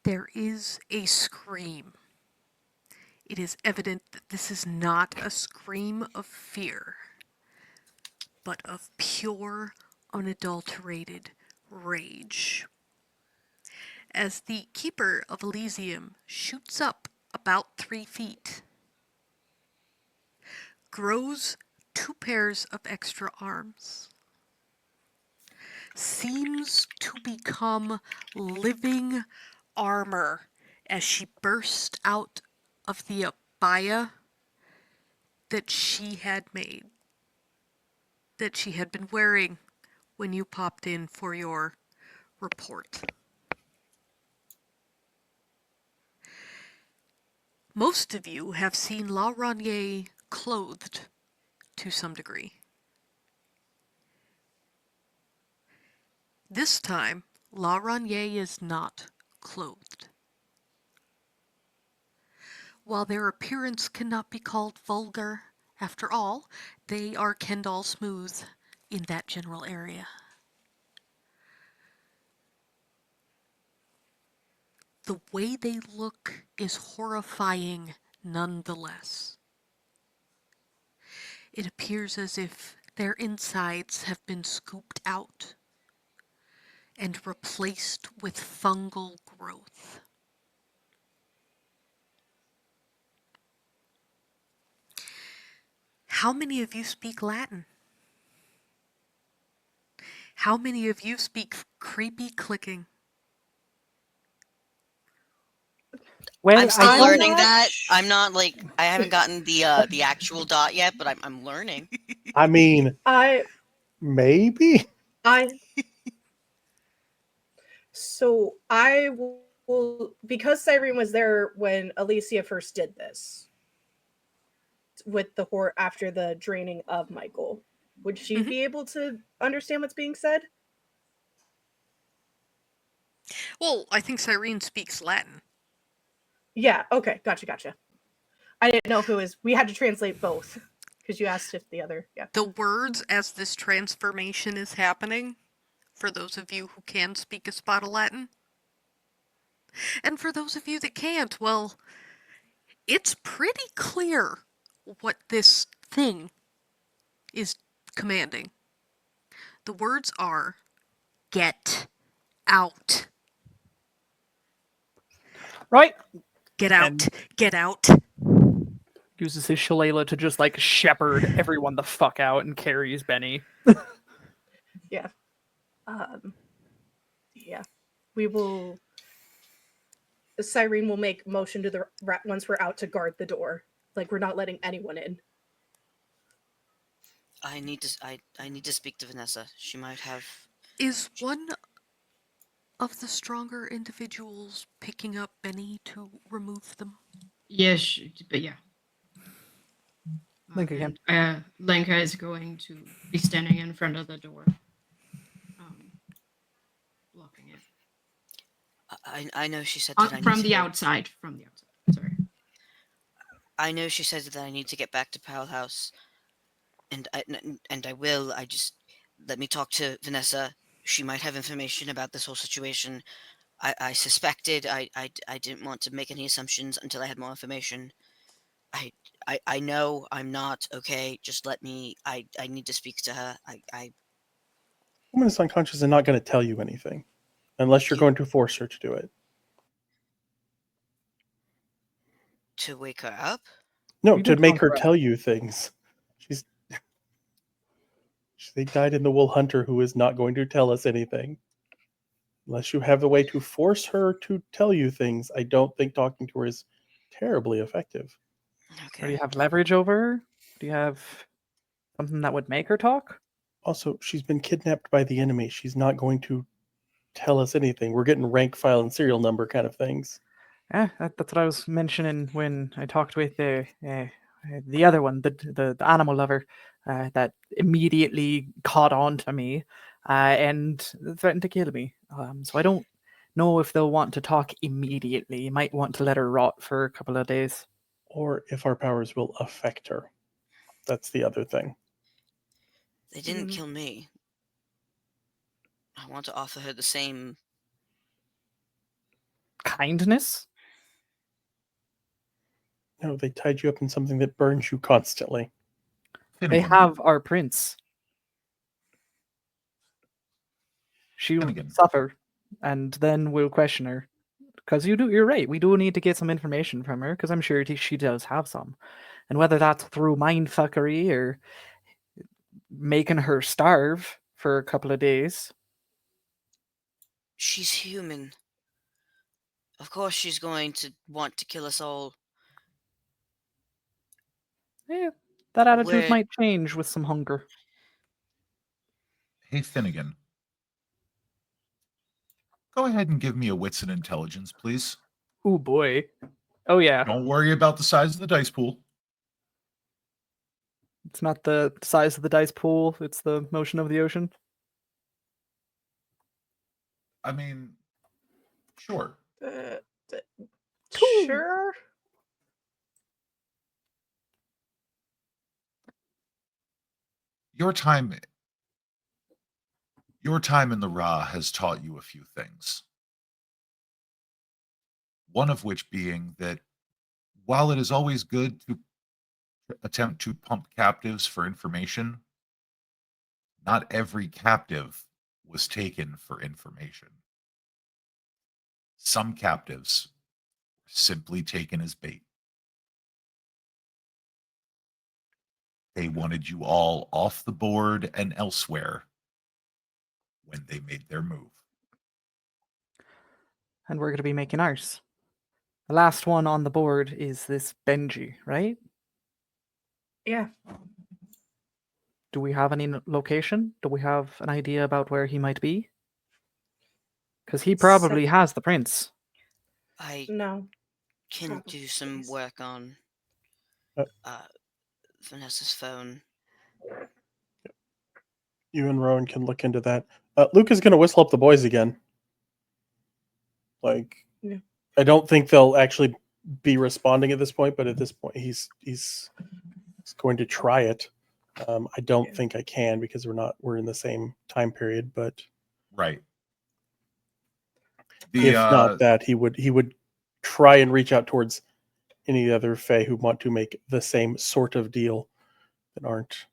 There is a scream. It is evident that this is not a scream of fear, but of pure, unadulterated rage. As the Keeper of Elysium shoots up about 3 feet, grows 2 pairs of extra arms, seems to become living armor as she bursts out of the abaya that she had made, that she had been wearing when you popped in for your report. Most of you have seen La Ranier clothed to some degree. This time, La Ranier is not clothed. While their appearance cannot be called vulgar After all, they are Kendall Smooth in that general area. The way they look is horrifying nonetheless. It appears as if their insides have been scooped out and replaced with fungal growth. How many of you speak Latin? How many of you speak creepy clicking? Well, I'm still I I'm learning not that. sh- I'm not like I haven't gotten the actual dot yet, but I'm learning. I mean, I maybe. I so I will, because Cyrene was there when Alicia first did this with the horror after the draining of Michael. Would she Mhm. be able to understand what's being said? Well, I think Cyrene speaks Latin. Yeah, okay, gotcha. I didn't know if it was we had to translate both because you asked if the other, yeah. The words as this transformation is happening, for those of you who can speak a spot of Latin, and for those of you that can't, well, it's pretty clear what this thing is commanding. The words are, get out. right. Get out. And Get out. uses his shillelagh to just like shepherd everyone the fuck out and carries Benny. Yeah. Yeah. We will Cyrene will make motion to the once we're out to guard the door. Like we're not letting anyone in. I need to speak to Vanessa. She might have. Is one of the stronger individuals picking up Benny to remove them? Yes, but yeah. Link again. Lenka is going to be standing in front of the door, blocking it. I know she said that I need From to the go. outside. From the outside. Sorry. I know she said that I need to get back to Powell House, and I will. I just let me talk to Vanessa. She might have information about this whole situation. I suspected. I didn't want to make any assumptions until I had more information. I know I'm not okay. Just let me. I need to speak to her. Woman is unconscious and not going to tell you anything unless you're going to force her to do it. To wake her up. No, You to did make her correct. tell you things. They died in the Wool Hunter, who is not going to tell us anything. Unless you have a way to force her to tell you things, I don't think talking to her is terribly effective. Or do you have leverage over her? Do you have something that would make her talk? Also, she's been kidnapped by the enemy. She's not going to tell us anything. We're getting rank, file, and serial number kind of things. Yeah, that's what I was mentioning when I talked with the other one, the animal lover, that immediately caught on to me and threatened to kill me. So I don't know if they'll want to talk immediately. You might want to let her rot for a couple of days. Or if our powers will affect her. That's the other thing. They didn't kill me. I want to offer her the same kindness. No, they tied you up in something that burns you constantly. They have our prince. She will suffer, and then we'll question her. Because you're right. We do need to get some information from her, because I'm sure she does have some. And whether that's through mindfuckery or making her starve for a couple of days. She's human. Of course she's going to want to kill us all. Yeah, that attitude might change with some hunger. Hey, Finnegan. Go ahead and give me a wits and intelligence, please. Oh, boy. Oh, yeah. Don't worry about the size of the dice pool. It's not the size of the dice pool, it's the motion of the ocean. I mean, sure. Sure. your time your time in the Ra has taught you a few things. One of which being that while it is always good to attempt to pump captives for information, not every captive was taken for information. Some captives were simply taken as bait. They wanted you all off the board and elsewhere when they made their move. And we're going to be making ours. The last one on the board is this Benji, right? Yeah. Do we have any location? Do we have an idea about where he might be? Because he probably has the prince. I No. can Probably do some is. work on Uh, Vanessa's phone. You and Rowan can look into that. Luke is going to whistle up the boys again. Like, Yeah. I don't think they'll actually be responding at this point, but at this point, he's going to try it. I don't Yeah. think I can because we're in the same time period, but Right. if not that, he would try and reach out towards any other Fae who want to make the same sort of deal that aren't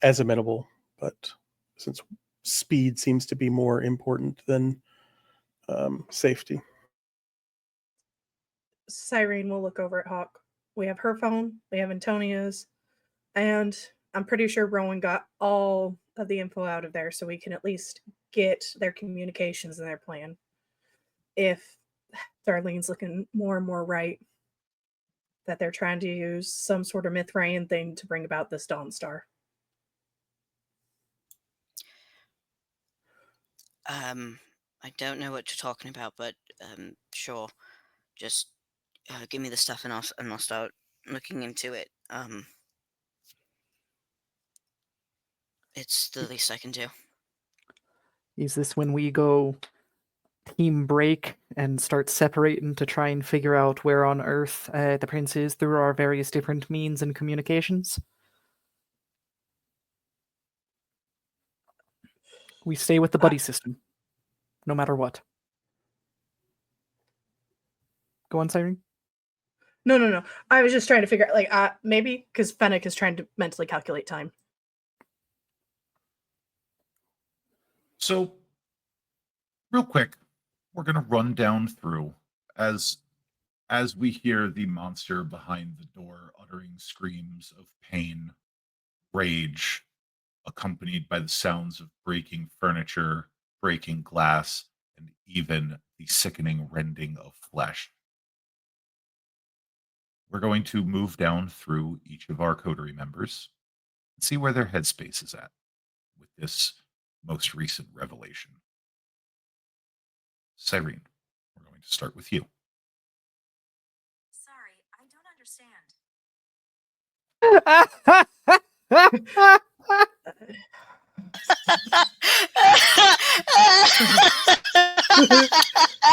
as amenable. But since speed seems to be more important than safety. Cyrene will look over at Hawk. We have her phone, we have Antonia's, and I'm pretty sure Rowan got all of the info out of there so we can at least get their communications and their plan. If Darlene's looking more and more right, that they're trying to use some sort of Mithraean thing to bring about this Dawn Star. I don't know what you're talking about, but sure. Just give me the stuff and I'll start looking into it. It's the least I can do. Is this when we go team break and start separating to try and figure out where on Earth the prince is through our various different means and communications? We stay with the buddy system, no matter what. Go on, Cyrene. No. I was just trying to figure out, like, maybe because Fennec is trying to mentally calculate time. So, real quick, we're going to run down through as we hear the monster behind the door uttering screams of pain, rage, accompanied by the sounds of breaking furniture, breaking glass, and even the sickening rending of flesh. We're going to move down through each of our coterie members and see where their headspace is at with this most recent revelation. Cyrene, we're going to start with you. Sorry, I don't understand.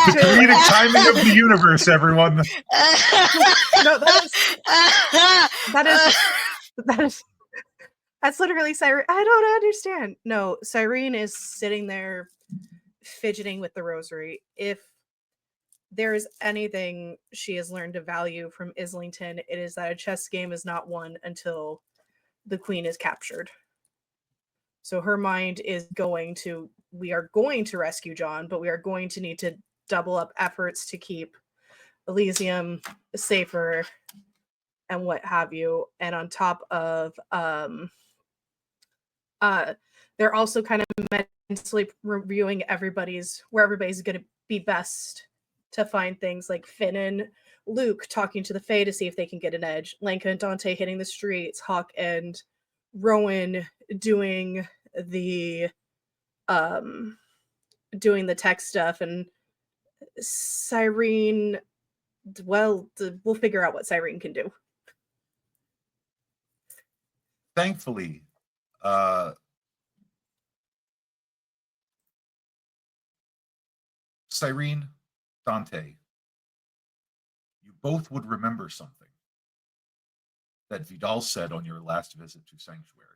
The comedic timing of the universe, everyone. No, that's literally Cyrene. I don't understand. No, Cyrene is sitting there fidgeting with the rosary. If there is anything she has learned to value from Islington, it is that a chess game is not won until the queen is captured. So her mind is we are going to rescue John, but we are going to need to double up efforts to keep Elysium safer and what have you. And on top of they're also kind of mentally reviewing where everybody's going to be best to find things, like Finn and Luke talking to the Fae to see if they can get an edge, Lenka and Dante hitting the streets, Hawk and Rowan doing the tech stuff, and Cyrene, well, we'll figure out what Cyrene can do. Thankfully, Cyrene, Dante, you both would remember something that Vidal said on your last visit to Sanctuary.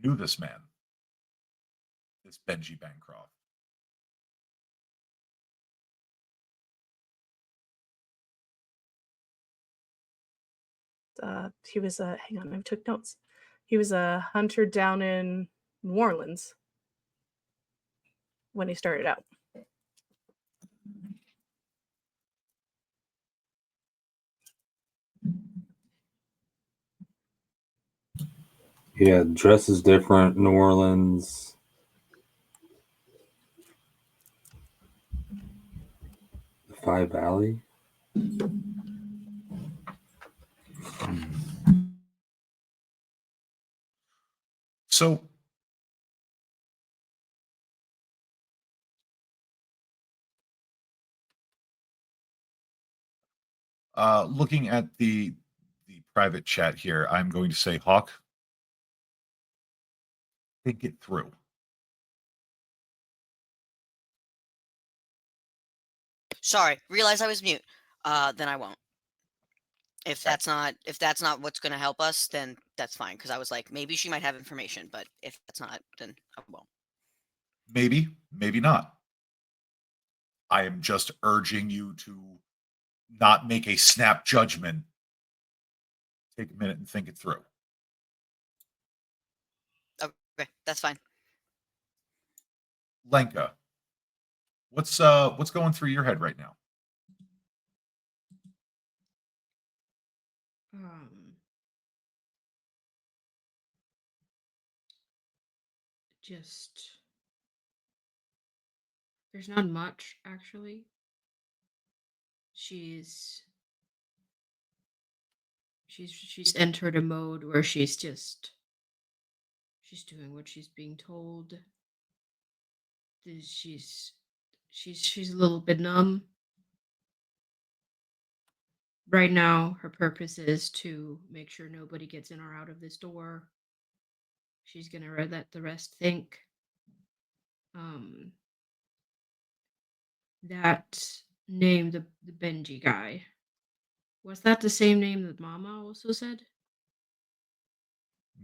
knew this man, this Benji Bancroft. He was a hang on, I took notes. He was a hunter down in New Orleans when he started out. Yeah, dress is different. New Orleans. The Five Valley. So looking at the private chat here, I'm going to say, Hawk, think it through. Sorry, realize I was mute. Then I won't. If Okay. that's not what's going to help us, then that's fine. Because I was like, maybe she might have information, but if that's not, then I won't. Maybe, maybe not. I am just urging you to not make a snap judgment. Take a minute and think it through. Okay, that's fine. Lenka, what's going through your head right now? Just there's not much actually. She's entered a mode where she's doing what she's being told. She's a little bit numb. Right now, her purpose is to make sure nobody gets in or out of this door. She's gonna let the rest think. That name, the Benji guy, was that the same name that Mama also said?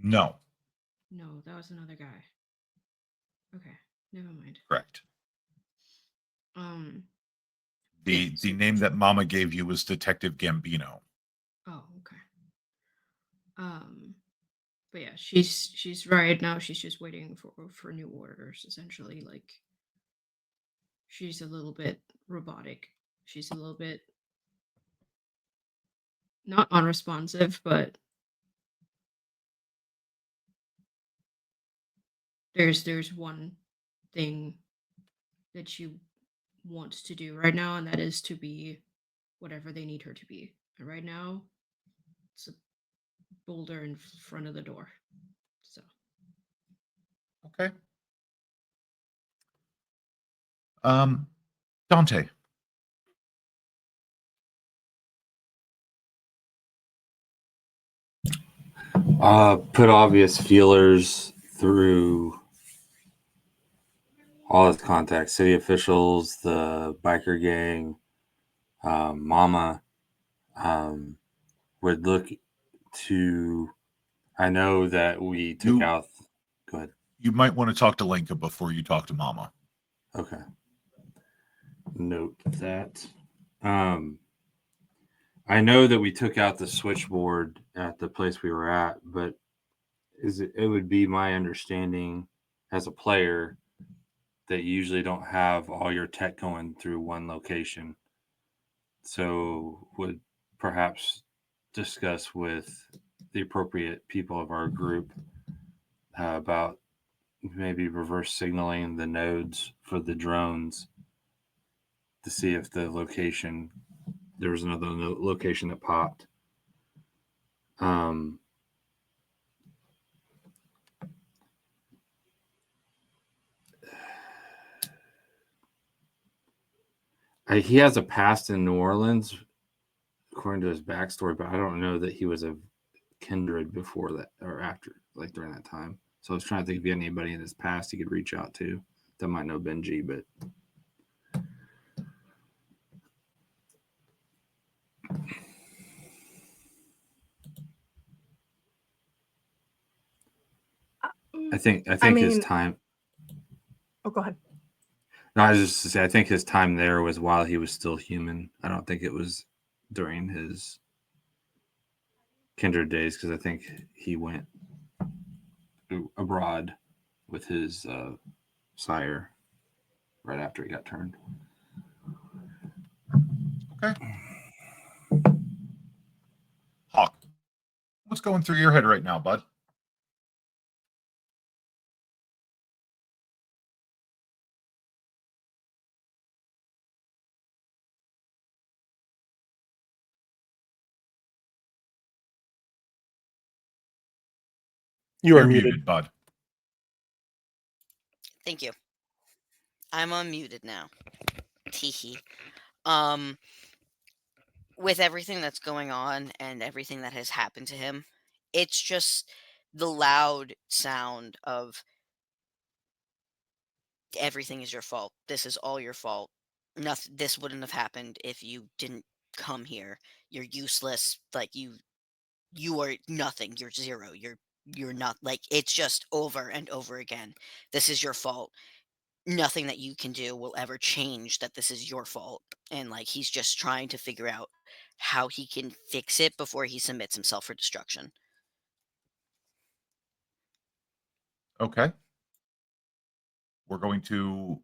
No, No, that was another guy. Okay, never mind. correct. Yeah, The name that Mama gave you was Detective Gambino. Oh, okay. But yeah, she's right now. She's just waiting for new orders. Essentially, like she's a little bit robotic. She's a little bit not unresponsive, but there's one thing that she wants to do right now, and that is to be whatever they need her to be. And right now, it's a boulder in front of the door. So Okay. Dante. Put obvious feelers through all his contacts, city officials, the biker gang, Mama. Would look to. I know that we took out. Go ahead. You might want to talk to Lenka before you talk to Mama. Okay. Note that. I know that we took out the switchboard at the place we were at, but it would be my understanding as a player that you usually don't have all your tech going through one location. So would perhaps discuss with the appropriate people of our group about maybe reverse signaling the nodes for the drones to see if the location, there was another location that popped. He has a past in New Orleans, according to his backstory, but I don't know that he was a kindred before that or after, like during that time. So I was trying to think if he had anybody in his past he could reach out to that might know Benji, but I think I his mean, time. oh, go ahead. No, I was just to say I think his time there was while he was still human. I don't think it was during his kindred days because I think he went abroad with his sire right after he got turned. Okay. Hawk, what's going through your head right now, bud? You are You're muted. bud. Thank you. I'm unmuted now. Teehee. Um, with everything that's going on and everything that has happened to him, it's just the loud sound of everything is your fault. This is all your fault. Nothing. This wouldn't have happened if you didn't come here. You're useless. Like you are nothing. You're zero. You're not, like, it's just over and over again. This is your fault. Nothing that you can do will ever change that this is your fault. And like he's just trying to figure out how he can fix it before he submits himself for destruction. Okay. We're going to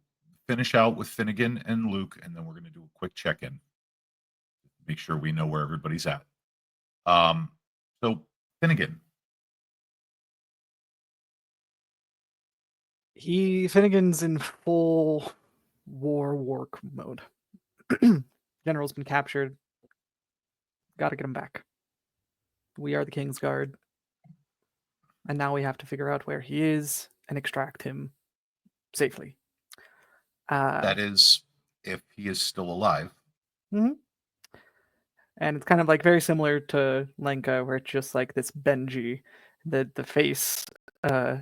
finish out with Finnegan and Luke, and then we're going to do a quick check-in. Make sure we know where everybody's at. So Finnegan. Finnegan's in full war mode. General's been captured. Got to get him back. We are the King's Guard. And now we have to figure out where he is and extract him safely. That is, if he is still alive. Mm-hmm. And it's kind of like very similar to Lenka, where it's just like this Benji. The face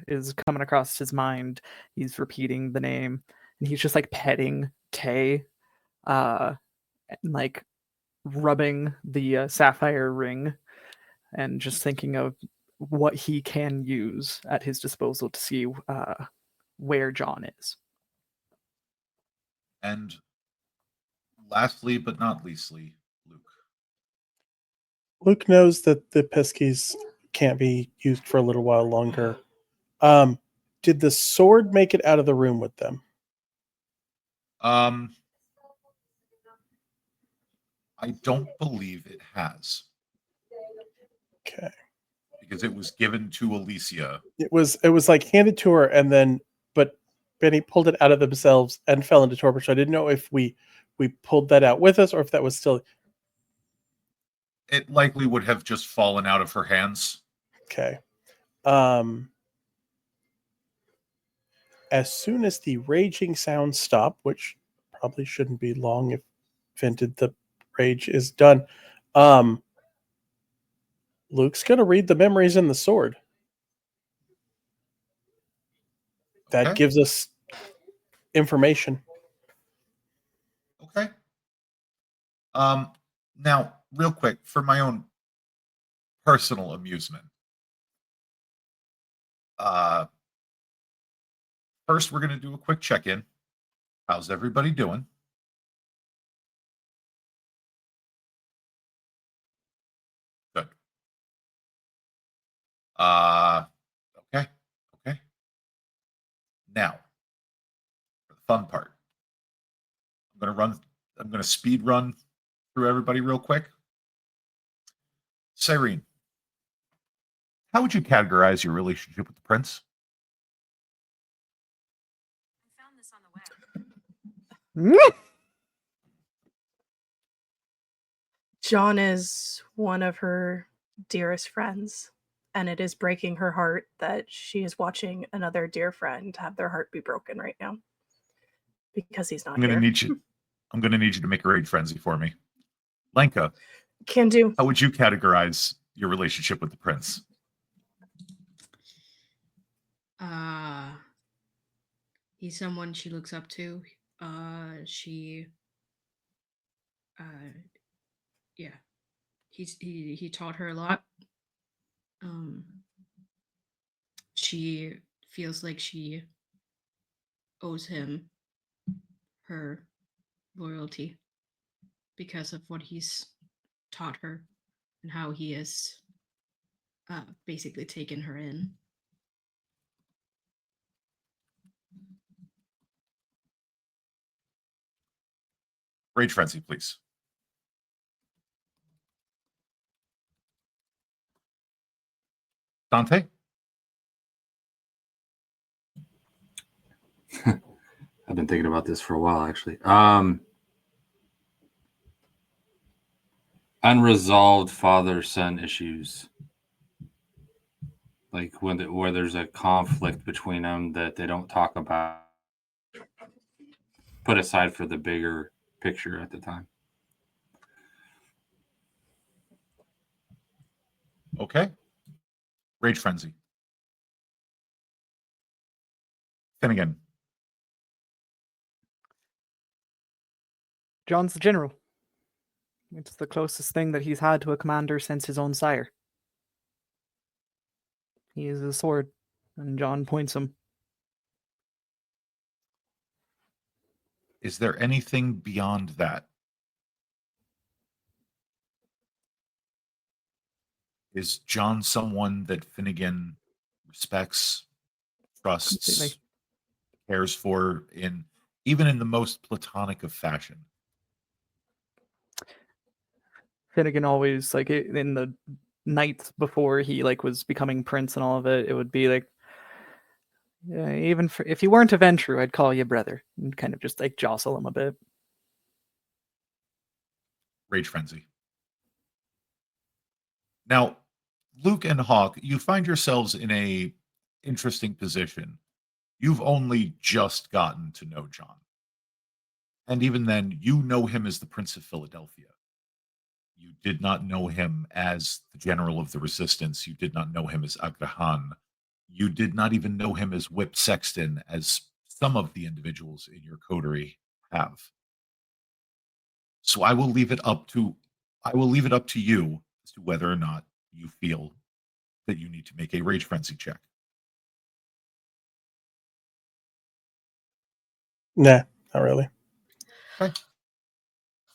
is coming across his mind. He's repeating the name, and he's just like petting Tay, and like rubbing the sapphire ring, and just thinking of what he can use at his disposal to see where John is. And lastly, but not leastly, Luke. Luke knows that the Peskies can't be used for a little while longer. Did the sword make it out of the room with them? I don't believe it has. Okay. Because it was given to Alicia. It was like handed to her, and then but Benny pulled it out of themselves and fell into torpor. So I didn't know if we pulled that out with us or if that was still. It likely would have just fallen out of her hands. Okay. As soon as the raging sounds stop, which probably shouldn't be long if Vented the Rage is done, Luke's going to read the memories in the sword. That Okay. gives us information. Okay. Now, real quick, for my own personal amusement, first we're going to do a quick check-in. How's everybody doing? Good. Okay. Now, for the fun part, I'm going to speed run through everybody real quick. Cyrene, how would you categorize your relationship with the prince? I found this on the web. John is one of her dearest friends, and it is breaking her heart that she is watching another dear friend have their heart be broken right now because he's not I'm going to here. need you. I'm going to need you to make a raid frenzy for me. Lenka, Can do. how would you categorize your relationship with the prince? He's someone she looks up to. Yeah. He taught her a lot. She feels like she owes him her loyalty because of what he's taught her and how he has basically taken her in. Rage Frenzy, please. Dante? I've been thinking about this for a while, actually. Unresolved father-son issues, like where there's a conflict between them that they don't talk about, put aside for the bigger picture at the time. Okay. Rage Frenzy. Finnegan. John's the general. It's the closest thing that he's had to a commander since his own sire. He is a sword, and John points him. Is there anything beyond that? Is John someone that Finnegan respects, trusts, Completely. cares for, even in the most platonic of fashion? Finnegan always, like, in the nights before he, like, was becoming prince and all of it, it would be like, yeah, even if you weren't a Ventrue, I'd call you brother, and kind of just, like, jostle him a bit. Rage Frenzy. Now, Luke and Hawk, you find yourselves in a interesting position. You've only just gotten to know John. And even then, you know him as the Prince of Philadelphia. You did not know him as the General of the Resistance. You did not know him as Agrahan. You did not even know him as Whip Sexton, as some of the individuals in your coterie have. So I will leave it up to you as to whether or not you feel that you need to make a Rage Frenzy check. Nah, not really.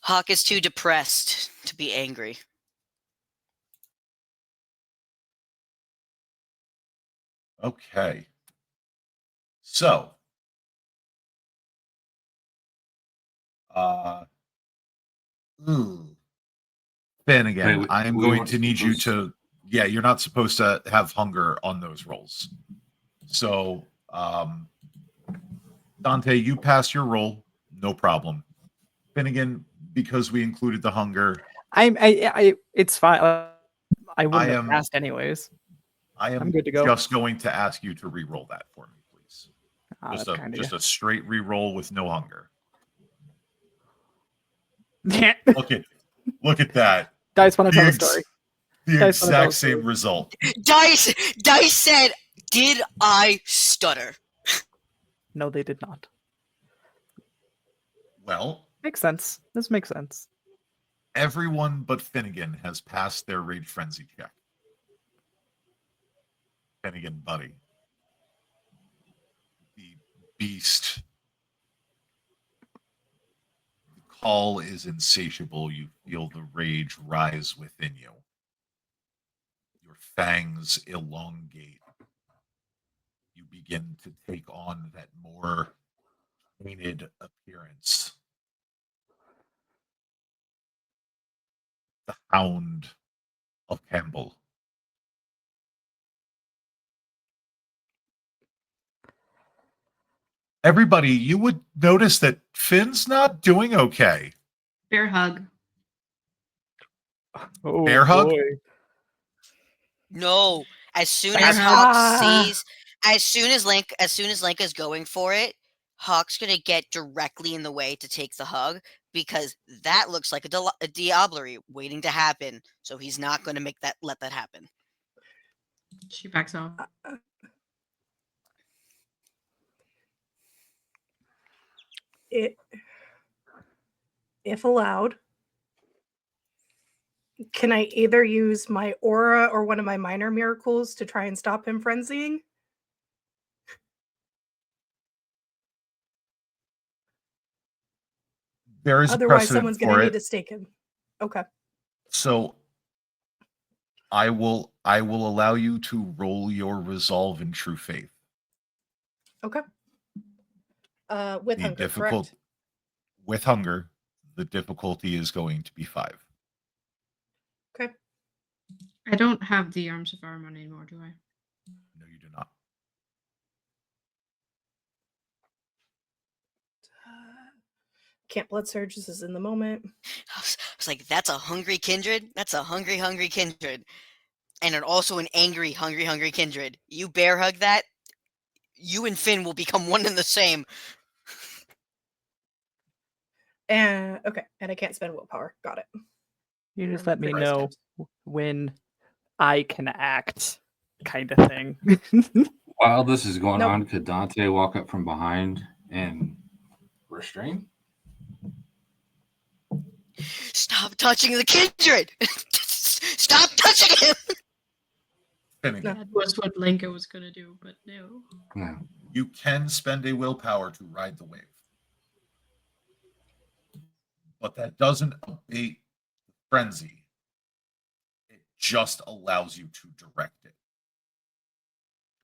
Hawk is too depressed to be angry. Okay. So, Ben, again, I am going to need you to. Yeah, you're not supposed to have hunger on those rolls. So, Dante, you pass your roll, no problem. Finnegan, because we included the hunger, It's fine. I wouldn't have am- passed anyways. I am I'm good to go. just going to ask you to re-roll that for me, please. That's Just kind of a straight re-roll with no hunger. yeah. Look at that. Dice want to The tell a ex- story. The Dice wanna tell a exact same story. result. Dice said, "Did I stutter?" No, they did not. Well, Makes sense. This makes sense. everyone but Finnegan has passed their Rage Frenzy check. Finnegan, buddy. The beast. The call is insatiable. You feel the rage rise within you. Your fangs elongate. You begin to take on that more painted appearance. The Hound of Campbell. Everybody, you would notice that Finn's not doing okay. Bear hug. Oh, Bear hug? boy. No. As soon Bear as hug. Hawk sees, as soon as Lenka's going for it, Hawk's gonna get directly in the way to take the hug because that looks like a diablerie waiting to happen. So he's not gonna let that happen. She backs off. If allowed, can I either use my aura or one of my minor miracles to try and stop him frenzying? There is a Otherwise, precedent someone's gonna for need it. to stake him. Okay. So I will allow you to roll your resolve in true faith. Okay. With The hunger, difficult correct? with hunger, the difficulty is going to be 5. Okay. I don't have the Arms of Ahriman anymore, do I? No, you do not. Can't blood surge. This is in the moment. I was like, that's a hungry kindred. That's a hungry kindred, and also an angry, hungry kindred. You bear hug that, you and Finn will become one and the same. And okay, and I can't spend willpower. Got it. You just Or let me crit know times. when I can act, kind of thing. While this is going Nope. on, could Dante walk up from behind and restrain? Stop touching the kindred. Stop touching him. Finnegan, That was what Lenka was gonna do, but no. No. you can spend a willpower to ride the wave. But that doesn't abate the frenzy. It just allows you to direct it.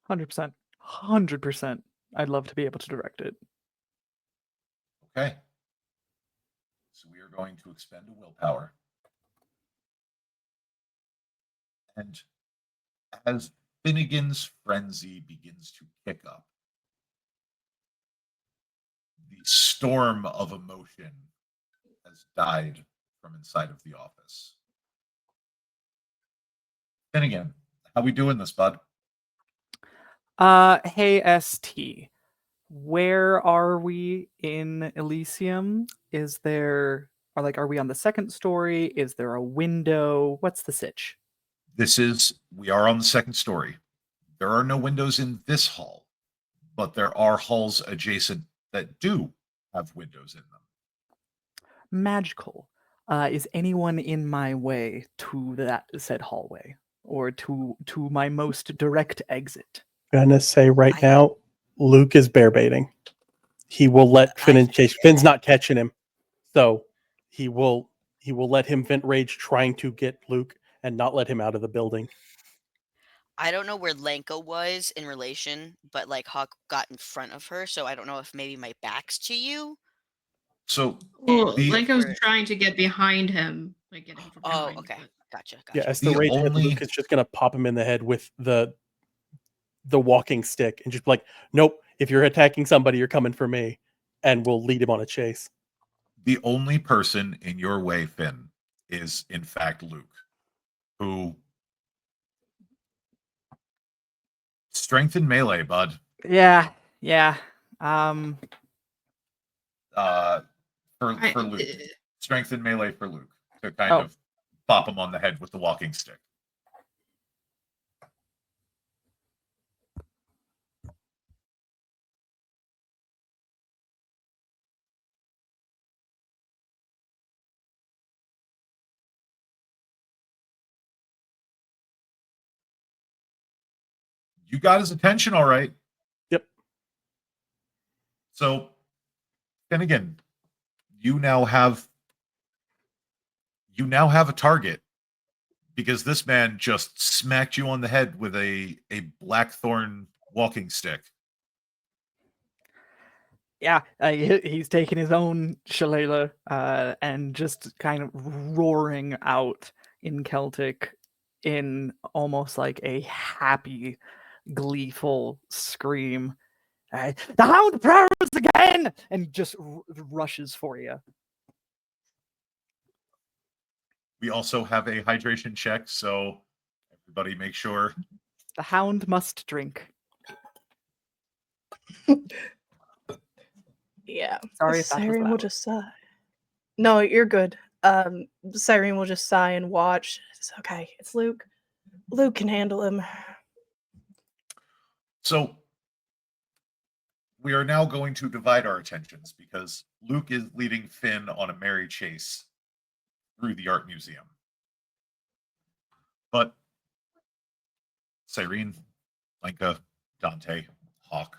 100%. 100%. I'd love to be able to direct it. Okay. So we are going to expend a willpower. And as Finnegan's frenzy begins to pick up, the storm of emotion has died from inside of the office. Finnegan, how we doing this, bud? Hey, ST. Where are we in Elysium? Are we on the second story? Is there a window? What's the sitch? We are on the second story. There are no windows in this hall, but there are halls adjacent that do have windows in them. Magical. Is anyone in my way to that said hallway? Or to my most direct exit? Gonna say right I- now, Luke is bear baiting. He will let Finn in case Finn's not catching him. So he will let him vent rage trying to get Luke and not let him out of the building. I don't know where Lenka was in relation, but like Hawk got in front of her, so I don't know if maybe my back's to you. So Well, The- Lenka was Or- trying to get behind him, like get him from Oh, behind. okay. but- Gotcha. Yeah, as the The rage hits, only- Luke is just gonna pop him in the head with the walking stick and just be like, nope, if you're attacking somebody, you're coming for me, and we'll lead him on a chase. the only person in your way, Finn, is in fact Luke, who strength in melee, bud. Yeah. For Luke. Strength in melee for Luke to kind Oh. of pop him on the head with the walking stick. You got his attention, all right. Yep. So, Finnegan, you now have a target because this man just smacked you on the head with a blackthorn walking stick. Yeah, he's taking his own shillelagh and just kind of roaring out in Celtic in almost like a happy, gleeful scream. The hound prowls again! And just rushes for you. We also have a hydration check, so everybody make sure. The hound must drink. Yeah. Sorry if that was Cyrene will loud. just sigh. No, you're good. Cyrene will just sigh and watch. It's okay. It's Luke. Luke can handle him. So we are now going to divide our attentions because Luke is leading Finn on a merry chase through the art museum. But Cyrene, Lenka, Dante, Hawk,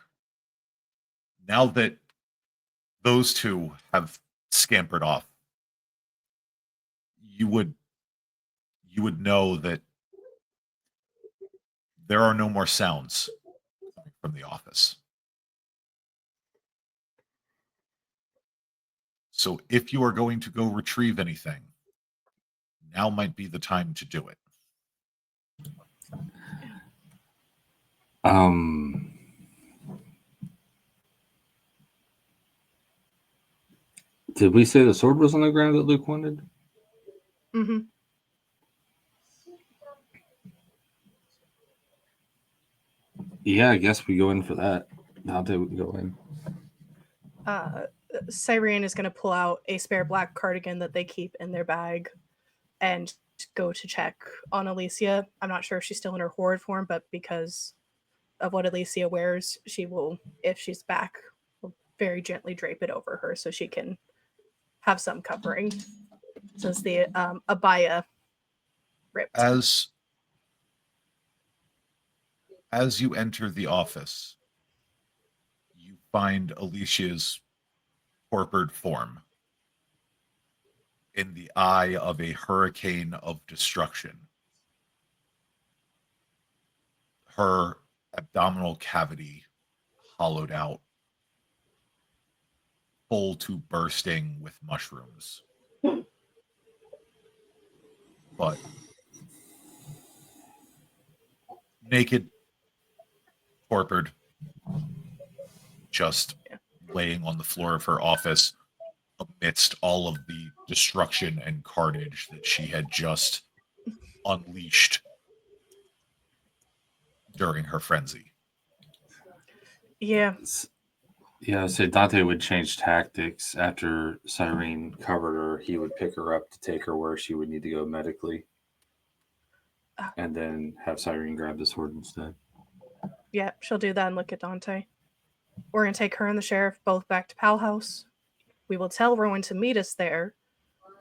now that those two have scampered off, you would know that there are no more sounds coming from the office. So if you are going to go retrieve anything, now might be the time to do it. Did we say the sword was on the ground that Luke wanted? Mm-hmm. Yeah, I guess we go in for that. Dante would go in. Cyrene is going to pull out a spare black cardigan that they keep in their bag and go to check on Alicia. I'm not sure if she's still in her horde form, but because of what Alicia wears, she will, if she's back, will very gently drape it over her so she can have some covering, since the abaya ripped. As you enter the office, you find Alicia's torpid form in the eye of a hurricane of destruction. Her abdominal cavity hollowed out, full to bursting with mushrooms. But naked, torpid, just laying on the floor of her office amidst all of the destruction and carnage that she had just unleashed during her frenzy. Yeah. Yeah, I say Dante would change tactics after Cyrene covered her. He would pick her up to take her where she would need to go medically, and then have Cyrene grab the sword instead. Yeah, she'll do that and look at Dante. We're going to take her and the sheriff both back to Pal House. We will tell Rowan to meet us there,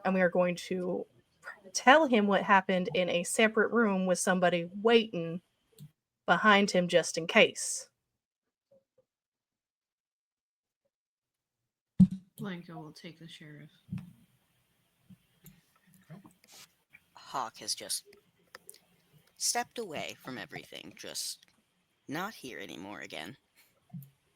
and we are going to tell him what happened in a separate room with somebody waiting behind him just in case. Blanca will take the sheriff. Hawk has just stepped away from everything, just not here anymore again.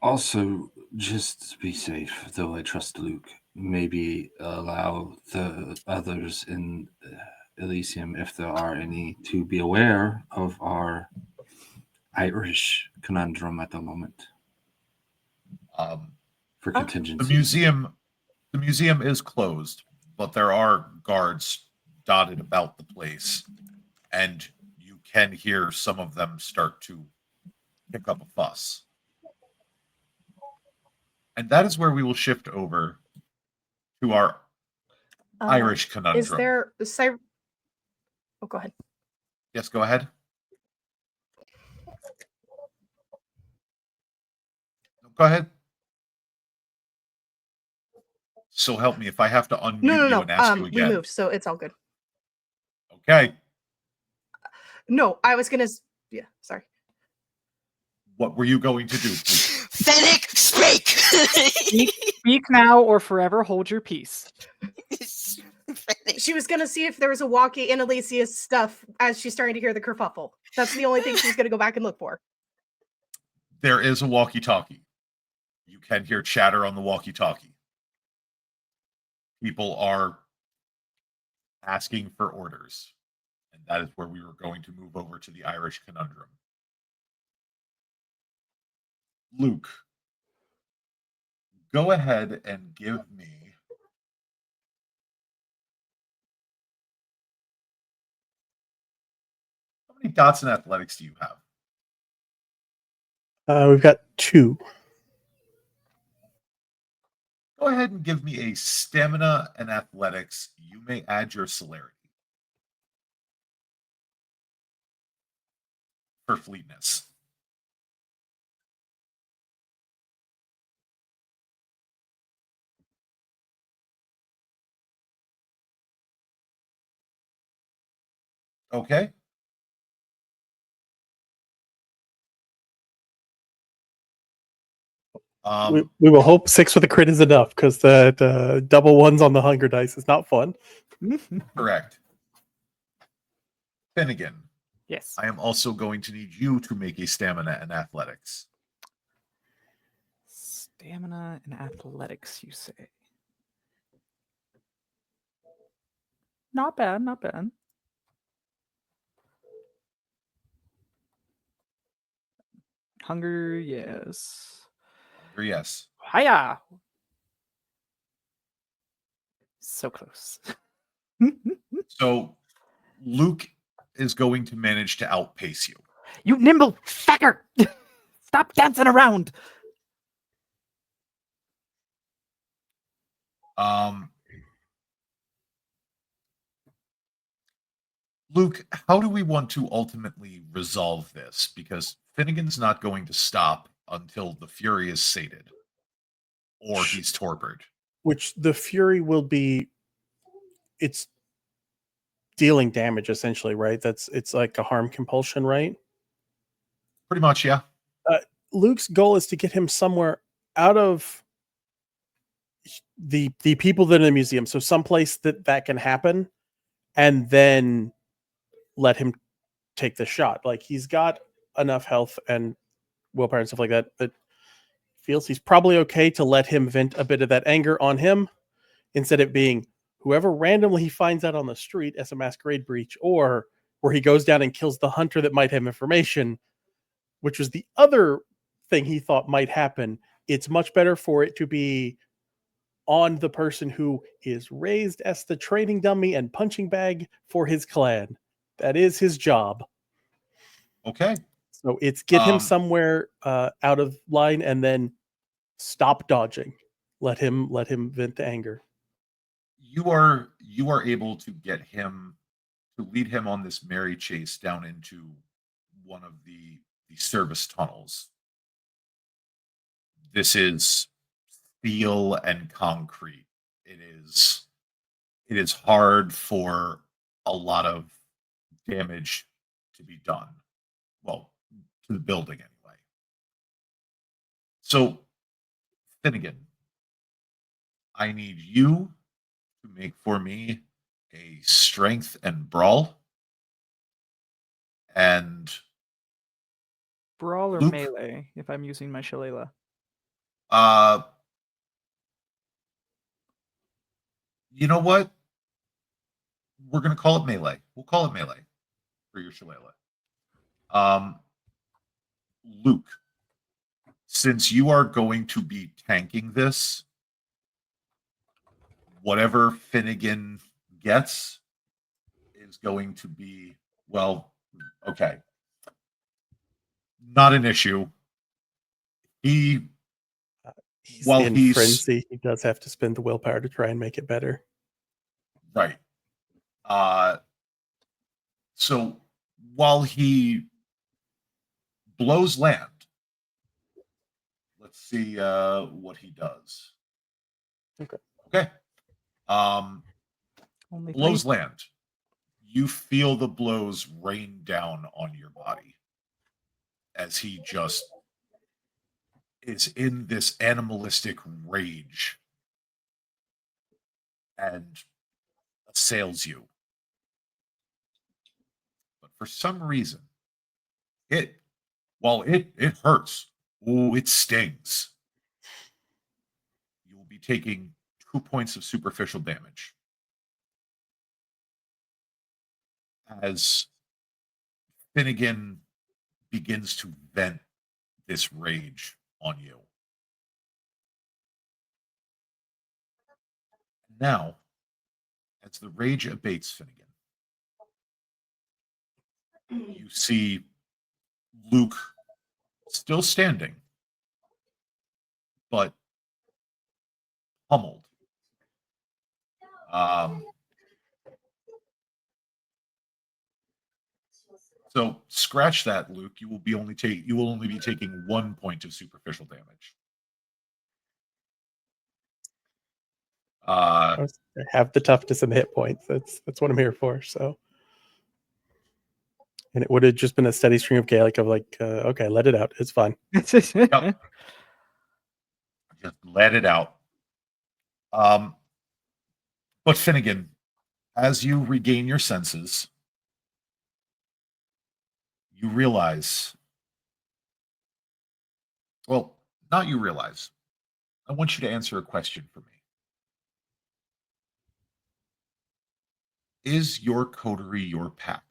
Also, just to be safe, though I trust Luke, maybe allow the others in Elysium, if there are any, to be aware of our Irish conundrum at the moment. For contingency. The museum is closed, but there are guards dotted about the place, and you can hear some of them start to pick up a fuss. And that is where we will shift over to our Irish conundrum. Is there... Oh, go ahead. Yes, go ahead. Go ahead. So help me if I have to unmute you and ask you again. We moved, so it's all good. Okay. No, I was going to... Yeah, sorry. What were you going to do, please? Fennec, speak! Speak now or forever hold your peace. She was going to see if there was a walkie in Alicia's stuff as she's starting to hear the kerfuffle. That's the only thing she's going to go back and look for. There is a walkie-talkie. You can hear chatter on the walkie-talkie. People are asking for orders. And that is where we were going to move over to the Irish conundrum. Luke, go ahead and give me how many dots in athletics do you have? We've got 2. Go ahead and give me a stamina and athletics. You may add your celerity for fleetness. Okay. We will hope 6 with a crit is enough, because the double ones on the hunger dice is not fun. Correct. Finnegan, Yes. I am also going to need you to make a stamina and athletics. Stamina and athletics, you say? Not bad, not bad. Hunger, yes. Hunger, yes. Hiya! So close. So Luke is going to manage to outpace you. You nimble fucker! Stop dancing around! Luke, how do we want to ultimately resolve this? Because Finnegan's not going to stop until the Fury is sated or he's torpid. Which the Fury will be, it's dealing damage essentially, right? It's like a harm compulsion, right? Pretty much, yeah. Luke's goal is to get him somewhere out of the people that are in the museum, so someplace that can happen, and then let him take the shot. Like, he's got enough health and willpower and stuff like that feels he's probably okay to let him vent a bit of that anger on him, instead of being whoever randomly he finds out on the street as a masquerade breach, or where he goes down and kills the hunter that might have information, which was the other thing he thought might happen. It's much better for it to be on the person who is raised as the training dummy and punching bag for his clan. That is his job. Okay. So it's get him somewhere out of line and then stop dodging. Let him vent the anger. You are able to get him to lead him on this merry chase down into one of the service tunnels. This is steel and concrete. It is hard for a lot of damage to be done. Well, to the building anyway. So, Finnegan, I need you to make for me a strength and brawl. And Brawl or Luke? melee, if I'm using my shillelagh? You know what? We're gonna call it melee. We'll call it melee for your shillelagh. Luke, since you are going to be tanking this, whatever Finnegan gets is going to be, well, okay. Not an issue. He's While in he's- frenzy. He does have to spend the willpower to try and make it better. Right. So while he blows land, let's see what he does. Okay. Only Blows three? land. You feel the blows rain down on your body as he just is in this animalistic rage and assails you. But for some reason, while it hurts, it stings. You will be taking 2 points of superficial damage. As Finnegan begins to vent this rage on you. Now, as the rage abates, Finnegan, you see Luke still standing, but pummeled. So scratch that, Luke. You will only be taking 1 point of superficial damage. I have the toughness and the hit points. That's what I'm here for. So, and it would have just been a steady stream of Gaelic of like, okay, let it out. It's fine. Yep. Just let it out. But Finnegan, as you regain your senses, you realize, well, not you realize. I want you to answer a question for me. Is your coterie your pack?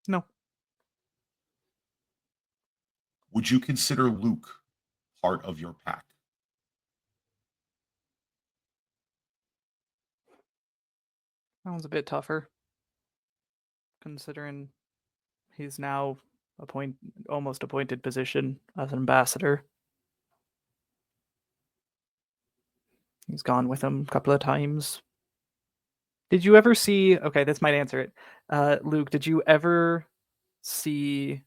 No. Would you consider Luke part of your pack? That one's a bit tougher, considering he's now almost appointed position as ambassador. He's gone with him a couple of times. Did you ever see? Okay, this might answer it. Luke, did you ever see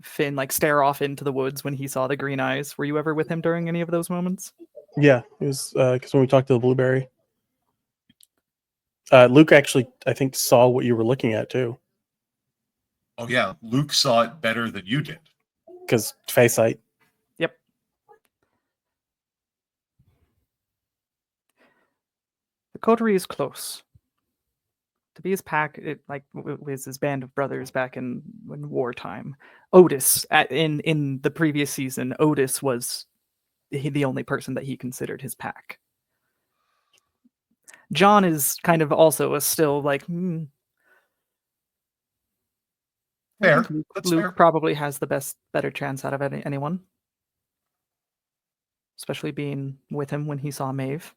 Finn like stare off into the woods when he saw the green eyes? Were you ever with him during any of those moments? Yeah, it was because when we talked to the blueberry, Luke actually, I think, saw what you were looking at too. Oh yeah, Luke saw it better than you did. Because face sight. Yep. The coterie is close. To be his pack, it like was his band of brothers back in wartime. Otis, in the previous season, Otis was the only person that he considered his pack. John is kind of also still like. I Fair. think That's Luke fair. probably has the better chance out of anyone, especially being with him when he saw Maeve.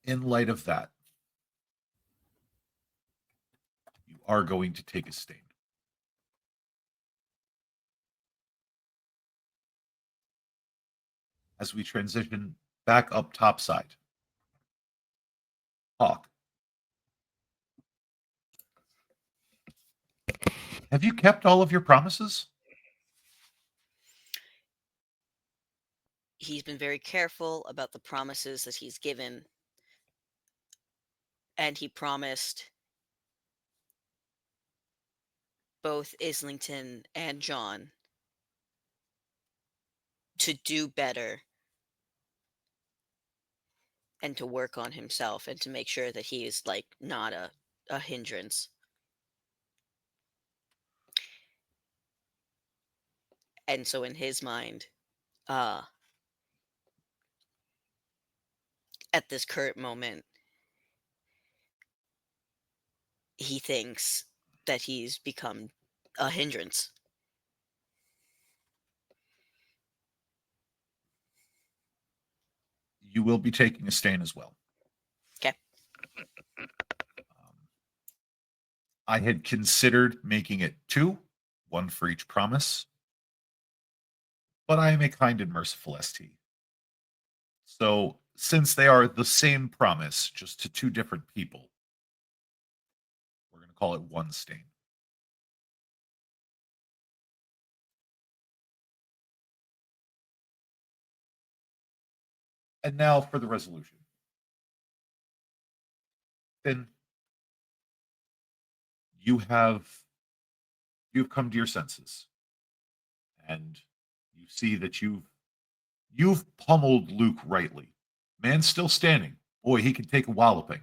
In light of that, you are going to take a stand. As we transition back up topside, Hawk, have you kept all of your promises? He's been very careful about the promises that he's given. And he promised both Islington and John to do better and to work on himself and to make sure that he is like not a hindrance. And so in his mind, at this current moment, he thinks that he's become a hindrance. You will be taking a stand as well. Okay. I had considered making it 2, 1 for each promise, but I am a kind and merciful ST. So, since they are the same promise, just to 2 different people, we're going to call it 1 stain. And now for the resolution. Then you've come to your senses, and you see that you've pummeled Luke rightly. Man's still standing. Boy, he can take a walloping.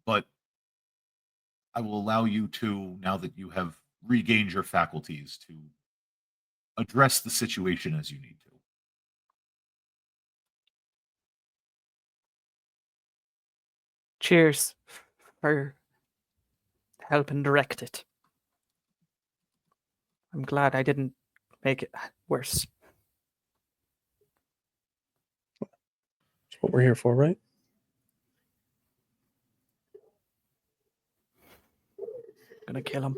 But I will allow you to, now that you have regained your faculties, to address the situation as you need to. Cheers for helping direct it. I'm glad I didn't make it worse. That's what we're here for, right? Gonna kill him.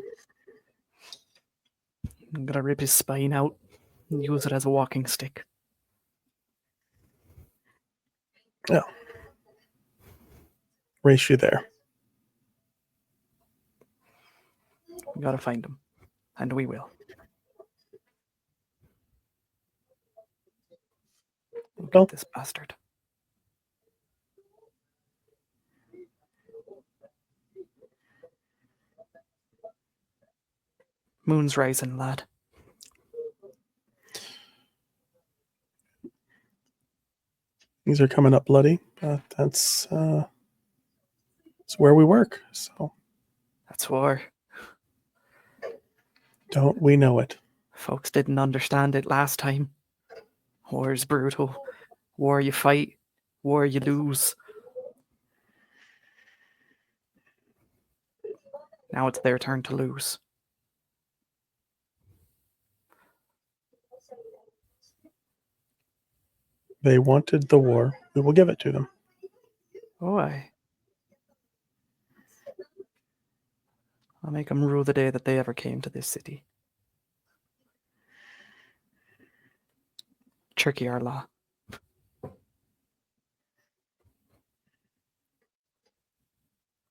I'm gonna rip his spine out and use it as a walking stick. Yeah. Race you there. We gotta find him. And we will. Look Well- at this bastard. Moon's rising, lad. Things are coming up bloody, but that's where we work. So That's war. don't we know it? Folks didn't understand it last time. War is brutal. War you fight. War you lose. Now it's their turn to lose. They wanted the war. We will give it to them. Oh, aye. I'll make them rue the day that they ever came to this city. Tricky our law.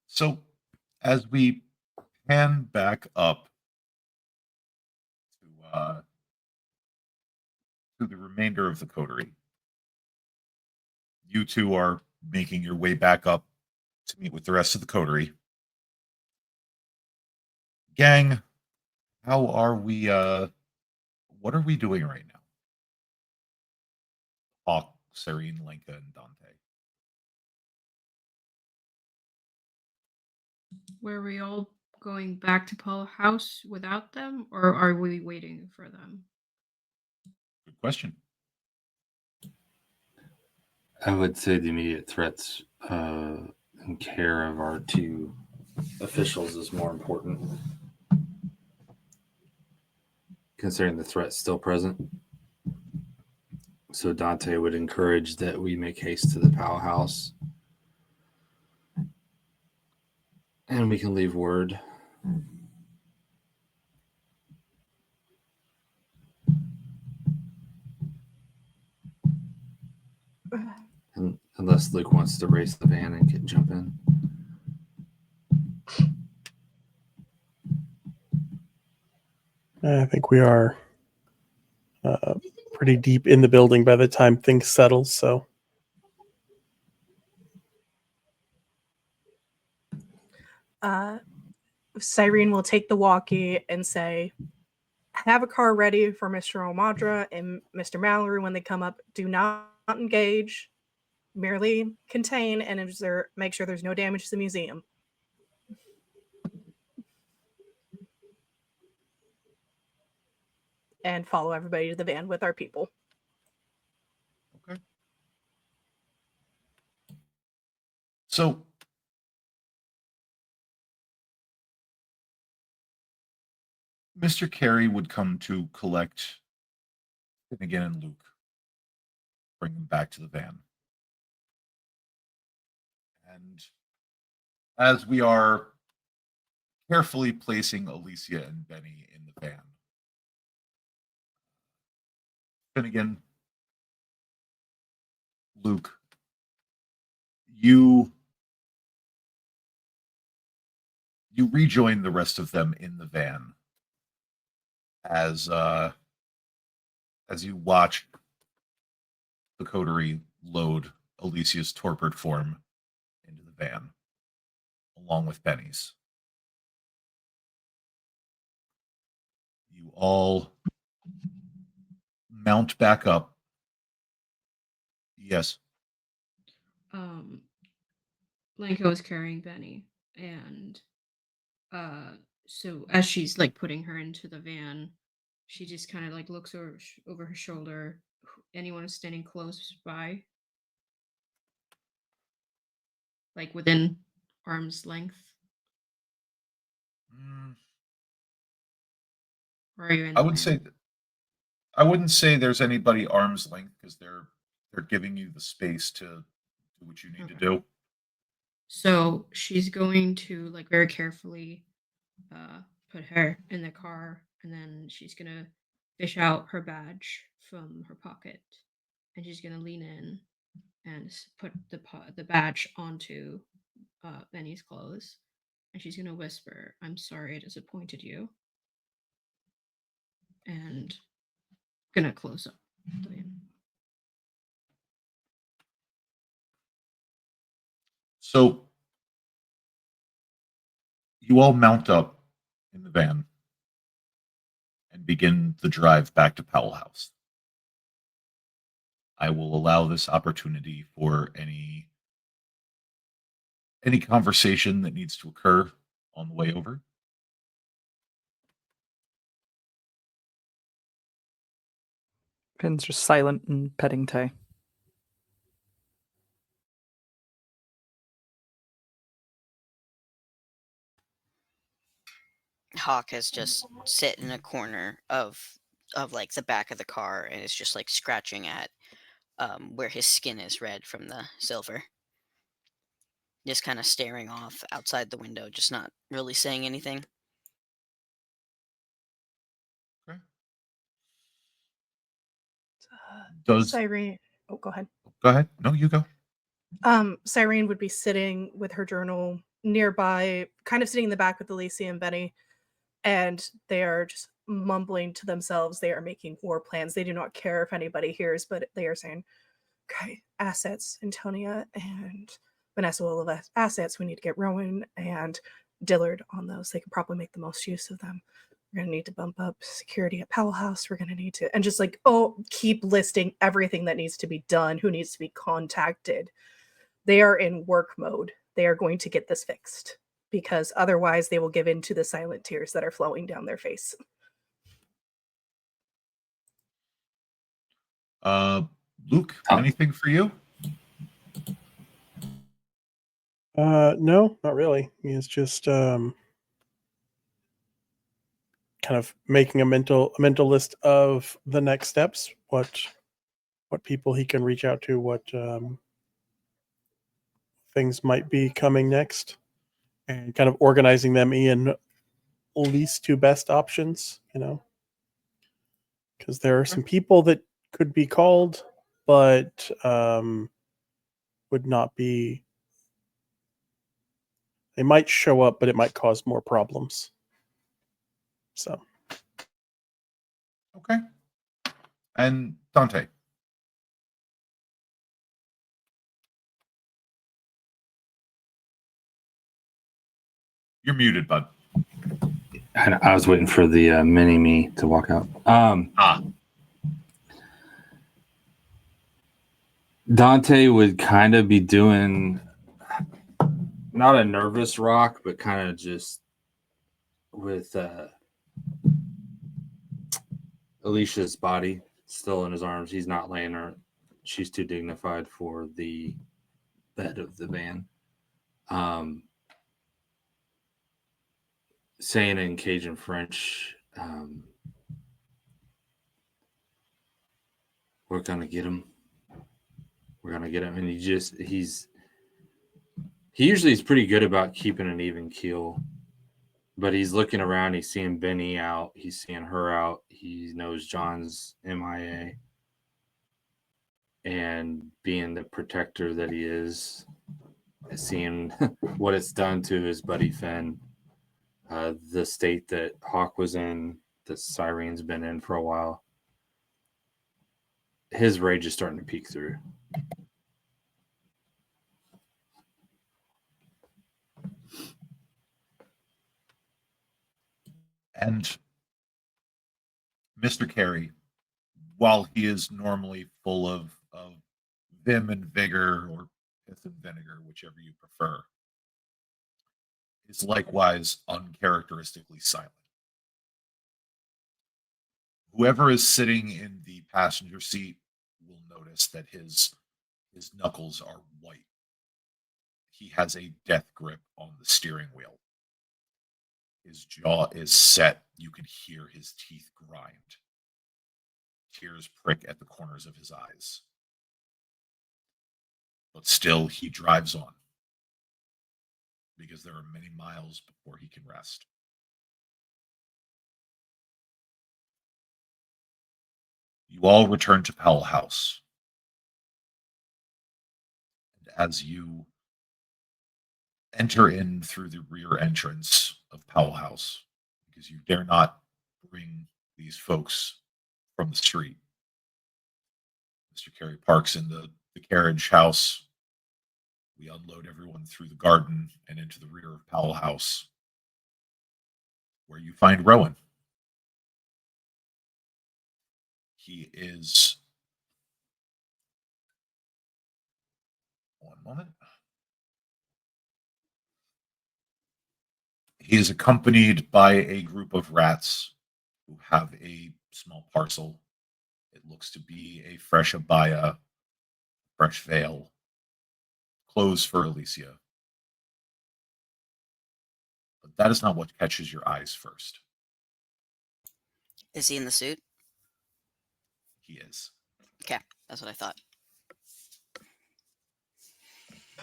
So, as we pan back up to the remainder of the coterie, you two are making your way back up to meet with the rest of the coterie. Gang, how are we? What are we doing right now? Hawk, Serene, Lenka, and Dante. Were we all going back to Paul House without them, or are we waiting for them? Good question. I would say the immediate threats and care of our two officials is more important, considering the threat's still present. So Dante would encourage that we make haste to the Powell House, and we can leave word. Unless Luke wants to race the van and jump in. I think we are pretty deep in the building by the time things settle. So Cyrene will take the walkie and say, have a car ready for Mr. Omadra and Mr. Mallory when they come up. Do not engage, merely contain, and make sure there's no damage to the museum. And follow everybody to the van with our people. Okay. So, Mr. Carey would come to collect Finnegan and Luke, bring them back to the van. And as we are carefully placing Alicia and Benny in the van, Finnegan, Luke, you rejoin the rest of them in the van as you watch the coterie load Alicia's torpid form into the van, along with Benny's. You all mount back up. Yes. Lenka was carrying Benny, and so as she's like putting her into the van, she just kind of like looks over her shoulder. Anyone is standing close by, like within arm's length, Mm, or are you in I the would say van? I wouldn't say there's anybody arm's length because they're giving you the space to do what you need to Okay. do. So she's going to like very carefully put her in the car, and then she's gonna fish out her badge from her pocket, and she's gonna lean in and put the badge onto Benny's clothes, and she's gonna whisper, "I'm sorry I disappointed you," and gonna close up the van. So you all mount up in the van and begin the drive back to Powell House. I will allow this opportunity for any conversation that needs to occur on the way over. Finn's just silent and petting Tay. Hawk has just sit in a corner of like the back of the car and is just like scratching at where his skin is red from the silver. Just kind of staring off outside the window, just not really saying anything. Okay. Does Cyrene? Oh, go ahead. Go ahead. No, you go. Cyrene would be sitting with her journal nearby, kind of sitting in the back with Alicia and Benny, and they are just mumbling to themselves. They are making war plans. They do not care if anybody hears, but they are saying, okay, assets, Antonia and Vanessa will have assets. We need to get Rowan and Dillard on those. They can probably make the most use of them. We're going to need to bump up security at Powell House. We're going to need to, and just like, keep listing everything that needs to be done, who needs to be contacted. They are in work mode. They are going to get this fixed because otherwise they will give in to the silent tears that are flowing down their face. Luke, anything for you? No, not really. He's just kind of making a mental list of the next steps, what people he can reach out to, what things might be coming next, and kind of organizing them in least to best options, because there are some people that could be called, but would not be. They might show up, but it might cause more problems. So. Okay. And Dante. You're muted, bud. I was waiting for the mini me to walk out. Dante would kind of be doing not a nervous rock, but kind of just with Alicia's body still in his arms. He's not laying her. She's too dignified for the bed of the van. Saying in Cajun French, we're going to get him. We're going to get him. And he usually is pretty good about keeping an even keel. But he's looking around. He's seeing Benny out. He's seeing her out. He knows John's MIA. And being the protector that he is, seeing what it's done to his buddy Finn, the state that Hawk was in, that Cyrene's been in for a while, his rage is starting to peek through. And Mr. Carey, while he is normally full of vim and vigor, or pith and vinegar, whichever you prefer, is likewise uncharacteristically silent. Whoever is sitting in the passenger seat will notice that his knuckles are white. He has a death grip on the steering wheel. His jaw is set. You can hear his teeth grind. Tears prick at the corners of his eyes. But still, he drives on, because there are many miles before he can rest. You all return to Powell House. And as you enter in through the rear entrance of Powell House, because you dare not bring these folks from the street, Mr. Carey parks in the carriage house We unload everyone through the garden and into the rear of Powell House, where you find Rowan. He is. One moment. He is accompanied by a group of rats who have a small parcel. It looks to be a fresh abaya, fresh veil, clothes for Alicia. But that is not what catches your eyes first. Is he in the suit? He is. Okay, that's what I thought.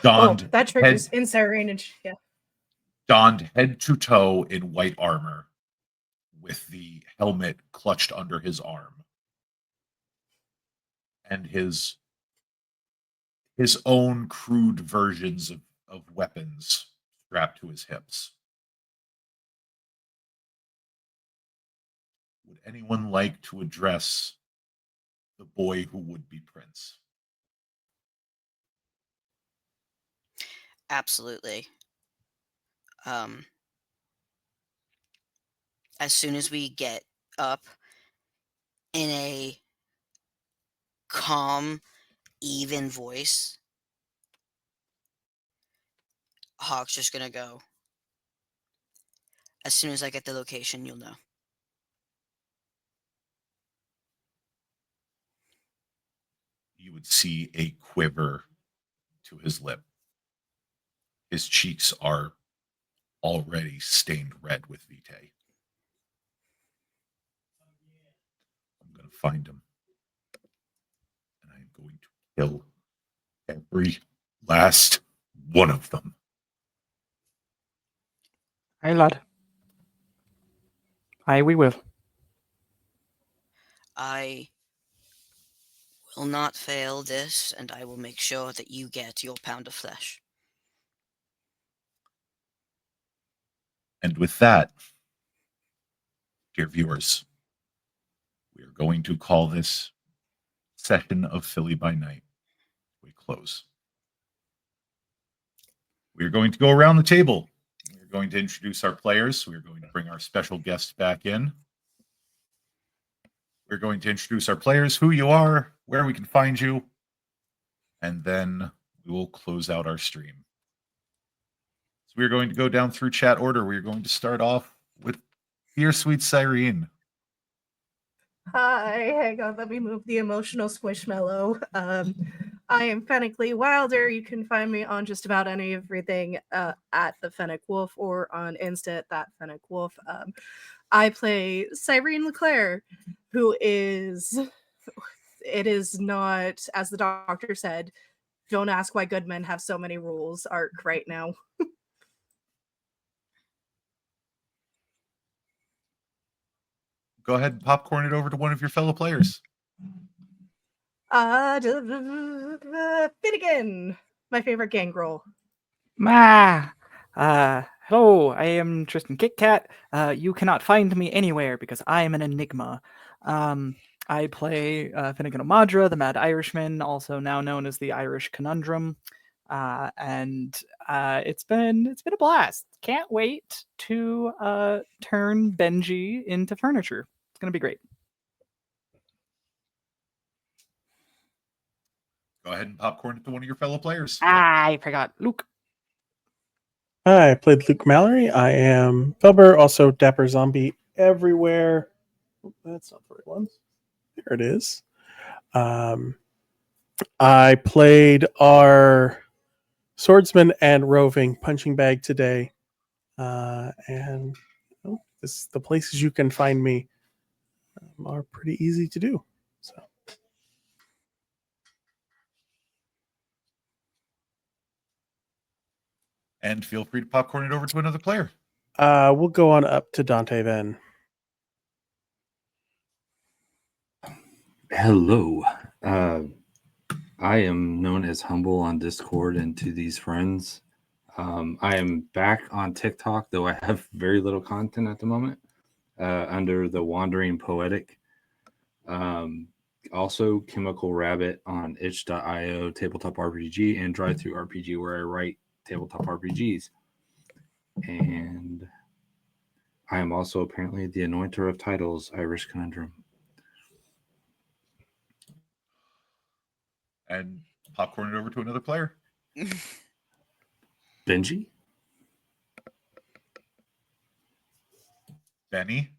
Donned, Oh, that triggers inside range. Yeah. donned head to toe in white armor, with the helmet clutched under his arm, and his own crude versions of weapons strapped to his hips. Would anyone like to address the boy who would be Prince? Absolutely. As soon as we get up, in a calm, even voice, Hawk's just gonna go. As soon as I get the location, you'll know. You would see a quiver to his lip. His cheeks are already stained red with vitae. I'm going to find him. And I am going to kill every last one of them. Aye, lad. Aye, we will. I will not fail this, and I will make sure that you get your pound of flesh. And with that, dear viewers, we are going to call this session of Philly by Night a close. We are going to go around the table. We are going to introduce our players. We are going to bring our special guests back in. We're going to introduce our players, who you are, where we can find you, and then we will close out our stream. So we're going to go down through chat order. We're going to start off with Dear Sweet Cyrene. Hi, hang on, let me move the emotional squishmallow. I am Fennecly Wilder. You can find me on just about everything at the Fennec Wolf or on Insta at that Fennec Wolf. I play Cyrene Leclerc, who is, it is not, as the doctor said, don't ask why good men have so many rules arc right now. Go ahead and popcorn it over to one of your fellow players. Finnegan, my favorite gangrel. Hello, I am Tristan KitKat. You cannot find me anywhere because I am an enigma. I play Finnegan O'Madra, the Mad Irishman, also now known as the Irish Conundrum. And it's been a blast. Can't wait to turn Benji into furniture. It's gonna be great. Go ahead and popcorn it to one of your fellow players. I forgot. Luke. Hi, I played Luke Mallory. I am Felber, also Dapper Zombie everywhere. Oh, that's not the right one. There it is. I played our swordsman and roving punching bag today. And the places you can find me are pretty easy to do. So. And feel free to popcorn it over to another player. We'll go on up to Dante then. Hello. I am known as Humble on Discord and to these friends. I am back on TikTok, though I have very little content at the moment, under the Wandering Poetic. Also, Chemical Rabbit on itch.io, Tabletop RPG, and Drive Through RPG, where I write tabletop RPGs. And I am also apparently the anointer of titles, Irish Conundrum. And popcorn it over to another player. Benji? Benny.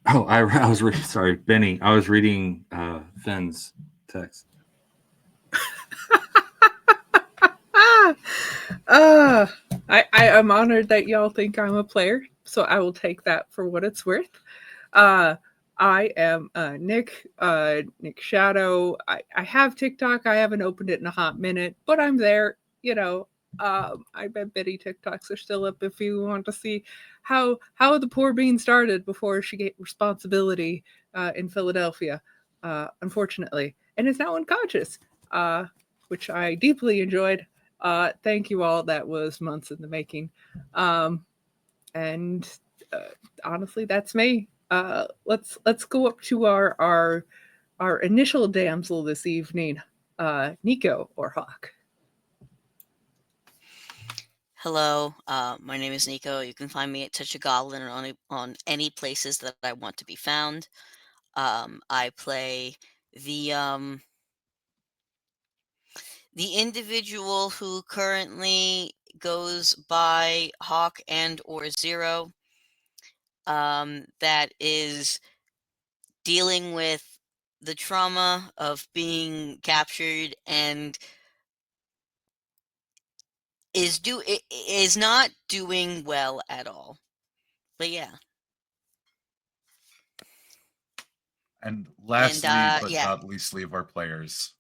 Oh, I was sorry, Benny. I was reading Finn's text. I am honored that y'all think I'm a player, so I will take that for what it's worth. I am Nick Shadow. I have TikTok. I haven't opened it in a hot minute, but I'm there. I bet Betty TikToks are still up if you want to see how the poor bean started before she got responsibility in Philadelphia, unfortunately, and is now unconscious, which I deeply enjoyed. Thank you all. That was months in the making. And honestly, that's me. Let's go up to our initial damsel this evening, Nico or Hawk. Hello, my name is Nico. You can find me at Touch a Goblin or on any places that I want to be found. I play the individual who currently goes by Hawk and or Zero, that is dealing with the trauma of being captured and is not doing well at all. But yeah. And lastly, but yeah. not leastly of our players.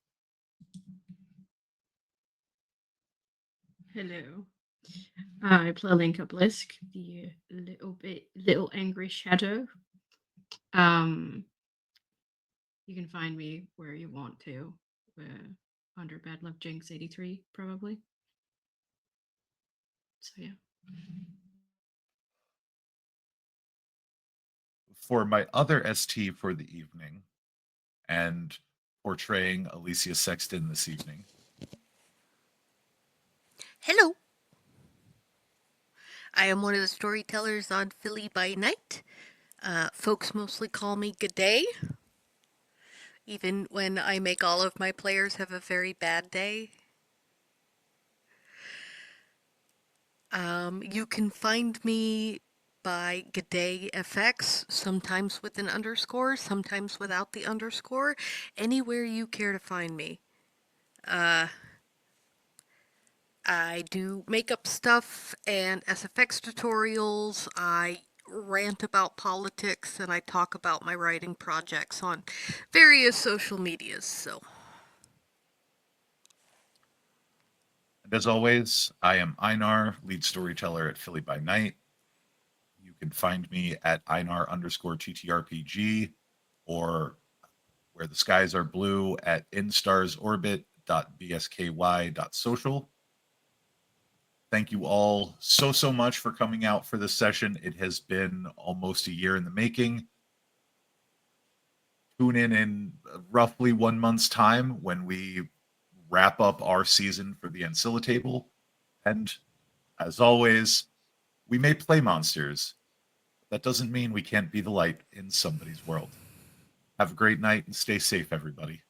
Hello. I play Linka Blisk, the little angry shadow. You can find me where you want to, under Bad Luck Jinx 83, probably. So yeah. For my other ST for the evening, and portraying Alicia Sexton this evening. Hello. I am one of the storytellers on Philly by Night. Folks mostly call me G'day, even when I make all of my players have a very bad day. You can find me by G'day FX, sometimes with an underscore, sometimes without the underscore, anywhere you care to find me. I do makeup stuff and SFX tutorials. I rant about politics and I talk about my writing projects on various social medias, so. And as always, I am Einar, lead storyteller at Philly by Night. You can find me at Einar_TTRPG, or Where the Skies Are Blue at instarsorbit.bsky.social. Thank you all so much for coming out for this session. It has been almost a year in the making. Tune in roughly 1 month's time when we wrap up our season for the Ancilla table. And as always, we may play monsters. That doesn't mean we can't be the light in somebody's world. Have a great night and stay safe, everybody.